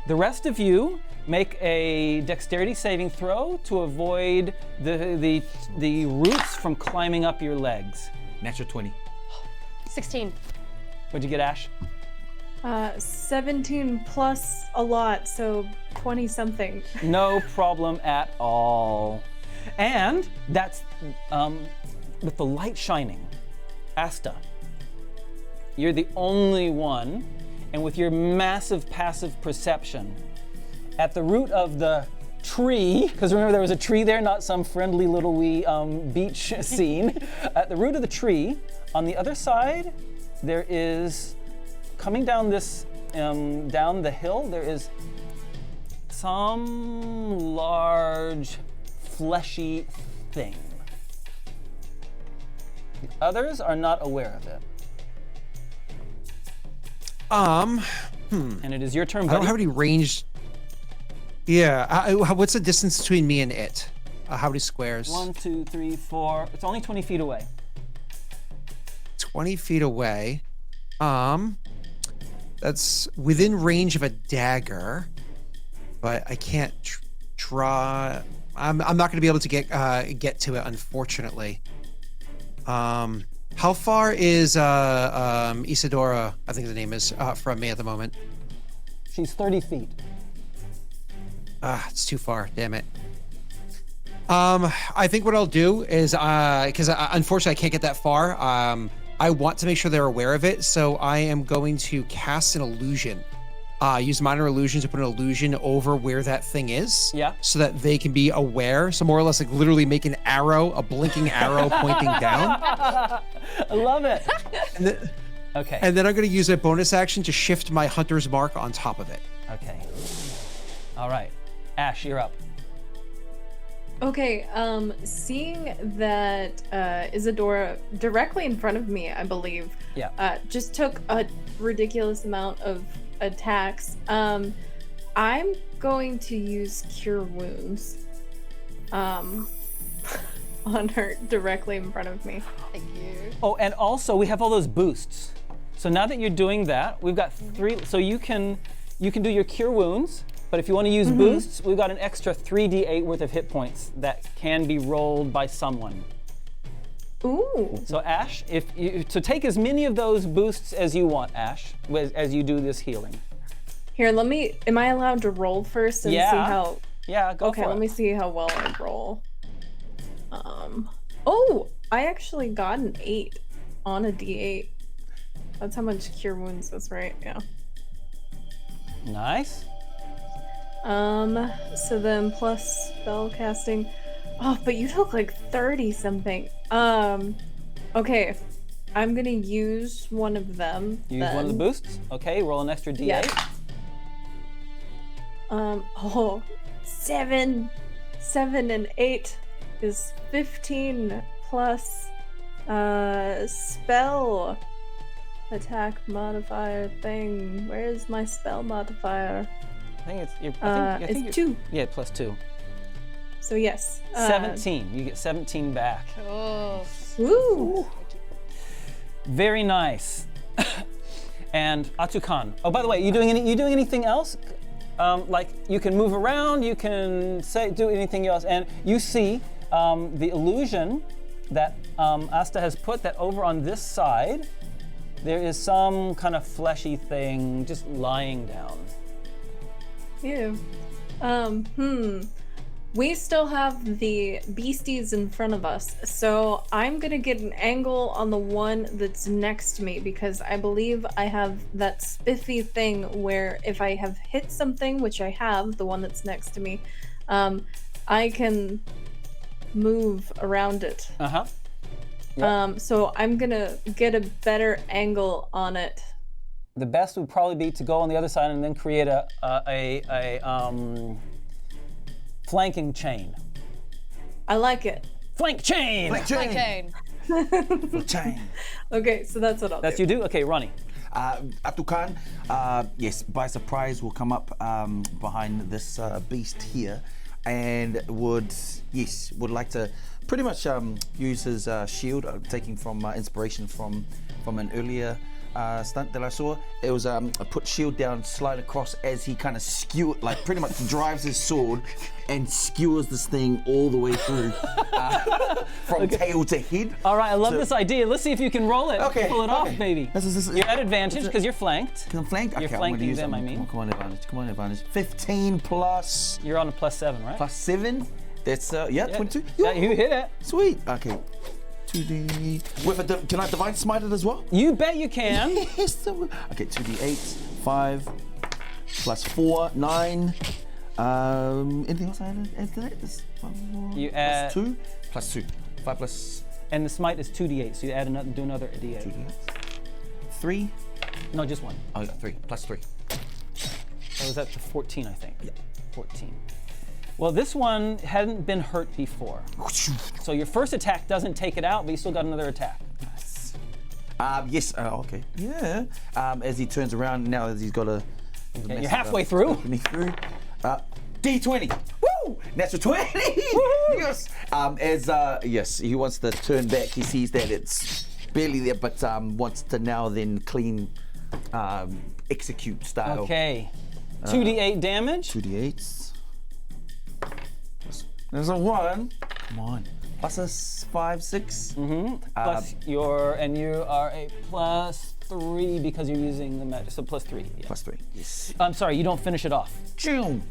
The rest of you make a dexterity saving throw to avoid the roots from climbing up your legs. Natural 20. 16. What'd you get, Ash? 17 plus a lot, so 20 something. No problem at all. And that's with the light shining. Asta, you're the only one and with your massive passive perception, at the root of the tree, because remember there was a tree there, not some friendly little wee beach scene. At the root of the tree, on the other side, there is, coming down this, down the hill, there is some large, fleshy thing. The others are not aware of it. And it is your turn, I buddy. don't have any ranged. Yeah. What's the distance between me and it? How many squares? 1, 2, 3, 4. It's only 20 feet away. 20 feet away. That's within range of a dagger, but I can't draw. I'm not going to be able to get to it, unfortunately. How far is Isadora, I think the name is, from me at the moment? She's 30 feet. It's too far. Damn it. I think what I'll do is, because unfortunately I can't get that far. I want to make sure they're aware of it, so I am going to cast an illusion. Use minor illusion to put an illusion over where that thing is. Yeah. So that they can be aware. So more or less like literally make an arrow, a blinking arrow pointing down. I love it. Okay. And then I'm going to use a bonus action to shift my hunter's mark on top of it. Okay. All right. Ash, you're up. Okay, seeing that Isadora directly in front of me, I believe, just took a ridiculous amount of attacks, I'm going to use Cure Wounds on her directly in front of me. Thank you. Oh, and also we have all those boosts. So now that you're doing that, we've got 3. So you can do your Cure Wounds. But if you want to use boosts, we've got an extra 3d8 worth of hit points that can be rolled by someone. Ooh. So Ash, so take as many of those boosts as you want, Ash, as you do this healing. Here, am I allowed to roll first and see how? Yeah, go for it. Okay, let me see how well I roll. Oh, I actually got an 8 on a d8. That's how much Cure Wounds was, right? Yeah. Nice. So then plus spell casting. Oh, but you took like 30 something. Okay. I'm gonna use one of them. Use one of the boosts. Okay, roll an extra d8. Yeah. 7 and 8 is 15 plus spell attack modifier thing. Where's my spell modifier? I think it's it's 2. Yeah, plus 2. So yes. 17. You get 17 back. Oh. Woo! Very nice. And Ātukaan. Oh, by the way, you doing anything else? Like you can move around, you can do anything else, and you see the illusion that Asta has put that over on this side. There is some kind of fleshy thing just lying down. Ew. We still have the beasties in front of us, so I'm gonna get an angle on the one that's next to me because I believe I have that spiffy thing where if I have hit something, which I have, the one that's next to me, I can move around it. Uh-huh. Yep. So I'm gonna get a better angle on it. The best would probably be to go on the other side and then create a flanking chain. I like it. Flank chain! Okay. Chain. Okay, so that's what I'll That's do. you do? Okay, Ronnie. Ātukaan, yes, by surprise will come up behind this beast here and would like to pretty much use his shield, taking from inspiration from an earlier stunt that I saw. It was put shield down, slide across as he kind of pretty much drives his sword and skewers this thing all the way through from tail to head. All right, I love this idea. Let's see if you can roll it. Okay, Pull it off, baby. You're at advantage because you're flanked. Can I flank? You're Okay, I'm flanking gonna use them, it. I mean. Come on, advantage. 15 plus You're on a +7, right? 7. That's 22. Yeah, you hit it. Sweet. Okay. 2d. Can I divine smite it as well? You bet you can. Yes. Okay, 2d8 5 plus 4, 9. Anything else I add to that? This 5, 4, You plus add- 2 plus 2. 5 plus And the smite is 2d8, so you add another, do another d8. 2. 3. No, just one. Oh, yeah, 3 plus 3. That was up to 14, I think. Yeah. 14. Well, this one hadn't been hurt before. So your first attack doesn't take it out, but you still got another attack. Yes. Okay. Yeah. As he turns around now, as he's got a. Okay, you're halfway through. D20. Woo! Natural 20. Yes. Yes, he wants to turn back. He sees that it's barely there, but wants to now then clean, execute style. Okay. 2d8 damage. 2d8s. There's a 1. Come on. Plus a 5, 6. Plus you are a plus 3 because you're using the magic. So plus 3. Yeah. Plus 3. Yes. I'm sorry, you don't finish it off. Boom.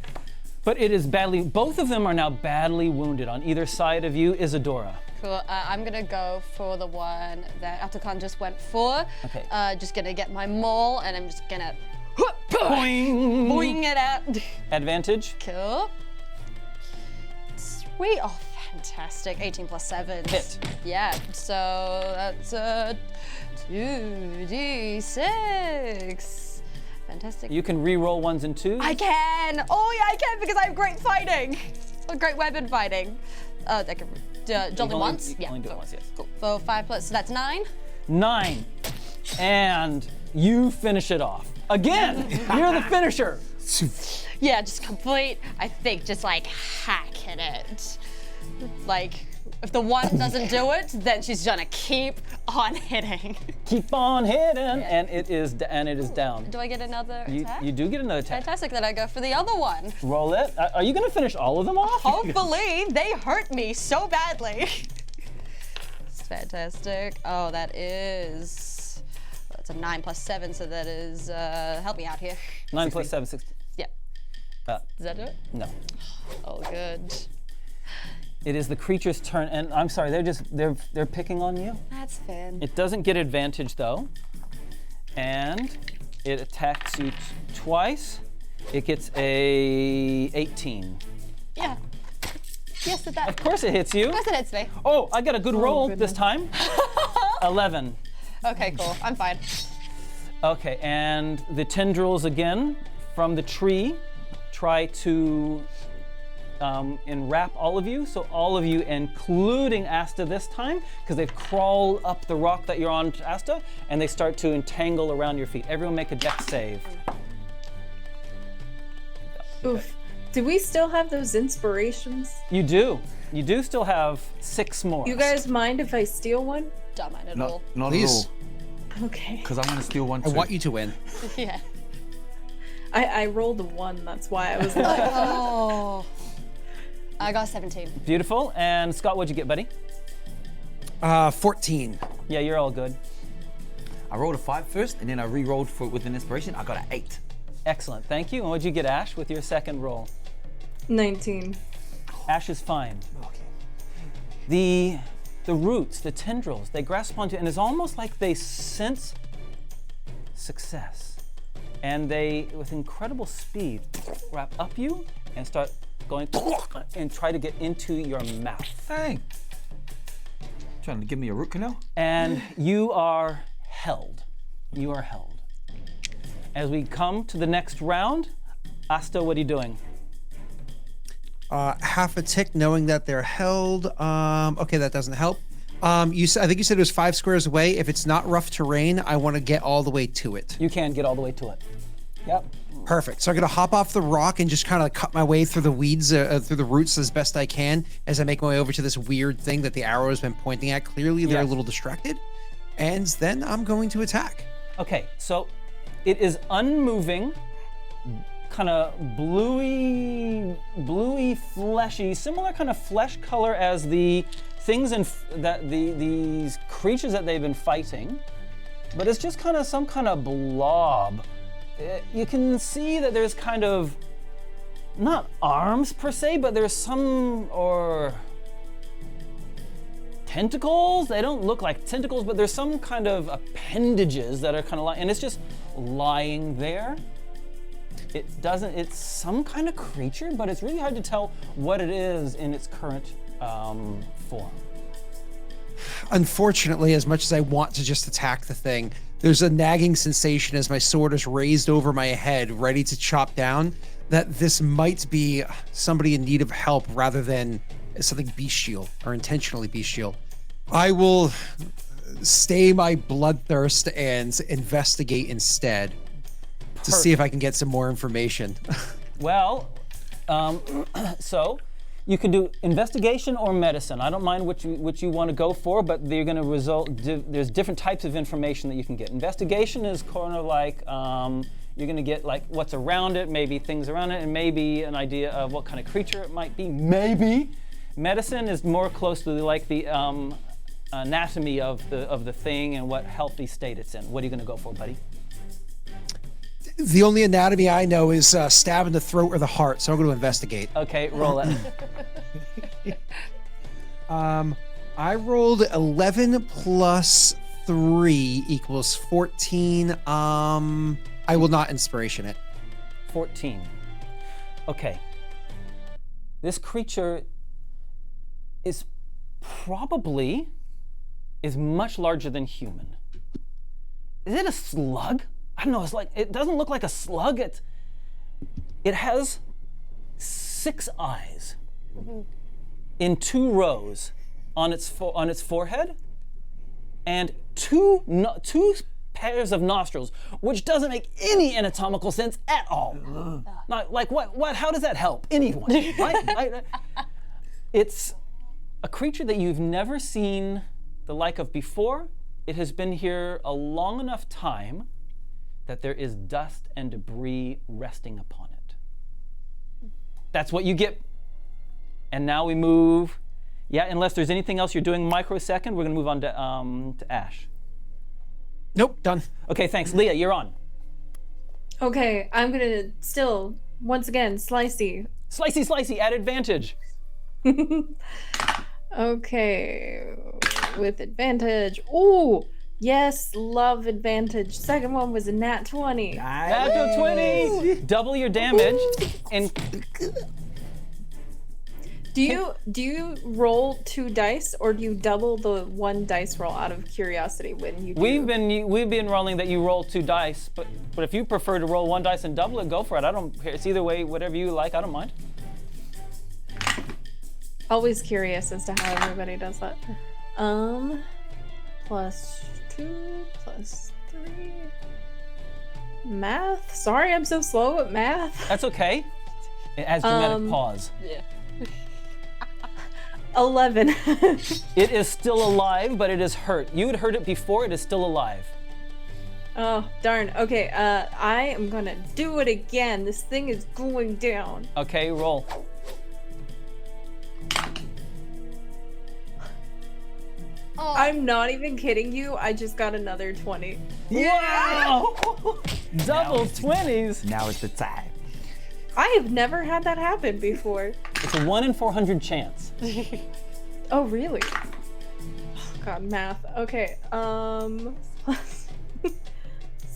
But it is badly, both of them are now badly wounded on either side of you, Isadora. Cool. I'm gonna go for the one that Ātukaan just went for. Okay. Just gonna get my maul, and I'm just gonna Boing! boing it out. Advantage. Cool. Sweet. Oh, fantastic. 18 plus 7. Hit. Yeah. So that's 2d6. Fantastic. You can re-roll 1s and 2s. I can. Oh yeah, I can because I have great fighting. Great weapon fighting. I can jolly once. You can only do it once, yes. Cool. So 5 plus. So that's 9. 9. And you finish it off. Again, you're the finisher. Yeah, just complete. I think just like hacking it. Like if the one doesn't do it, then she's gonna keep on hitting. Keep on hitting, and it is down. Do I get another attack? You do get another attack. Fantastic. Then I go for the other one. Roll it. Are you gonna finish all of them off? Hopefully, they hurt me so badly. It's fantastic. Oh, that is. That's a 9 plus 7, so that is. Help me out here. 9 plus 7, 16. Yeah. Does that do it? No. Oh, good. It is the creature's turn, and I'm sorry, they're picking on you. That's fair. It doesn't get advantage though, and it attacks you twice. It gets a 18. Yeah. Yes, it does. Of course it hits you. Of course it hits me. Oh, I got a good roll goodness. this time. 11. Okay, cool. I'm fine. Okay, and the tendrils again from the tree try to enwrap all of you. So all of you, including Asta this time, because they've crawled up the rock that you're on, Asta, and they start to entangle around your feet. Everyone make a dex save. Oof. Do we still have those inspirations? You do. You do still have 6 more. You guys mind if I steal one? Don't mind at Not, all. not Please. at all. Okay. Because I want to steal one I too. want you to win. Yeah. I rolled a 1, that's why I was like, Oh. I got 17. Beautiful. And Scott, what'd you get, buddy? 14. Yeah, you're all good. I rolled a 5 first, and then I re-rolled with an inspiration. I got an 8. Excellent. Thank you. And what'd you get, Ash, with your second roll? 19. Ash is fine. The roots, the tendrils, they grasp onto, and it's almost like they sense success. And they, with incredible speed, wrap up you and start going and try to get into your mouth. Dang. Trying to give me a root canal? And you are held. You are held. As we come to the next round, Asta, what are you doing? Half a tick, knowing that they're held. Okay, that doesn't help. I think you said it was 5 squares away. If it's not rough terrain, I want to get all the way to it. You can get all the way to it. Yep. Perfect. So I'm gonna hop off the rock and just kind of cut my way through the weeds, through the roots as best I can, as I make my way over to this weird thing that the arrow has been pointing at. Clearly, they're a Yes. little distracted, and then I'm going to attack. Okay, so it is unmoving, kind of bluey, fleshy, similar kind of flesh color as the things these creatures that they've been fighting, but it's just kind of some kind of blob. You can see that there's kind of not arms per se, but there's some or tentacles. They don't look like tentacles, but there's some kind of appendages that are kind of like, and it's just lying there. It's some kind of creature, but it's really hard to tell what it is in its current form. Unfortunately, as much as I want to just attack the thing, there's a nagging sensation as my sword is raised over my head, ready to chop down, that this might be somebody in need of help rather than something bestial or intentionally bestial. I will stay my bloodthirst and investigate instead to see if I can get some more information. Well, so you can do investigation or medicine. I don't mind which you want to go for, but they're going to there's different types of information that you can get. Investigation is kind of like you're going to get like what's around it, maybe things around it, and maybe an idea of what kind of creature it might be. Maybe. Medicine is more closely like the anatomy of the thing and what healthy state it's in. What are you going to go for, buddy? The only anatomy I know is stab in the throat or the heart, so I'm going to investigate. Okay, roll it. I rolled 11 plus 3 equals 14. I will not inspiration it. 14. Okay. This creature is much larger than human. Is it a slug? I don't know, it doesn't look like a slug. It has 6 eyes in 2 rows on its forehead, and two pairs of nostrils, which doesn't make any anatomical sense at all. Not like what? How does that help anyone? Right? It's a creature that you've never seen the like of before. It has been here a long enough time that there is dust and debris resting upon it. That's what you get. And now we move. Yeah, unless there's anything else you're doing microsecond, we're going to move on to Ash. Nope, done. Okay, thanks. Leah, you're on. Okay, I'm gonna still, once again, slicey. Slicey, at advantage. Okay, with advantage. Ooh, yes, love advantage. Second one was a nat 20. Natural 20! Double your damage. And Do you roll 2 dice, or do you double the 1 dice roll out of curiosity when you do? we've been rolling that you roll 2 dice, but if you prefer to roll 1 dice and double it, go for it. I don't care. It's either way, whatever you like. I don't mind. Always curious as to how everybody does that. Plus 2, plus 3. Math? Sorry, I'm so slow at math. That's okay. It has dramatic pause. Yeah. 11. It is still alive, but it is hurt. You had heard it before. It is still alive. Oh, darn. Okay, I am gonna do it again. This thing is going down. Okay, roll. Oh, I'm not even kidding you. I just got another 20. Wow! Double 20s. Now is the time. I have never had that happen before. It's a 1 in 400 chance. Oh, really? Oh, God, math. Okay,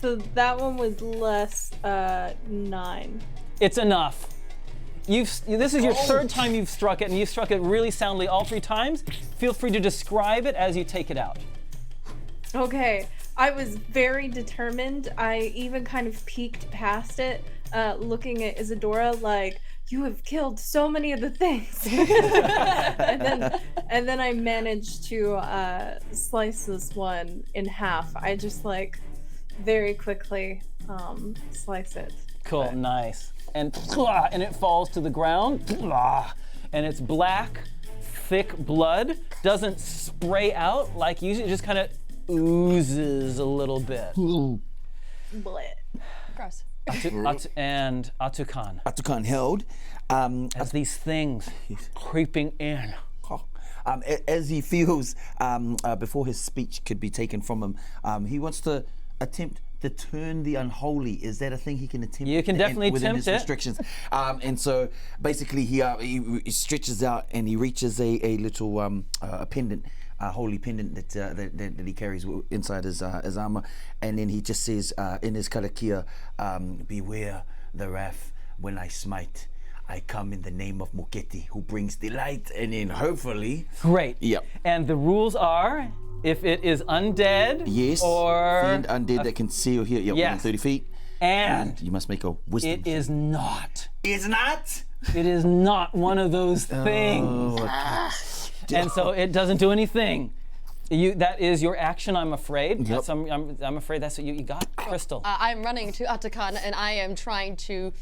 so that one was less, 9. It's enough. This is your 3rd time you've struck it, and you've struck it really soundly all 3 times. Feel free to describe it as you take it out. Okay, I was very determined. I even kind of peeked past it, looking at Isadora like, you have killed so many of the things. and then I managed to slice this one in half. I just very quickly slice it. Cool, nice. And it falls to the ground, and it's black, thick blood. Doesn't spray out like usually, it just kind of oozes a little bit. Blech. gross. And Ātukaan. Ātukaan held. As these things creeping in. As he feels, before his speech could be taken from him, he wants to attempt to turn the unholy. Is that a thing he can attempt? You can definitely within attempt his it. restrictions. And so basically he stretches out and he reaches a little a pendant holy pendant that he carries inside his armor, and then he just says in his karakia, beware the wrath when I smite. I come in the name of Muketi, who brings delight, and then hopefully. Great. Yep. And the rules are, if it is undead, Yes. or Fiend undead that can see or hear. Yep. Yes. Within 30 feet. and You must make a wisdom. it is not. It's not. It is not one of those things. And so it doesn't do anything. That is your action, I'm afraid. Yep. I'm afraid that's what you got, Crystal. I'm running to Ātukaan and I am trying to.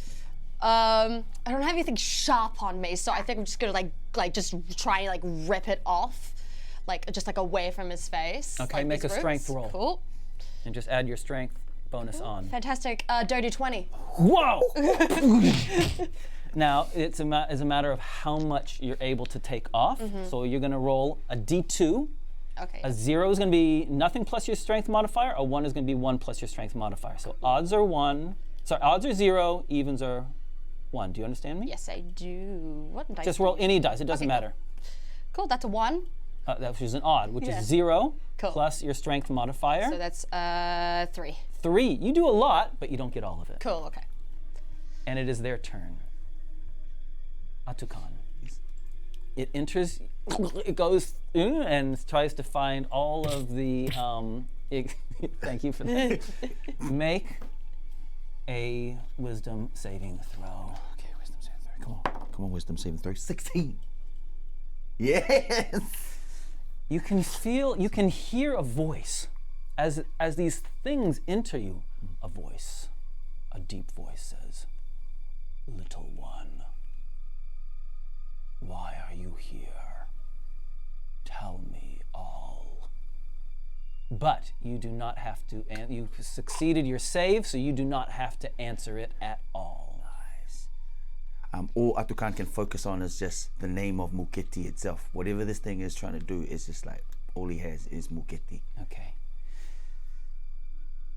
I don't have anything sharp on me, so I think I'm just gonna like just try and like rip it off, just away from his face. Okay, like make his a strength roots. roll. Cool. And just add your strength bonus on. Fantastic. Dirty 20. Whoa! Now, it's a matter of how much you're able to take off. So you're going to roll a d2. Okay. A 0 is going to be nothing plus your strength modifier. A 1 is going to be 1 plus your strength modifier. So odds are 1. Sorry, odds are 0. Evens are 1. Do you understand me? Yes, I do. What dice? Just roll any dice. It doesn't Okay, matter. Cool. That's a 1. That was an odd, which Yeah. is 0 Cool. plus your strength modifier. So that's 3. 3. You do a lot, but you don't get all of it. Cool. Okay. And it is their turn. Ātukaan. It enters, it goes and tries to find all of the, thank you for that. Make a wisdom saving throw. Okay, wisdom saving throw. Come on, wisdom saving throw. 16. Yes. You can hear a voice as these things enter you. A voice, a deep voice says, "Little one, why are you here? Tell me all." But you do not have to, you succeeded your save, so you do not have to answer it at all. All Ātukaan can focus on is just the name of Muketi itself. Whatever this thing is trying to do is just like, all he has is Muketi. Okay.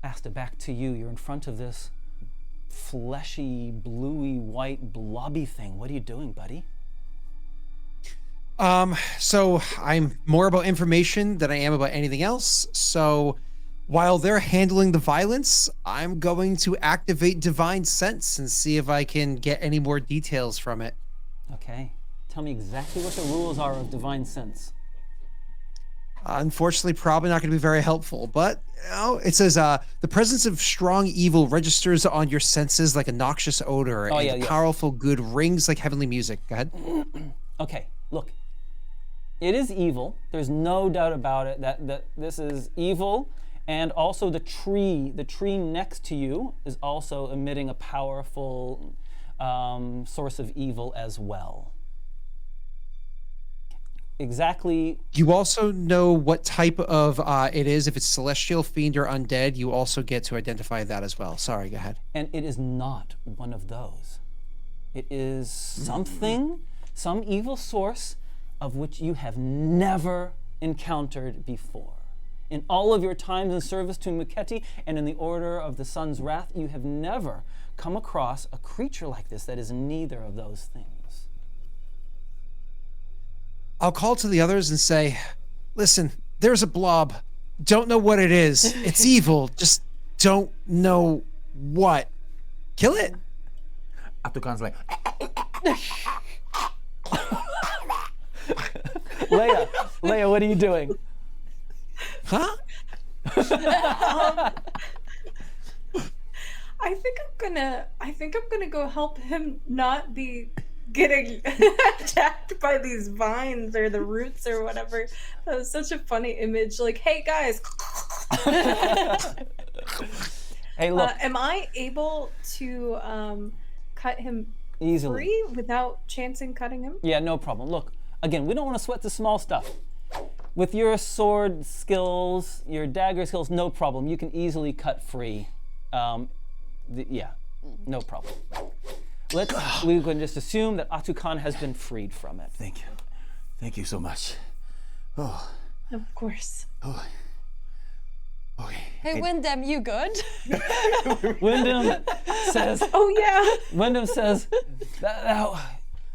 Asta, back to you. You're in front of this fleshy, bluey, white, blobby thing. What are you doing, buddy? So I'm more about information than I am about anything else. So while they're handling the violence, I'm going to activate Divine Sense and see if I can get any more details from it. Okay. Tell me exactly what the rules are of Divine Sense. Unfortunately, probably not going to be very helpful, but it says the presence of strong evil registers on your senses like a noxious odor, and powerful good rings like heavenly music. Go ahead. Okay, look. It is evil. There's no doubt about it that this is evil, and also the tree next to you is also emitting a powerful source of evil as well. Exactly. You also know what type of it is. If it's celestial, fiend, or undead, you also get to identify that as well. Sorry, go ahead. And it is not one of those. It is something, some evil source of which you have never encountered before. In all of your times in service to Muketi and in the Order of the Sun's Wrath, you have never come across a creature like this that is neither of those things. I'll call to the others and say, listen, there's a blob. Don't know what it is. It's evil. Just don't know what. Kill it. Ātukaan's like, Leia, what are you doing? Huh? I think I'm gonna go help him not be getting attacked by these vines or the roots or whatever. That was such a funny image. Like, hey guys. Hey, look. Am I able to cut him Easily. free without chancing cutting him? Yeah, no problem. Look, again, we don't want to sweat the small stuff. With your sword skills, your dagger skills, no problem. You can easily cut free. Yeah, no problem. We can just assume that Ātukaan has been freed from it. thank you. Thank you so much. Oh, Of course. okay. Hey, Wyndham, you good? Wyndham says, Oh yeah.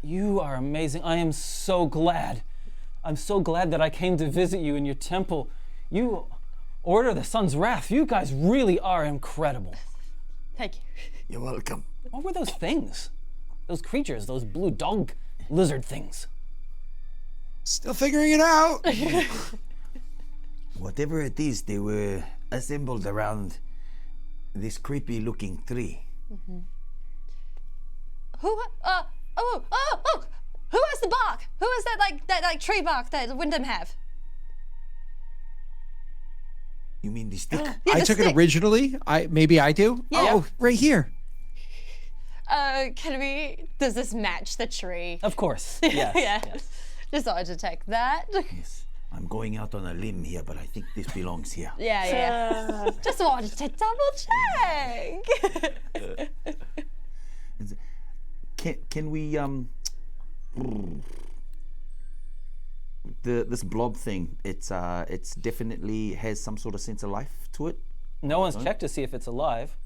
you are amazing. I am so glad. I'm so glad that I came to visit you in your temple. You, Order of the Sun's Wrath, you guys really are incredible. Thank you. You're welcome. What were those things? Those creatures, those blue dog lizard things. Still figuring it out. Whatever it is, they were assembled around this creepy-looking tree. Who? Who has the bark? Who has that tree bark that Wyndham have? You mean the stick? Yeah, I the took stick. it originally. Maybe I do. Yeah. Oh, right here. Does this match the tree? Of course. Yes. Yeah. Yes. Just wanted to take that. Yes. I'm going out on a limb here, but I think this belongs here. Yeah. Just wanted to double check. Can we this blob thing? It's definitely has some sort of sense of life to it. No one's checked to see if it's alive.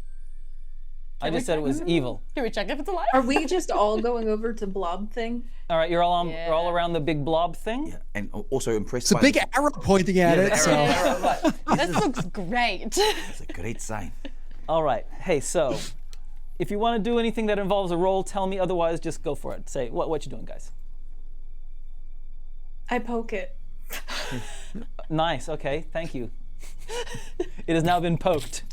I just said it was evil. Can we check if it's alive? Are we just all going over to Blob thing? All right, you're all Yeah. you're all around the big blob thing. Yeah, and also impressed It's a by big the, arrow pointing at it. the So. arrow. This looks great. It's a great sign. All right. Hey, so if you want to do anything that involves a roll, tell me. Otherwise, just go for it. Say what you doing, guys. I poke it. Nice. Okay. Thank you. It has now been poked.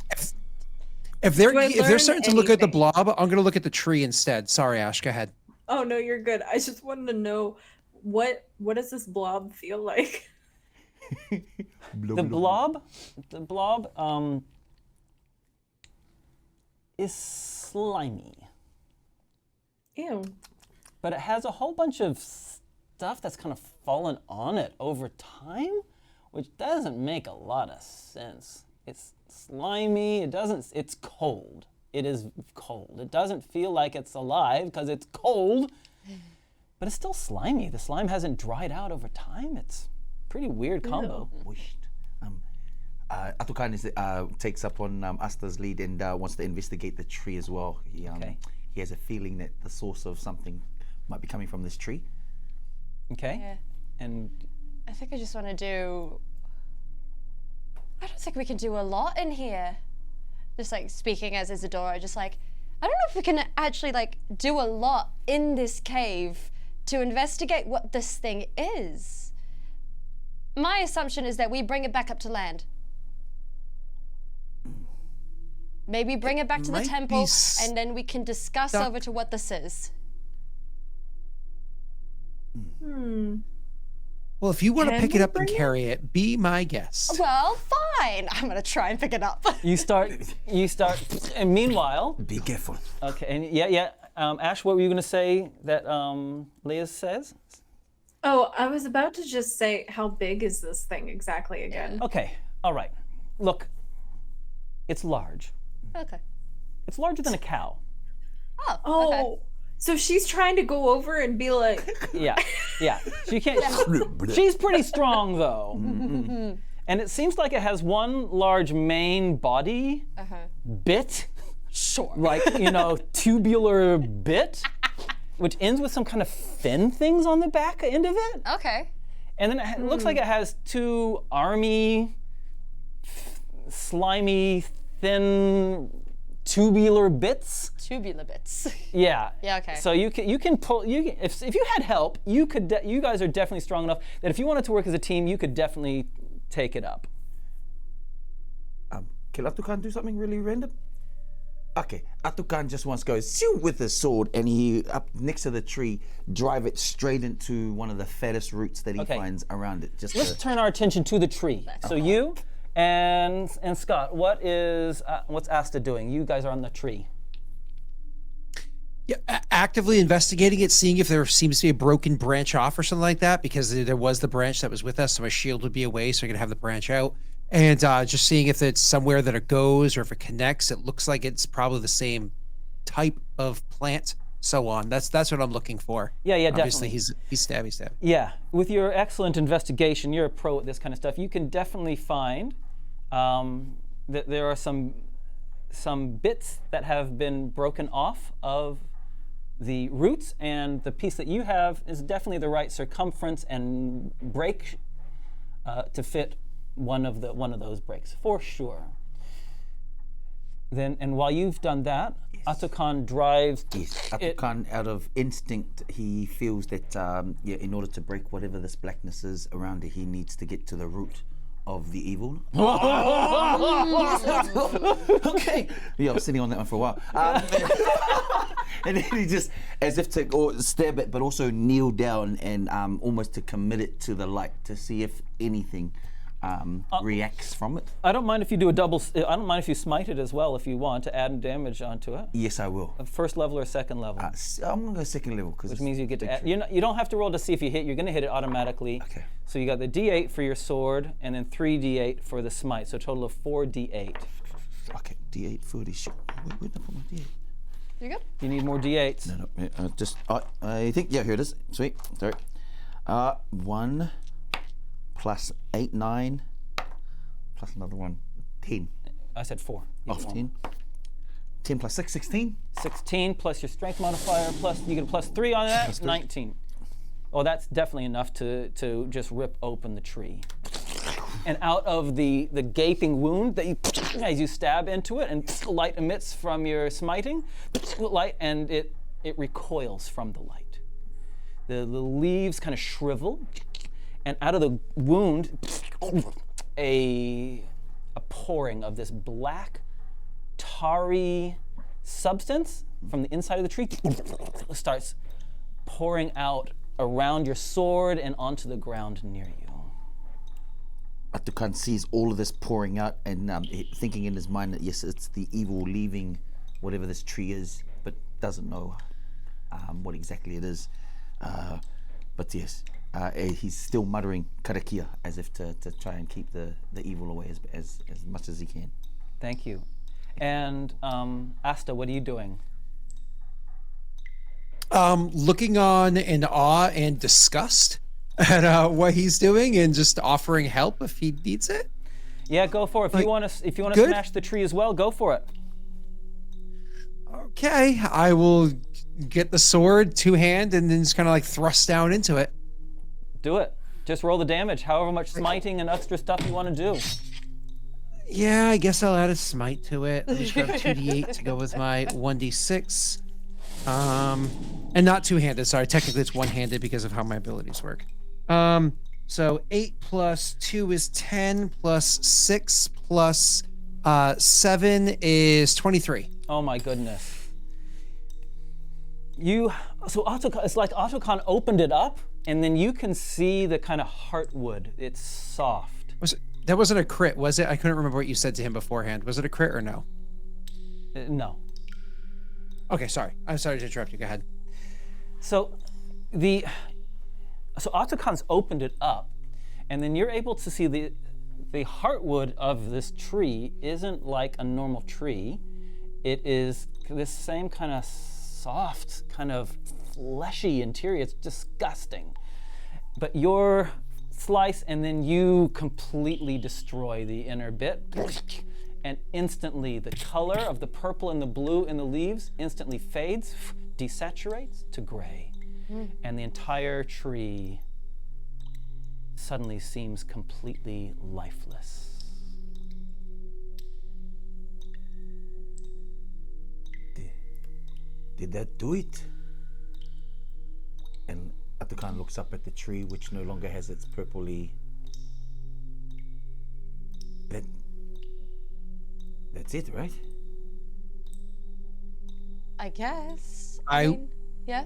If they're Do I if they're learn starting to look at the anything? blob, I'm gonna look at the tree instead. Sorry, Ash. Go ahead. Oh no, you're good. I just wanted to know what does this blob feel like? The blob is slimy, Ew. but it has a whole bunch of stuff that's kind of fallen on it over time, which doesn't make a lot of sense. It's slimy. It's cold. It is cold. It doesn't feel like it's alive because it's cold, but it's still slimy. The slime hasn't dried out over time. It's a pretty weird combo. Moist. Ātukaan takes up on Asta's lead and wants to investigate the tree as well. Okay. He has a feeling that the source of something might be coming from this tree. Okay. Yeah. And I think I just want to do. I don't think we can do a lot in here. Just like speaking as Isadora, just like, I don't know if we can actually like do a lot in this cave to investigate what this thing is. My assumption is that we bring it back up to land. Maybe bring it back to the might be temple, and then we can discuss stuck. over to what this is. Well, if you want to Can pick we it up and bring it? carry it, be my guest. Well, fine. I'm gonna try and pick it up. you start, and meanwhile, Be careful. okay, and yeah. Ash, what were you going to say that Leah says? Oh, I was about to just say, how big is this thing exactly again? Okay, all right. Look, it's large. Okay. It's larger than a cow. Oh. Oh, Okay. so she's trying to go over and be like, Yeah. She can't. She's pretty strong though, and it seems like it has one large main body bit, Sure. like tubular bit, which ends with some kind of fin things on the back end of it, Okay. and then it looks like it has two army, slimy, thin, tubular bits. Tubular bits. Yeah. Yeah, okay. So you can pull if you had help, you guys are definitely strong enough that if you wanted to work as a team, you could definitely take it up. Can Ātukaan do something really random? Okay, Ātukaan just wants to go shoot with his sword, and he up next to the tree, drive it straight into one of the fattest roots that he Okay. finds around it. Just Let's to, turn our attention to the tree. So you and Scott, what's Asta doing? You guys are on the tree. Yeah, actively investigating it, seeing if there seems to be a broken branch off or something like that, because there was the branch that was with us, so my shield would be away, so I could have the branch out. And just seeing if it's somewhere that it goes or if it connects. It looks like it's probably the same type of plant, so on. That's what I'm looking for. Yeah, Obviously, definitely. he's stabby. Yeah, with your excellent investigation, you're a pro at this kind of stuff. You can definitely find that there are some bits that have been broken off of the roots, and the piece that you have is definitely the right circumference and break to fit one of those breaks for sure. Then, and while you've done that, Ātukaan drives. Yes, Ātukaan, out of instinct, he feels that in order to break whatever this blackness is around it, he needs to get to the root of the evil. Okay. Yeah, I was sitting on that one for a while. And then he just, as if to stab it, but also kneel down and almost to commit it to the light to see if anything reacts from it. I don't mind if you do a double. I don't mind if you smite it as well if you want to add damage onto it. Yes, I will. First level or second level? I'm going to go second level. Which means you get to add, you don't have to roll to see if you hit. You're going to hit it automatically. Okay. So you got the D8 for your sword and then 3D8 for the smite. So a total of 4D8. Okay, D8 for the shit. Where did I put my D8? You good? You need more D8s. No, I think, yeah, here it is. Sweet. Sorry. 1 plus 8, 9, plus another one, 10. I said 4. Oh, 10. 10 plus 6, 16. 16 plus your strength modifier, plus you get a plus 3 on that, 19. Oh, that's definitely enough to just rip open the tree. And out of the gaping wound that you, as you stab into it, and light emits from your smiting, light, and it recoils from the light. The leaves kind of shrivel, and out of the wound, a pouring of this black, tarry substance from the inside of the tree starts pouring out around your sword and onto the ground near you. Ātukaan sees all of this pouring out and thinking in his mind that yes, it's the evil leaving whatever this tree is, but doesn't know what exactly it is. But yes, he's still muttering karakia as if to try and keep the evil away as much as he can. Thank you. And Asta, what are you doing? Looking on in awe and disgust at what he's doing, and just offering help if he needs it. Yeah, go for it. If you want to smash the tree as well, go for it. Okay, I will get the sword two-hand and then just kind of like thrust down into it. Do it. Just roll the damage, however much smiting and extra stuff you want to do. Yeah, I guess I'll add a smite to it. Let me just grab 2d8 to go with my 1d6. And not two-handed, sorry. Technically it's one-handed because of how my abilities work. So 8 plus 2 is 10, plus 6 plus 7 is 23. Oh my goodness. So it's like Ātukaan opened it up, and then you can see the kind of heartwood. It's soft. That wasn't a crit, was it? I couldn't remember what you said to him beforehand. Was it a crit or no? No. Okay, sorry. I'm sorry to interrupt you. Go ahead. So Ātukaan's opened it up, and then you're able to see the heartwood of this tree isn't like a normal tree. It is this same kind of soft, kind of fleshy interior. It's disgusting. But your slice, and then you completely destroy the inner bit, and instantly the color of the purple and the blue in the leaves instantly fades, desaturates to gray. And the entire tree suddenly seems completely lifeless. Did that do it? And Ātukaan looks up at the tree, which no longer has its purpley. That's it, right? I guess. I mean, yeah.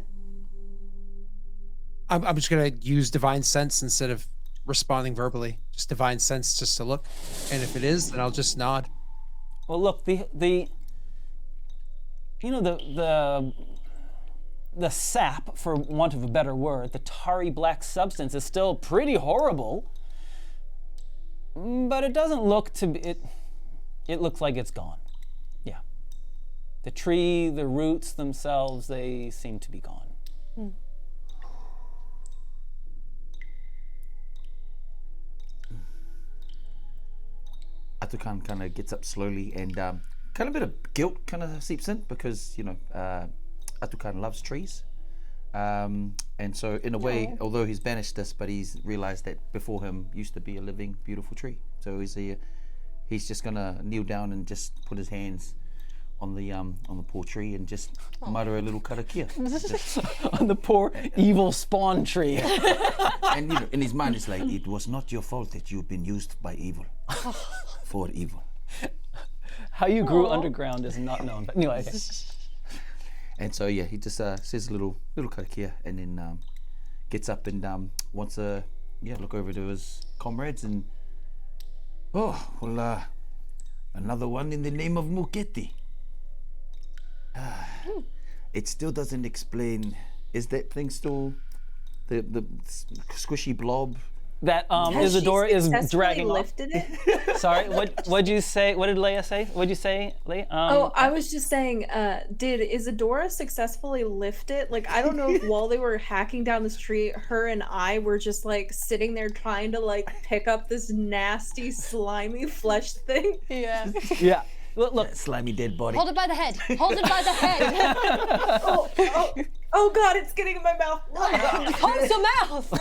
I'm just gonna use divine sense instead of responding verbally. Just divine sense, just to look, and if it is, then I'll just nod. Well, look, the sap, for want of a better word, the tarry black substance is still pretty horrible, but it doesn't look to be, it looks like it's gone. Yeah. The tree, the roots themselves, they seem to be gone. Ātukaan kind of gets up slowly, and kind of a bit of guilt kind of seeps in because Ātukaan loves trees. And so in a way, although he's banished us, but he's realized that before him used to be a living, beautiful tree. So he's just gonna kneel down and just put his hands on the poor tree and just mutter a little karakia. On the poor evil spawn tree. And in his mind it's like, it was not your fault that you've been used by evil. For evil. How you grew underground is not known. But anyway, okay. And so he just says a little karakia and then gets up and wants to look over to his comrades and another one in the name of Muketi. It still doesn't explain. Is that thing still the squishy blob? That Has she Isadora is successfully dragging off. lifted it? Sorry, what'd you say? What did Leia say? What'd you say, Leia? I was just saying, did Isadora successfully lift it? Like, I don't know if while they were hacking down this tree, her and I were just like sitting there trying to like pick up this nasty, slimy flesh thing. Yeah. Yeah. Look, Slimy dead body. Hold it by the head. Hold it by the head. Oh God, it's getting in my mouth. Close your mouth.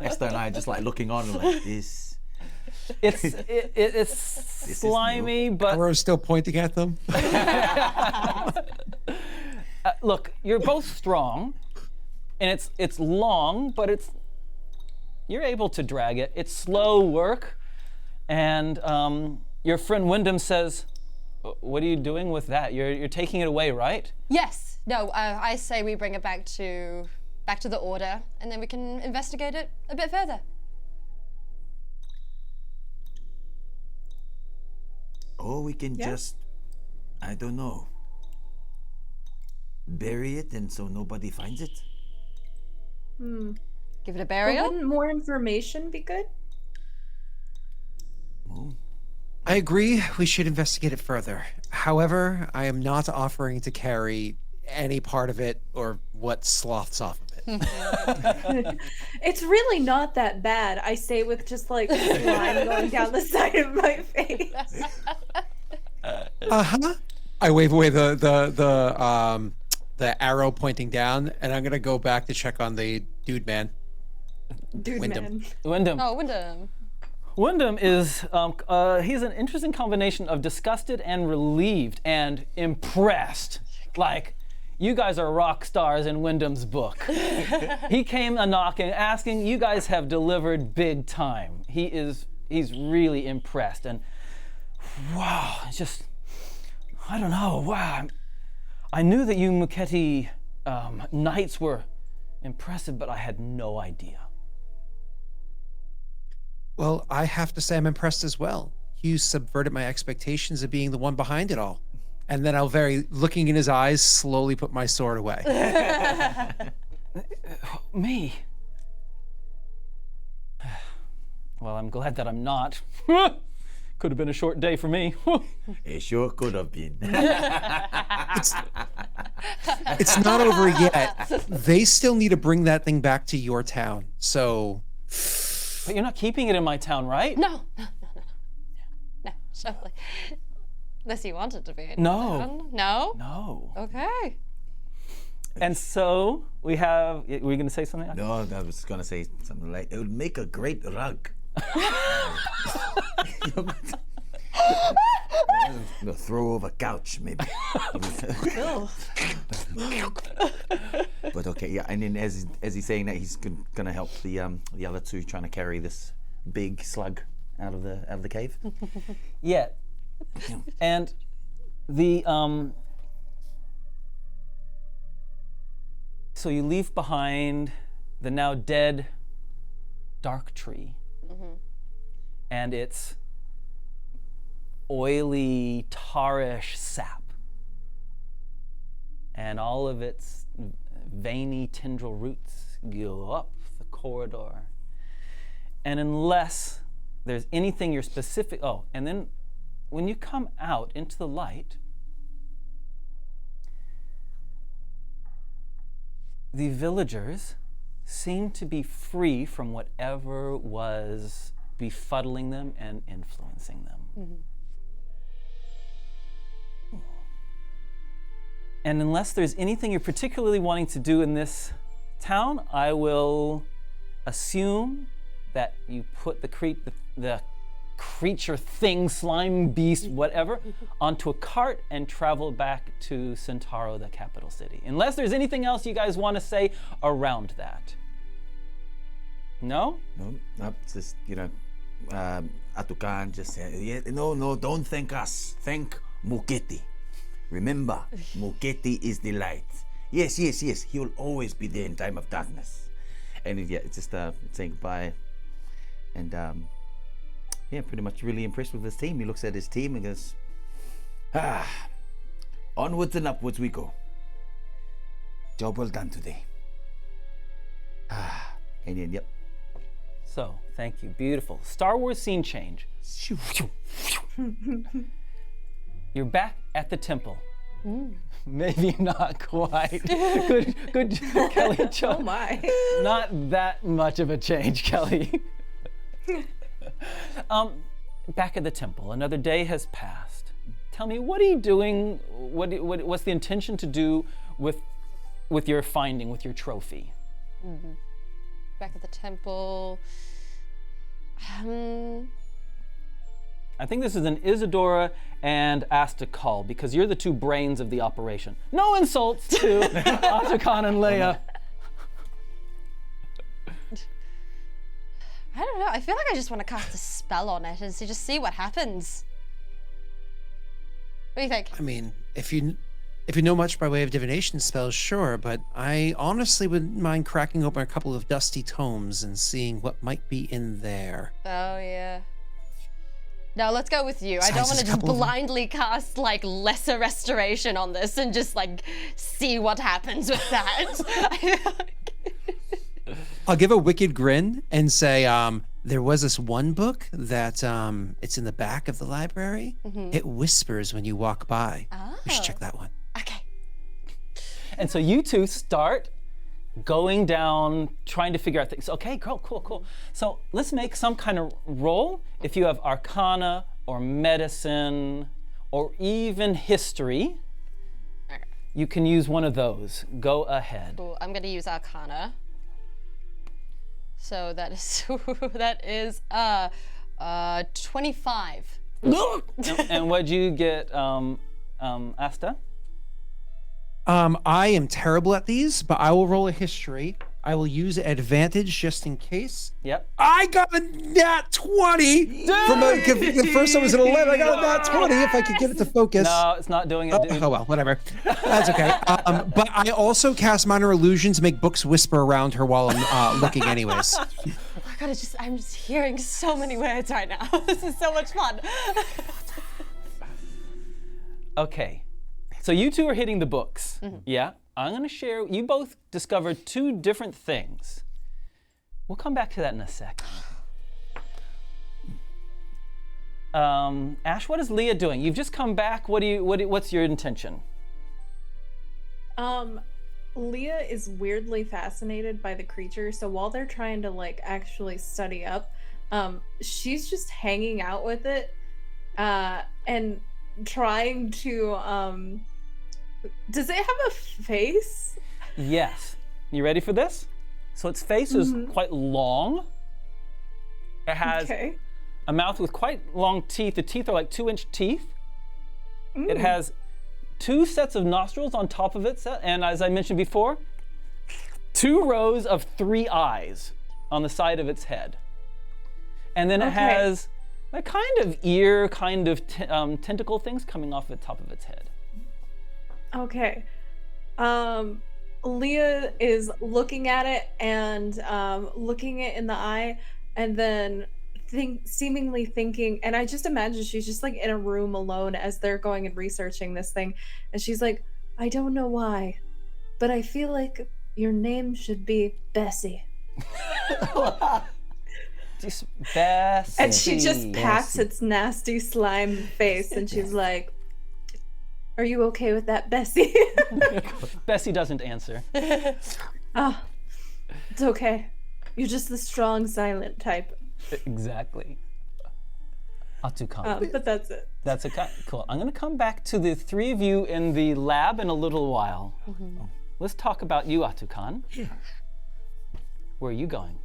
Esther and I are just like looking on and like this. it's slimy, but Arrow's still pointing at them. look, you're both strong, and it's long, but you're able to drag it. It's slow work, and your friend Wyndham says, "What are you doing with that? You're taking it away, right?" Yes. No. I say we bring it back to the order, and then we can investigate it a bit further. Or we can just, I don't know, bury it and so nobody finds it. Give it a But burial. wouldn't more information be good? I agree. We should investigate it further. However, I am not offering to carry any part of it or what sloths off of it. It's really not that bad, I say with just like slime going down the side of my face. I wave away the arrow pointing down, and I'm gonna go back to check on the dude man. Dude, Wyndham. man. Wyndham. Oh, Wyndham. Wyndham is he's an interesting combination of disgusted and relieved and impressed. Like, you guys are rock stars in Wyndham's book. He came a knocking, asking. You guys have delivered big time. He's really impressed, and wow, it's just, I don't know. Wow, I knew that you Muketi knights were impressive, but I had no idea. Well, I have to say I'm impressed as well. You subverted my expectations of being the one behind it all. And then I'll looking in his eyes, slowly put my sword away. Me? Well, I'm glad that I'm not. Could have been a short day for me. It sure could have been. It's not over yet. They still need to bring that thing back to your town. So But you're not keeping it in my town, right? No. Surely. Unless you want it to be. No. No? No. Okay. And so we have. Were you going to say something? No, I was gonna say something like, it would make a great rug. The throw of a couch, maybe. But okay, yeah. And then as he's saying that, he's gonna help the other two trying to carry this big slug out of the cave. Yeah. And the so you leave behind the now dead dark tree, and its oily, tarish sap, and all of its veiny tendril roots go up the corridor. And unless there's anything you're specific, and then when you come out into the light, the villagers seem to be free from whatever was befuddling them and influencing them. And unless there's anything you're particularly wanting to do in this town, I will assume that you put the creature thing, slime beast, whatever, onto a cart and travel back to Centauro, the capital city. Unless there's anything else you guys want to say around that. No? No, it's just, Ātukaan just said, no, don't thank us. Thank Muketi. Remember, Muketi is the light. Yes, he will always be there in time of darkness. And it's just saying goodbye. And pretty much really impressed with his team. He looks at his team and goes, onwards and upwards we go. Job well done today. And then, So, thank you. Beautiful. Star Wars scene change. You're back at the temple. Maybe not quite. Good, Kelly. Oh my. Not that much of a change, Kelly. Back at the temple, another day has passed. Tell me, what are you doing? What's the intention to do with your finding, with your trophy? Back at the temple. I think this is an Isadora and Ātukaan because you're the two brains of the operation. No insults to Ātukaan and Leia. I don't know. I feel like I just want to cast a spell on it and just see what happens. What do you think? I mean, if you know much by way of divination spells, sure, but I honestly wouldn't mind cracking open a couple of dusty tomes and seeing what might be in there. Oh, yeah. No, let's go with you. I don't want to just blindly cast like lesser restoration on this and just like see what happens with that. I'll give a wicked grin and say, there was this one book that it's in the back of the library. It whispers when you walk by. We should check that one. Okay. And so you two start going down, trying to figure out things. Okay, cool. So let's make some kind of roll. If you have Arcana or Medicine or even History, Okay. you can use one of those. Go ahead. Cool. I'm gonna use Arcana. So that is 25. And what'd you get, Asta? I am terrible at these, but I will roll a history. I will use advantage just in case. Yep. I got a nat 20! The first one was an 11. I got a nat 20 if I could get it to focus. No, it's not doing it, dude. Oh well, whatever. That's okay. But I also cast Minor Illusions to make books whisper around her while I'm looking anyways. Oh my god, I'm just hearing so many words right now. This is so much fun. Okay. So you two are hitting the books. Yeah. I'm going to share, you both discovered two different things. We'll come back to that in a second. Ash, what is Leah doing? You've just come back. What's your intention? Leah is weirdly fascinated by the creature, so while they're trying to like actually study up, she's just hanging out with it and trying to does it have a face? Yes. You ready for this? So its face is quite long. It has a mouth with quite long teeth. The teeth are like 2-inch teeth. It has 2 sets of nostrils on top of it, and as I mentioned before, 2 rows of 3 eyes on the side of its head. And then it has a kind of ear, kind of tentacle things coming off the top of its head. Okay. Leah is looking at it and looking it in the eye and then seemingly thinking, and I just imagine she's just like in a room alone as they're going and researching this thing, and she's like, I don't know why, but I feel like your name should be Bessie. Bessie. And she just pats its nasty slime face and she's like, are you okay with that, Bessie? Bessie doesn't answer. Oh, it's okay. You're just the strong, silent type. Exactly. Ātukaan. But that's it. That's cool. I'm going to come back to the three of you in the lab in a little while. Let's talk about you, Ātukaan. Yeah. Where are you going?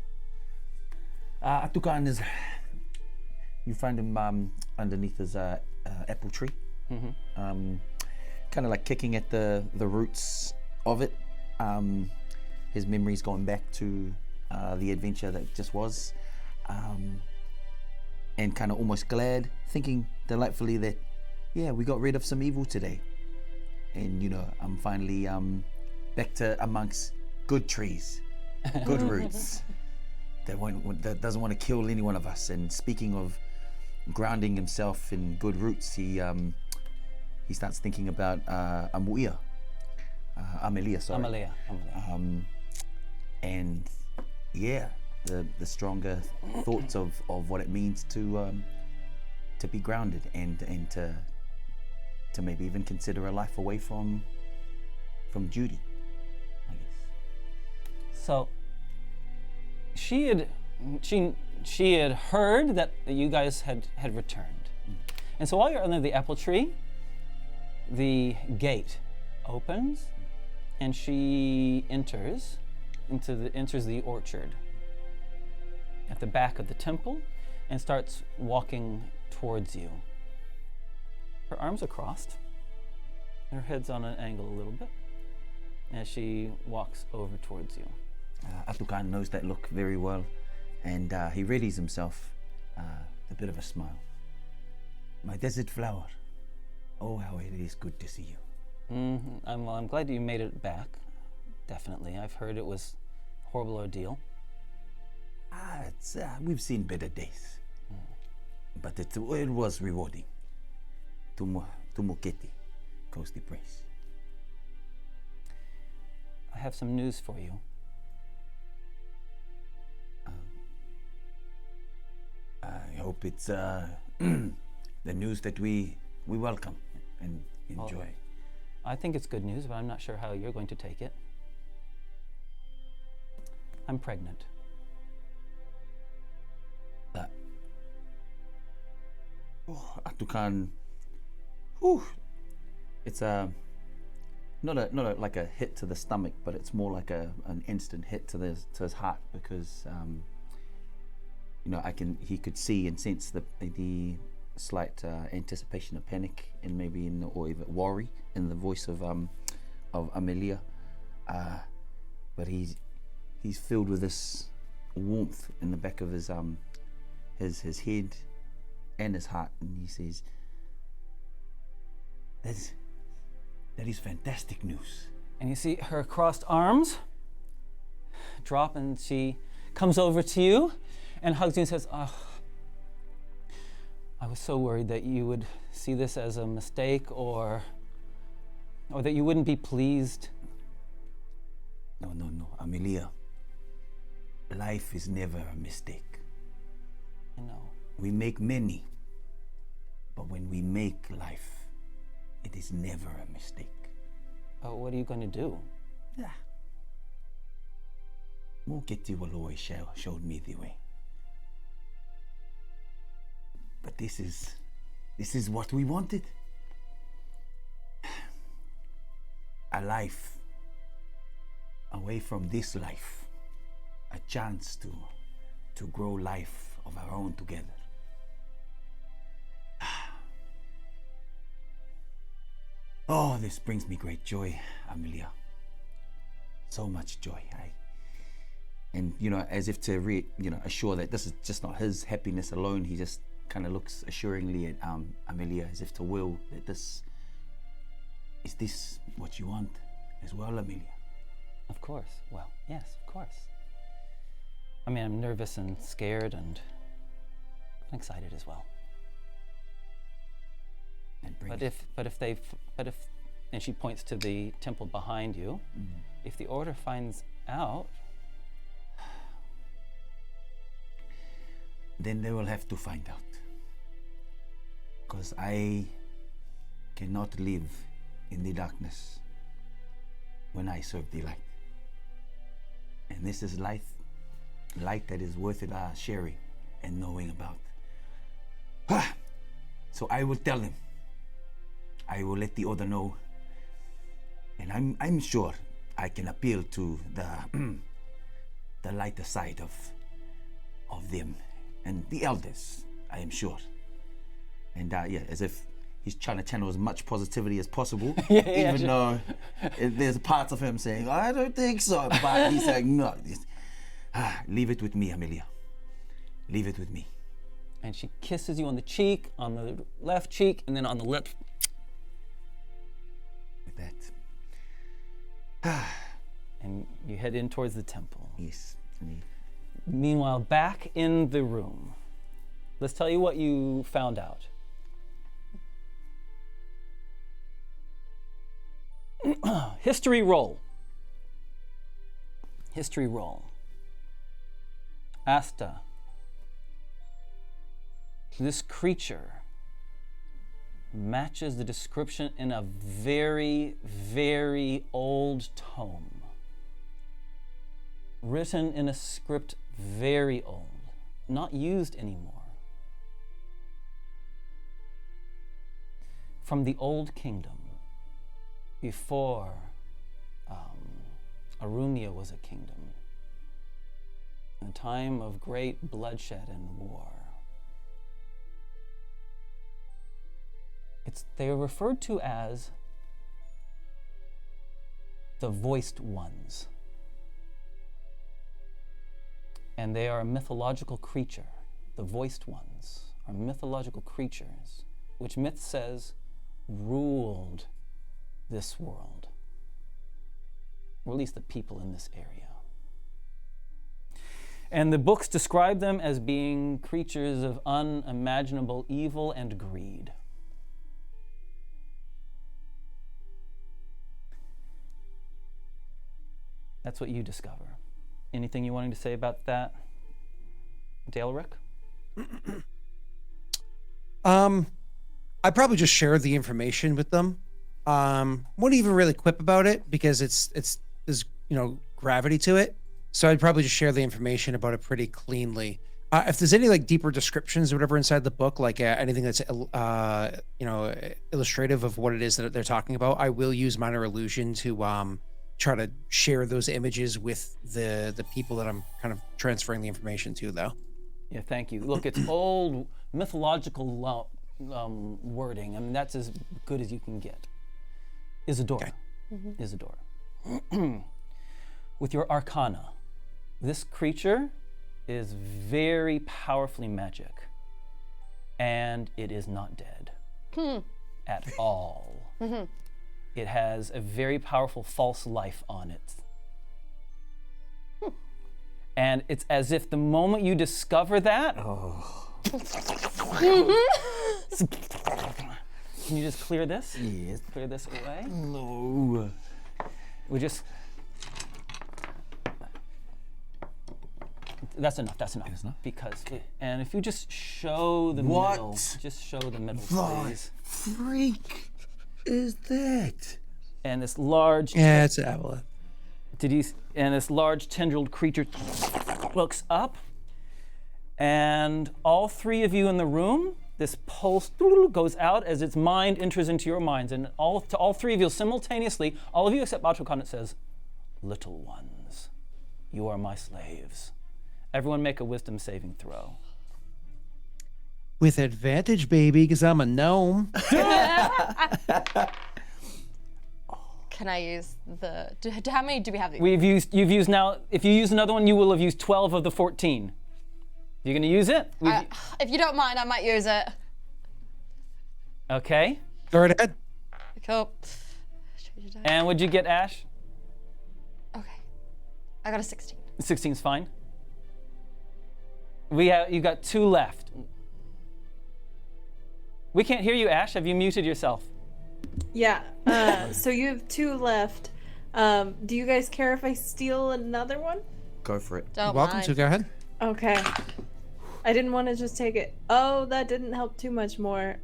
Ātukaan is, you find him underneath his apple tree, kind of like kicking at the roots of it. His memories going back to the adventure that just was, and kind of almost glad, thinking delightfully that, yeah, we got rid of some evil today, and I'm finally back to amongst good trees, good roots. That doesn't want to kill any one of us. And speaking of grounding himself in good roots, he starts thinking about Amelia, sorry. Amelia. And yeah, the stronger thoughts of what it means to be grounded and to maybe even consider a life away from duty, I guess. So she had heard that you guys had returned. And so while you're under the apple tree, the gate opens and she enters the orchard at the back of the temple and starts walking towards you. Her arms are crossed, her head's on an angle a little bit as she walks over towards you. Ātukaan knows that look very well, and he readies himself a bit of a smile. My desert flower, oh how it is good to see you. I'm glad you made it back, definitely. I've heard it was a horrible ordeal. We've seen better days, but it was rewarding. Tumuketi, Coast praise. I have some news for you. I hope it's the news that we welcome and enjoy. I think it's good news, but I'm not sure how you're going to take it. I'm pregnant. Ātukaan, it's not like a hit to the stomach, but it's more like an instant hit to his heart, because he could see and sense the slight anticipation of panic and maybe or even worry in the voice of Amelia, but he's filled with this warmth in the back of his head and his heart, and he says, that is fantastic news. And you see her crossed arms drop, and she comes over to you and hugs you and says, "Oh, I was so worried that you would see this as a mistake or that you wouldn't be pleased." No, Amelia. Life is never a mistake. I know. We make many, but when we make life, it is never a mistake. Oh, what are you going to do? Muketi will always showed me the way. But this is what we wanted. A life away from this life. A chance to grow life of our own together. Oh, this brings me great joy, Amelia. So much joy. And as if to assure that this is just not his happiness alone, he just kind of looks assuringly at Amelia, as if to will that is this what you want as well, Amelia? Of course. Well, yes, of course. I mean, I'm nervous and scared and I'm excited as well. But if and she points to the temple behind you, if the order finds out, then they will have to find out. Because I cannot live in the darkness when I serve the light. And this is light that is worth it sharing and knowing about. So I will tell him. I will let the order know. And I'm sure I can appeal to the the lighter side of them and the elders, I am sure. And yeah, as if he's trying to channel as much positivity as possible, even though there's parts of him saying, I don't think so, but he's saying, no, leave it with me, Amelia. Leave it with me. And she kisses you on the cheek, on the left cheek, and then on the lip. With that. And you head in towards the temple. Yes. Meanwhile, back in the room, let's tell you what you found out. History roll. History roll. Asta. This creature matches the description in a very, very old tome. Written in a script very old, not used anymore. From the Old Kingdom, before Arumia was a kingdom, in a time of great bloodshed and war. They are referred to as the Voiced Ones. And they are a mythological creature. The Voiced Ones are mythological creatures, which myth says ruled this world, or at least the people in this area. And the books describe them as being creatures of unimaginable evil and greed. That's what you discover. Anything you wanting to say about that, Daleric? I probably just share the information with them. Wouldn't even really quip about it because there's gravity to it. So I'd probably just share the information about it pretty cleanly. If there's any like deeper descriptions or whatever inside the book, like anything that's illustrative of what it is that they're talking about, I will use minor illusion to try to share those images with the people that I'm kind of transferring the information to, though. Yeah, thank you. Look, it's old mythological wording. I mean, that's as good as you can get. Isadora. Okay. Mm-hmm. Isadora. With your arcana, this creature is very powerfully magic, and it is not dead at all. Mm-hmm. It has a very powerful false life on it. And it's as if the moment you discover that, can you just clear this? Yes. Clear this away? No. We just, that's enough. That's enough? Because, and if you just show the What? middle, just show the middle, What please. freak is that? And this large, Yeah, it's an aboleth. and this large tendrilled creature looks up, and all three of you in the room, this pulse goes out as its mind enters into your minds, and to all three of you simultaneously, all of you except Ātukaan, it says, "Little ones, you are my slaves." Everyone make a wisdom saving throw. With advantage, baby, because I'm a gnome. Can I use how many do we have? You've used now, if you use another one, you will have used 12 of the 14. You gonna use it? If you don't mind, I might use it. Okay. Go right ahead. Cool. And what'd you get, Ash? Okay. I got a 16. 16's fine. You got 2 left. We can't hear you, Ash. Have you muted yourself? Yeah. So you have 2 left. Do you guys care if I steal another one? Go for it. Don't Welcome mind. to. Go ahead. Okay. I didn't want to just take it. Oh, that didn't help too much more.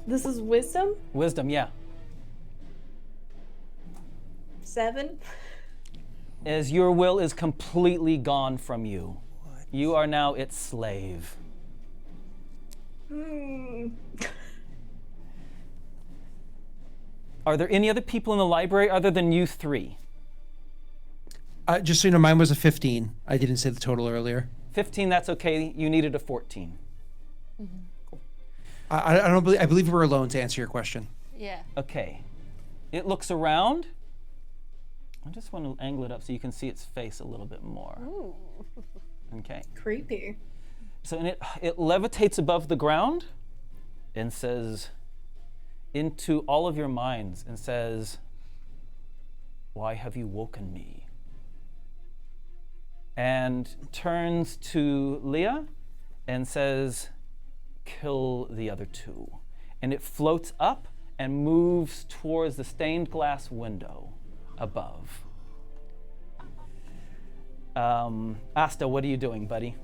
This is wisdom? Wisdom, yeah. 7? As your will is completely gone from you. You are now its slave. Are there any other people in the library other than you three? Just so you know, mine was a 15. I didn't say the total earlier. 15, that's okay. You needed a 14. I believe we're alone to answer your question. Yeah. Okay. It looks around. I just want to angle it up so you can see its face a little bit more. Ooh. Okay. Creepy. So and it levitates above the ground and says into all of your minds and says, "Why have you woken me?" And turns to Leah and says, "Kill the other two." And it floats up and moves towards the stained glass window above. Asta, what are you doing, buddy?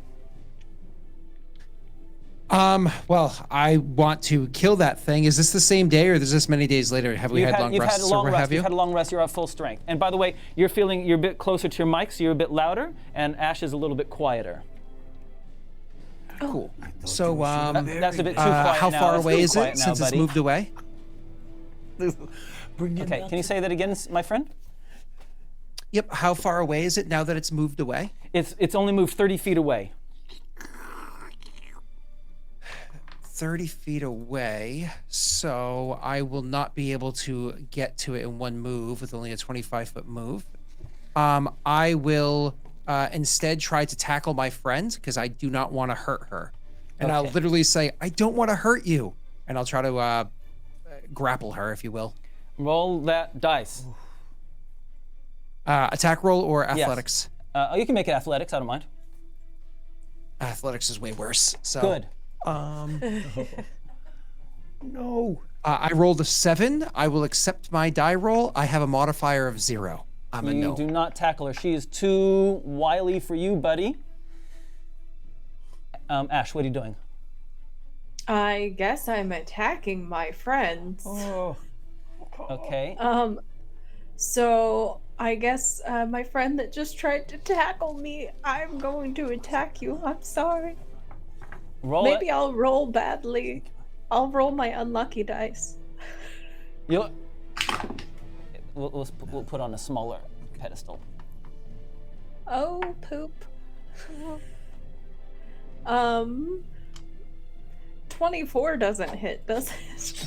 Well, I want to kill that thing. Is this the same day, or is this many days later? Have we had long You've rests, had a long or what rest. have you? You've had a long rest. You're at full strength. And by the way, you're a bit closer to your mic, so you're a bit louder, and Ash is a little bit quieter. Cool. So, That's a bit too quiet how now. far That's away too is quiet it now, since it's buddy. moved away? Okay, can you say that again, my friend? Yep. How far away is it now that it's moved away? It's only moved 30 feet away. 30 feet away, so I will not be able to get to it in one move with only a 25-foot move. I will instead try to tackle my friend because I do not want to hurt her. And I'll Okay. literally say, "I don't want to hurt you." And I'll try to grapple her, if you will. Roll that dice. Attack roll or athletics? You can make it athletics, I don't mind. Athletics is way worse. So Good. No. I rolled a 7. I will accept my die roll. I have a modifier of 0. I'm a You no. do not tackle her. She is too wily for you, buddy. Ash, what are you doing? I guess I'm attacking my friends. Okay. So I guess my friend that just tried to tackle me, I'm going to attack you. I'm sorry. Roll Maybe it. I'll roll badly. I'll roll my unlucky dice. We'll put on a smaller pedestal. Oh, poop. 24 doesn't hit, does it?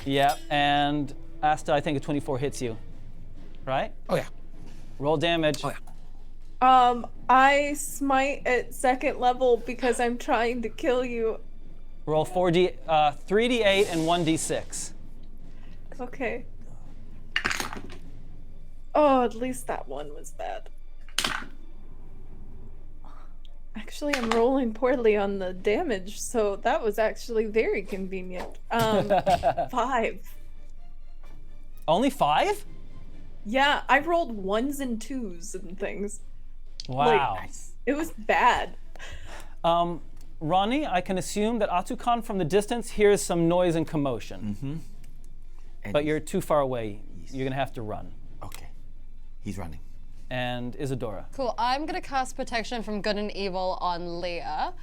Yep, and Asta, I think a 24 hits you. Right? Oh, yeah. Roll damage. Oh, yeah. I smite at 2nd level because I'm trying to kill you. Roll 3d8 and 1d6. Okay. Oh, at least that one was bad. Actually, I'm rolling poorly on the damage, so that was actually very convenient. 5. Only 5? Yeah, I rolled 1s and 2s and things. Wow. Like, it was bad. Ronnie, I can assume that Ātukaan from the distance hears some noise and commotion. But you're too far away. You're going to have to run. Okay. He's running. And Isadora. Cool. I'm gonna cast protection from good and evil on Leah,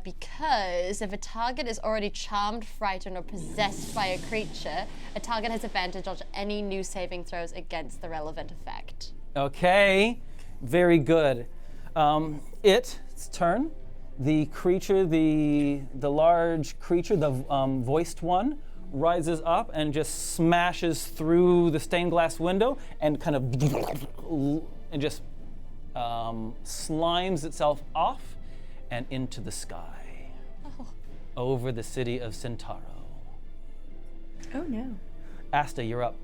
because if a target is already charmed, frightened, or possessed by a creature, a target has advantage on any new saving throws against the relevant effect. Okay, very good. Its turn. The creature, the large creature, the voiced one, rises up and just smashes through the stained glass window and kind of and just slimes itself off and into the sky over the city of Centauro. Oh no. Asta, you're up.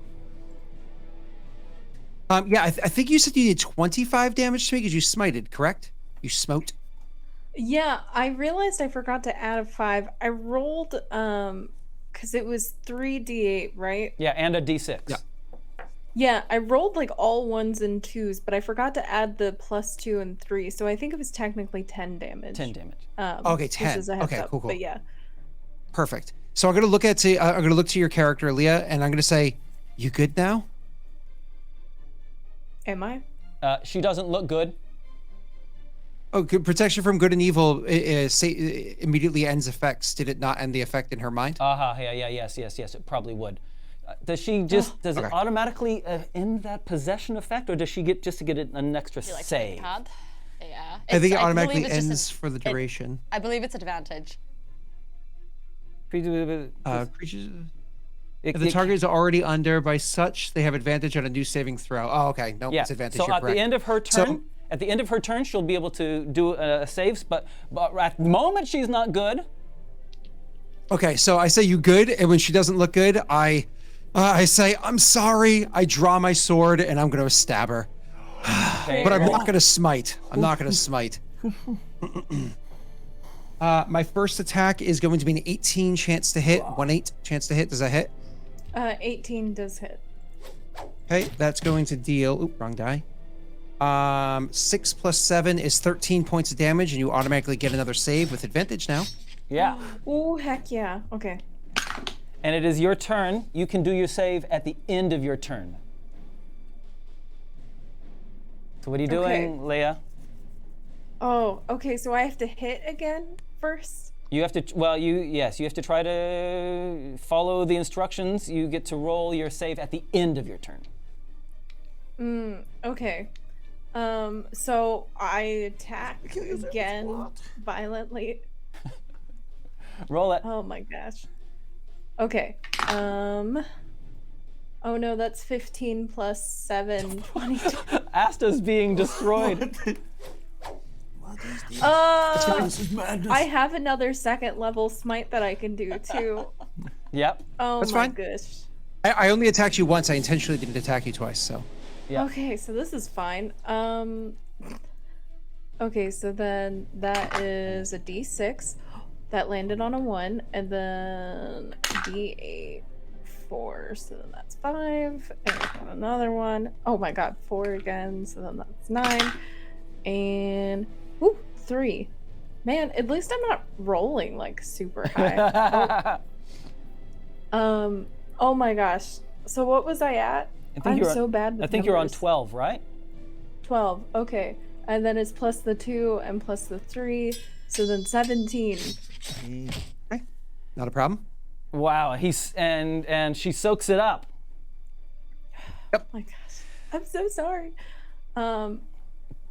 Yeah, I think you said you did 25 damage to me because you smited, correct? You smote? Yeah, I realized I forgot to add a 5. I rolled because it was 3d8, right? Yeah, and a d6. Yeah. Yeah, I rolled like all 1s and 2s, but I forgot to add the +2 and 3, so I think it was technically 10 damage. 10 damage. Okay, just 10. as a heads Okay, up, cool. But yeah. Perfect. So I'm gonna look at I'm gonna look to your character, Leah, and I'm gonna say, "You good now?" Am I? She doesn't look good. Oh, protection from good and evil immediately ends effects. Did it not end the effect in her mind? Yes. It probably would. Does she just does it automatically end that possession effect, or does she get just to get an extra You like to save? pick a card? Yeah. I think it believe automatically it's just ends for the duration. I believe it's advantage. Creatures. It- If the it- target is already under by such, they have advantage on a new saving throw. Oh, okay. No, Yeah. it's advantage. So You're at correct. the end of her turn, she'll be able to do saves, but at the moment she's not good. Okay, so I say you good, and when she doesn't look good, I say I'm sorry. I draw my sword, and I'm gonna stab her. Okay. But I'm not gonna smite. I'm not gonna smite. My first attack is going to be an 18 chance to hit. 1/8 chance to hit. Does that hit? 18 does hit. Okay, that's going to deal. Oop, wrong die. 6 plus 7 is 13 points of damage, and you automatically get another save with advantage now. Yeah. Oh, heck yeah. Okay. And it is your turn. You can do your save at the end of your turn. So what are you doing, Leia? Oh, okay. So I have to hit again first? You have to, you have to try to follow the instructions. You get to roll your save at the end of your turn. Okay. So I attack again violently. Roll it. Oh my gosh. Okay. Oh no, that's 15 plus 7, 22. Asta's being destroyed. I have another second level smite that I can do too. Yep. Oh That's my fine. gosh. I only attacked you once. I intentionally didn't attack you twice, so. Yeah. Okay, so this is fine. Okay, so then that is a D6 that landed on a 1, and then D8 4, so then that's 5, and then another one. Oh my god, 4 again, so then that's 9, and 3. Man, at least I'm not rolling like super high. Oh my gosh. So what was I at? I'm so bad with I think you're on numbers. 12, right? 12, okay. And then it's plus the 2 and plus the 3, so then 17. Okay. Not a problem. Wow. And she soaks it up. Oh my gosh. I'm so sorry.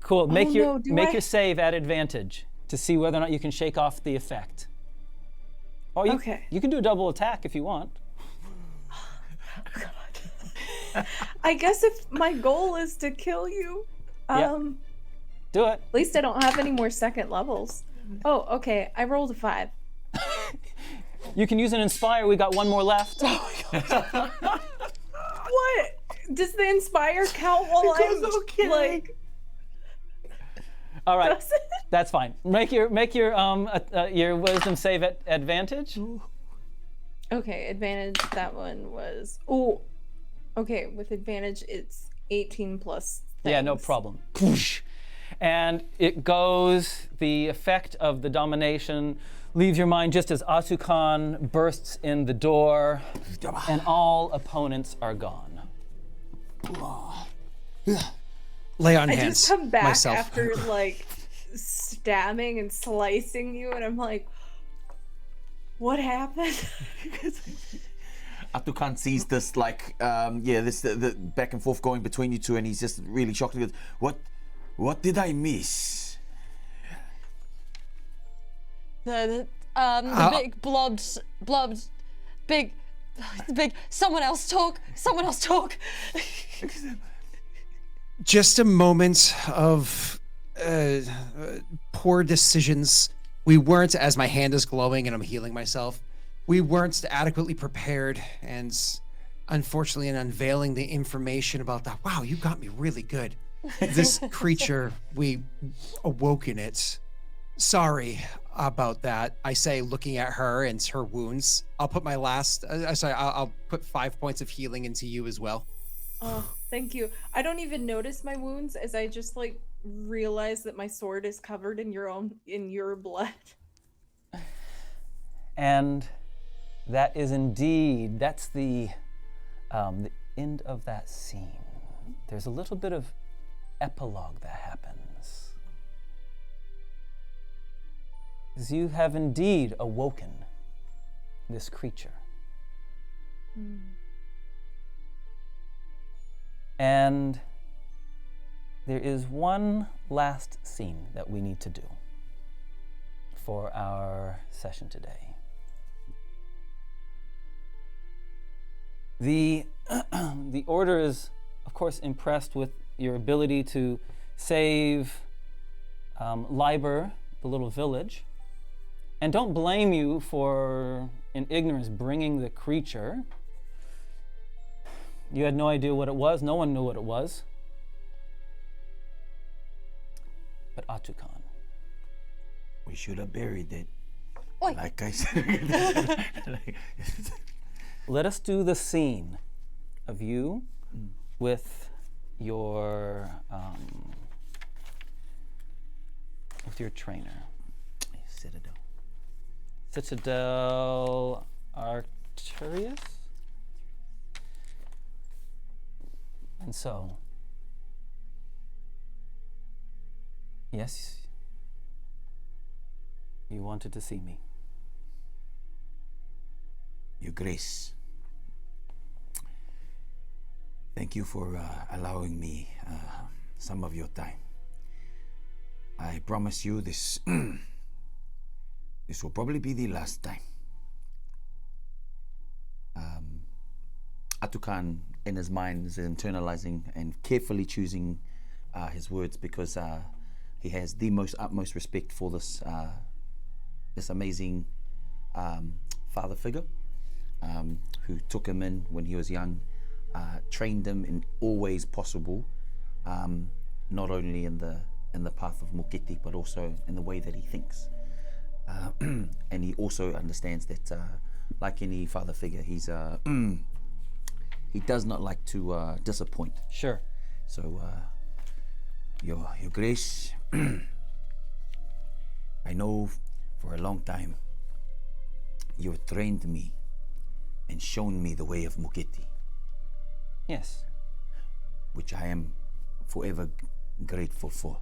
Cool. Make your save at advantage to see whether or not you can shake off the effect. Or you can do a double attack if you want. I guess if my goal is to kill you, Do it. at least I don't have any more second levels. Oh, okay. I rolled a 5. You can use an inspire. We got one more left. What? Does the inspire count while I'm like? All right. Does it? That's fine. Make your wisdom save at advantage. Okay, advantage. That one was. Okay, with advantage, it's 18 plus. Yeah, no things. problem. And it goes, the effect of the domination leaves your mind just as Ātukaan bursts in the door and all opponents are gone. Lay on I hands. just come back myself. after like stabbing and slicing you, and I'm like, what happened? Ātukaan sees this like the back and forth going between you two, and he's just really shocked. He goes, what did I miss? The big big. Someone else talk. Just a moment of poor decisions. We weren't, as my hand is glowing and I'm healing myself, we weren't adequately prepared, and unfortunately in unveiling the information about that, wow, you got me really good. This creature, we awoke in it. Sorry about that, I say, looking at her and her wounds. I'll put my I'll put 5 points of healing into you as well. Oh, thank you. I don't even notice my wounds as I just like realize that my sword is covered in your blood. And that is indeed, that's the end of that scene. There's a little bit of epilogue that happens. is you have indeed awoken this creature. And there is one last scene that we need to do for our session today. The Order is, of course, impressed with your ability to save Liber, the little village, and don't blame you for, in ignorance, bringing the creature. You had no idea what it was. No one knew what it was. But Ātukaan. We should have buried it. Oi. Like I said. Let us do the scene of you with your trainer. Citadel Arcturus. And so, yes, you wanted to see me. Your Grace, thank you for allowing me some of your time. I promise you this this will probably be the last time. Ātukaan, in his mind, is internalizing and carefully choosing his words, because he has the utmost respect for this amazing father figure, who took him in when he was young, trained him in all ways possible, not only in the path of Moketi, but also in the way that he thinks. And he also understands that, like any father figure, he does not like to disappoint. Sure. So, Your Grace, I know for a long time you have trained me and shown me the way of Moketi, Yes. which I am forever grateful for.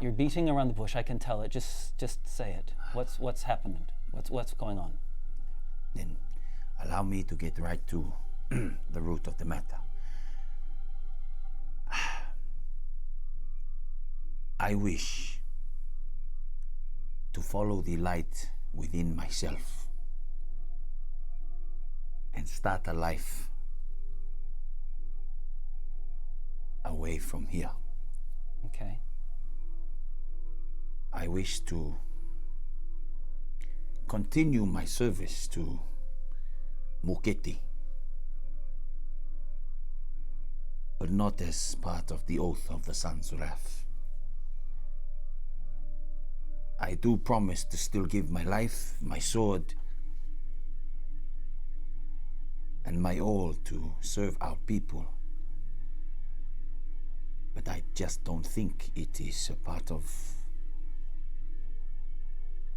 You're beating around the bush. I can tell it. Just say it. What's happened? What's going on? Then allow me to get right to the root of the matter. I wish to follow the light within myself and start a life away from here. Okay. I wish to continue my service to Moketi, but not as part of the oath of the Sun's Wrath. I do promise to still give my life, my sword, and my all to serve our people. But I just don't think it is a part of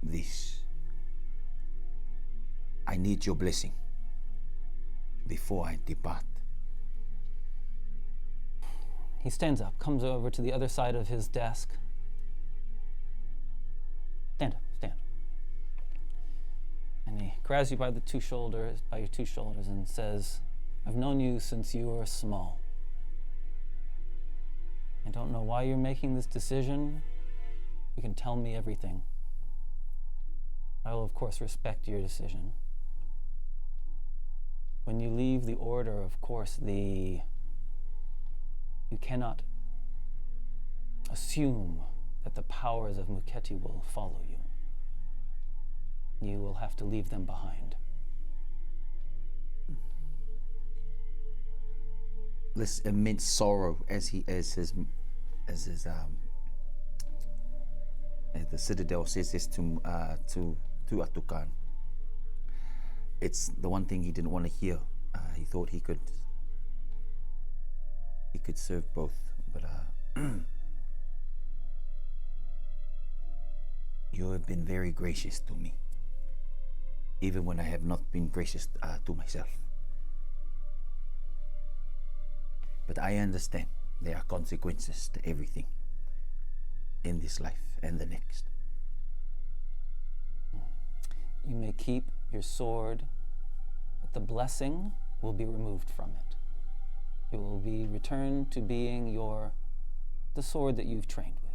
this. I need your blessing before I depart. He stands up, comes over to the other side of his desk. Stand up, stand. And he grabs you by your two shoulders, and says, I've known you since you were small. I don't know why you're making this decision. You can tell me everything. I will, of course, respect your decision. When you leave the Order, of course, you cannot assume that the powers of Moketi will follow you. You will have to leave them behind. This immense sorrow as the Citadel says this to Ātukaan. It's the one thing he didn't want to hear. He thought he could serve both, but you have been very gracious to me, even when I have not been gracious to myself. But I understand there are consequences to everything in this life and the next. you may keep your sword, but the blessing will be removed from it. It will be returned to being the sword that you've trained with.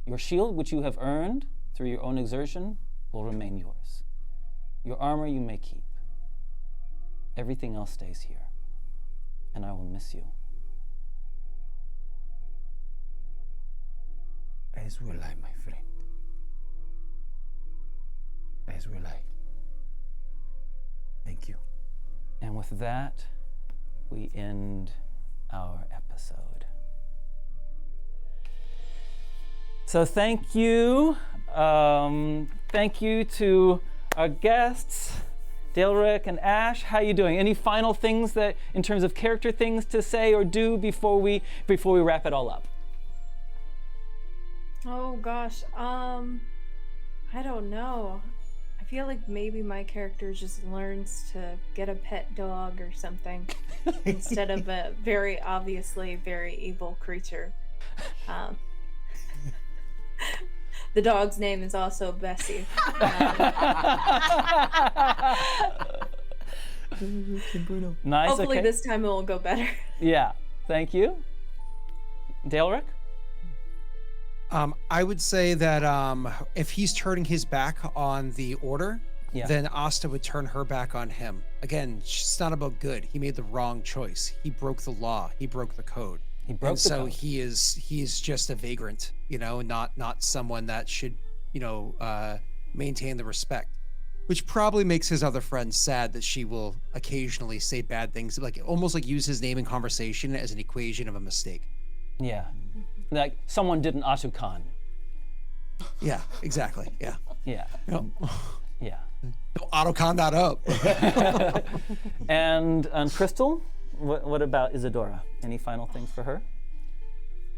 Your shield, which you have earned through your own exertion, will remain yours. Your armor you may keep. Everything else stays here, and I will miss you. As will I, my friend. As will I. Thank you. And with that, we end our episode. So thank you. Thank you to our guests, Daleric and Ash. How you doing? Any final things that, in terms of character things to say or do before we wrap it all up? Oh gosh, I don't know. I feel like maybe my character just learns to get a pet dog or something instead of a very obviously very evil creature. The dog's name is also Bessie. Nice. Hopefully okay. this time it will go better. Yeah. Thank you. Daleric? I would say that if he's turning his back on the order, Yeah. then Asta would turn her back on him. Again, it's not about good. He made the wrong choice. He broke the law. He broke the code. He broke the so code. he is just a vagrant, not someone that should, maintain the respect. Which probably makes his other friends sad that she will occasionally say bad things, like almost like use his name in conversation as an equation of a mistake. Yeah. Like someone did an Ātukaan. Yeah, exactly. Yeah. Yeah. Yep. Yeah. Don't Ātukaan that up. And Crystal, what about Isadora? Any final things for her?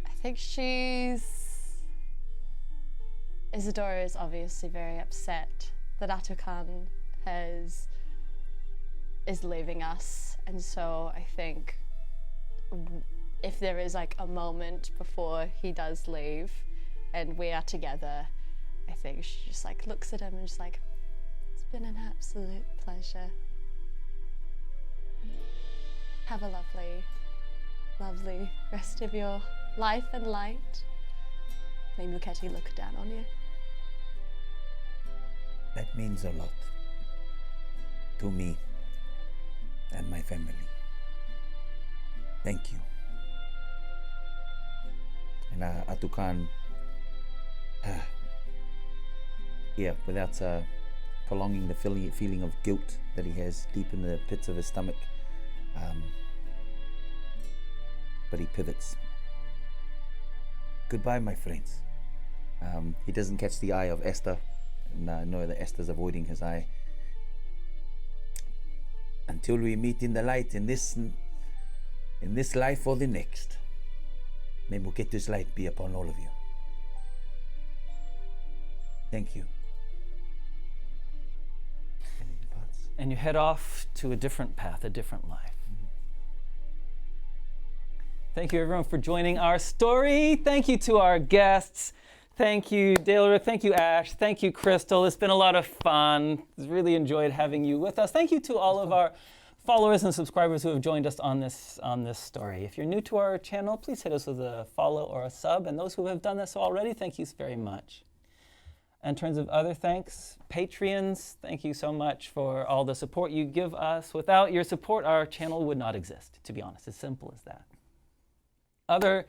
I think Isadora is obviously very upset that Ātukaan is leaving us, and so I think if there is like a moment before he does leave and we are together, I think she just like looks at him and just like, it's been an absolute pleasure. Have a lovely rest of your life and light. May Muketi look down on you. That means a lot to me and my family. Thank you. And Ātukaan, without prolonging the feeling of guilt that he has deep in the pits of his stomach, but he pivots. Goodbye, my friends. He doesn't catch the eye of Esther, and know that Esther's avoiding his eye. Until we meet in the light in this life or the next, may Muketi's light be upon all of you. Thank you. And he departs. And you head off to a different path, a different life. Thank you, everyone, for joining our story. Thank you to our guests. Thank you, Daleric. Thank you, Ash. Thank you, Crystal. It's been a lot of fun. Really enjoyed having you with us. Thank you to all of our followers and subscribers who have joined us on this story. If you're new to our channel, please hit us with a follow or a sub. And those who have done this already, thank you very much. In terms of other thanks, Patreons, thank you so much for all the support you give us. Without your support, our channel would not exist, to be honest. As simple as that. Other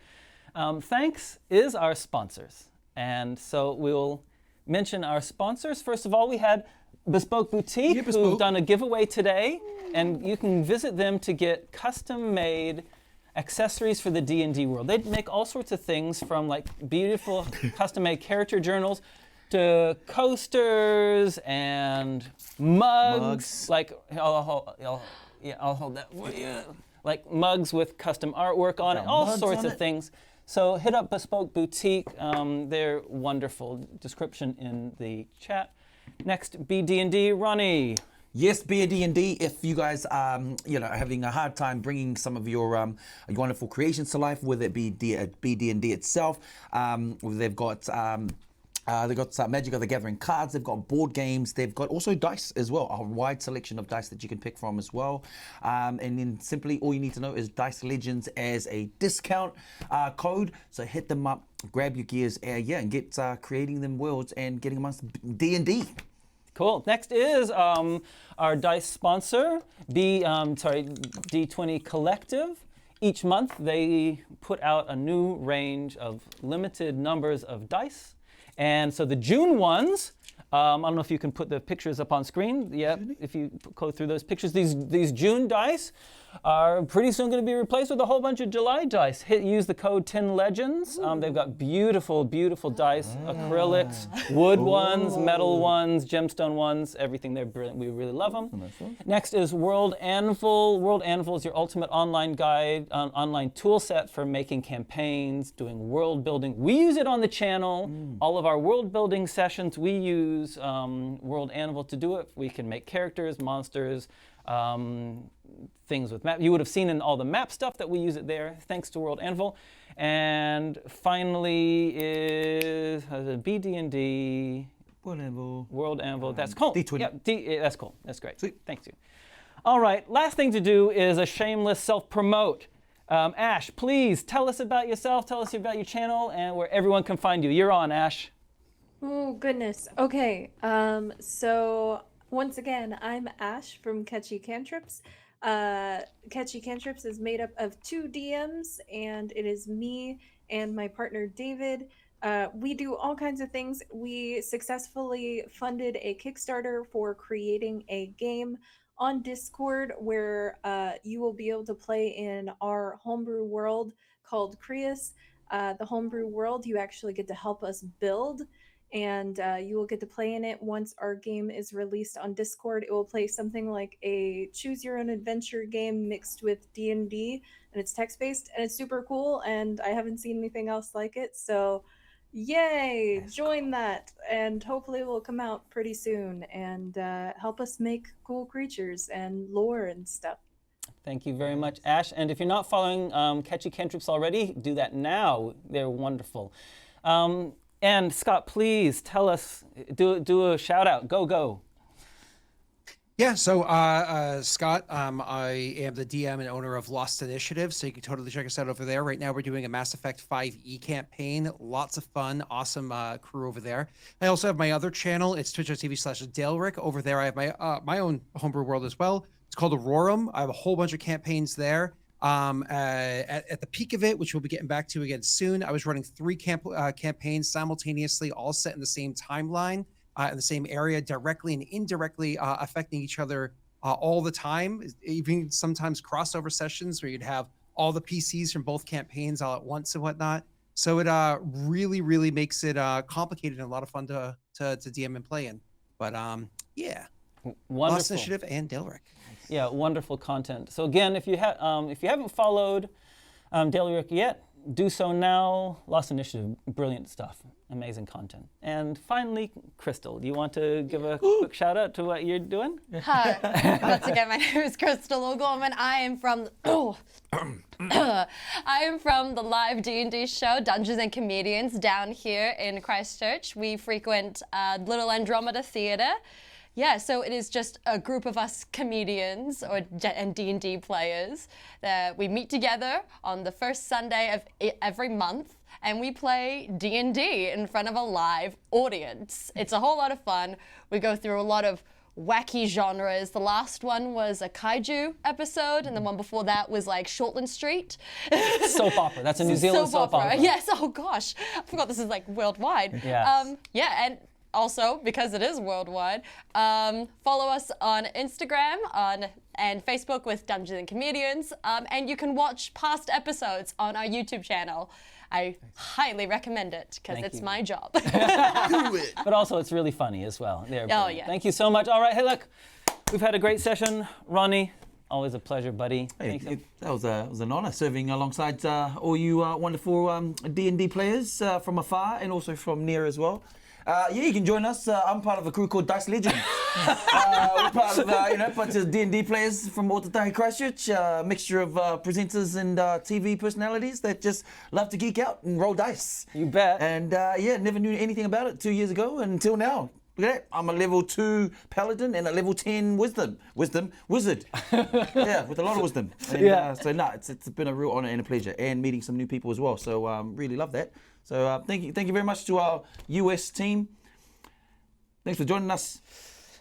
thanks is our sponsors. And so we'll mention our sponsors. First of all, we had Bespoke Boutique, who've done a giveaway today. And you can visit them to get custom-made accessories for the D&D world. They make all sorts of things from like beautiful custom-made character journals to coasters and mugs. Like, I'll hold that for you. Like mugs with custom artwork on it, all sorts of things. So hit up Bespoke Boutique. They're wonderful. Description in the chat. Next, BD&D, Ronnie. Yes, BD&D. If you guys are having a hard time bringing some of your wonderful creations to life, whether it be BD&D itself, they've got They've got Magic of the Gathering cards, they've got board games, they've got also dice as well, a wide selection of dice that you can pick from as well. And then simply all you need to know is Dice Legenz as a discount code. So hit them up, grab your gears, and get creating them worlds and getting amongst D&D. Cool. Next is our dice sponsor, D20 Collective. Each month they put out a new range of limited numbers of dice. And so the June ones, I don't know if you can put the pictures up on screen. Yeah, if you go through those pictures, these June dice are pretty soon going to be replaced with a whole bunch of July dice. Use the code 10Legends. They've got beautiful, beautiful dice, acrylics, wood ones, metal ones, gemstone ones, everything. They're brilliant. We really love them. Next is World Anvil. World Anvil is your ultimate online guide, online tool set for making campaigns, doing world building. We use it on the channel. All of our world building sessions, we use World Anvil to do it. We can make characters, monsters, things with map. You would have seen in all the map stuff that we use it there, thanks to World Anvil. And finally is BD&D. World Anvil. That's cool. D20. Yeah, that's cool. That's great. Sweet. Thanks you. All right, last thing to do is a shameless self-promote. Ash, please tell us about yourself, tell us about your channel, and where everyone can find you. You're on, Ash. Oh, goodness. Okay. So once again, I'm Ash from Catchy Cantrips. Catchy Cantrips is made up of 2 DMs, and it is me and my partner David. We do all kinds of things. We successfully funded a Kickstarter for creating a game on Discord where you will be able to play in our homebrew world called Creus. The homebrew world, you actually get to help us build, and you will get to play in it once our game is released on Discord. It will play something like a choose your own adventure game mixed with D&D, and it's text-based, and it's super cool, and I haven't seen anything else like it, so yay, join that, and hopefully it will come out pretty soon and help us make cool creatures and lore and stuff. Thank you very much, Ash. And if you're not following Catchy Cantrips already, do that now. They're wonderful. And Scott, please tell us, do a shout out. Go. Yeah, so Scott, I am the DM and owner of Lost Initiative, so you can totally check us out over there. Right now we're doing a Mass Effect 5e campaign. Lots of fun, awesome crew over there. I also have my other channel. It's twitch.tv/Daleric. Over there I have my own homebrew world as well. It's called Aurorum. I have a whole bunch of campaigns there. At the peak of it, which we'll be getting back to again soon, I was running 3 campaigns simultaneously, all set in the same timeline. In the same area, directly and indirectly affecting each other all the time, even sometimes crossover sessions where you'd have all the PCs from both campaigns all at once and whatnot. So it really, really makes it complicated and a lot of fun to DM and play in. But yeah, Wonderful. Lost Initiative and Daleric. Yeah, wonderful content. So again, if you haven't followed Daleric yet, do so now. Lost Initiative, brilliant stuff, amazing content. And finally, Crystal, do you want to give a quick shout out to what you're doing? Hi, once again, my name is Crystal O'Gorman. I am from the live D&D show Dungeons and Comedians down here in Christchurch. We frequent Little Andromeda Theatre. Yeah, so it is just a group of us comedians and D&D players that we meet together on the first Sunday of every month, and we play D&D in front of a live audience. It's a whole lot of fun. We go through a lot of wacky genres. The last one was a kaiju episode, and the one before that was like Shortland Street. Soap opera. That's a New Zealand soap opera. Yes, oh gosh. I forgot this is like worldwide. Yes. Yeah, and also, because it is worldwide, follow us on Instagram and Facebook with Dungeons and Comedians, and you can watch past episodes on our YouTube channel. I highly recommend it because it's my job. Do it. But also, it's really funny as well. Oh, yeah. Thank you so much. All right, hey, look, we've had a great session. Ronnie, always a pleasure, buddy. Hey, that was an honor serving alongside all you wonderful D&D players from afar and also from near as well. Yeah, you can join us. I'm part of a crew called Dice Legenz. We're part of a bunch of D&D players from Ātukaan Christchurch, a mixture of presenters and TV personalities that just love to geek out and roll dice. You bet. And yeah, never knew anything about it 2 years ago until now. Look at that. I'm a level 2 paladin and a level 10 wizard. Yeah, with a lot of wisdom. And, Yeah. So no, it's been a real honor and a pleasure, and meeting some new people as well. So really love that. So thank you very much to our US team. Thanks for joining us.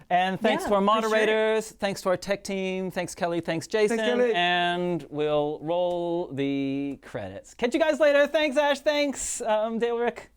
And thanks Yeah, to our for sure. moderators. Thanks to our tech team. Thanks, Kelly. Thanks, Jason. Kelly. And we'll roll the credits. Catch you guys later. Thanks, Ash. Thanks, Dale Rick.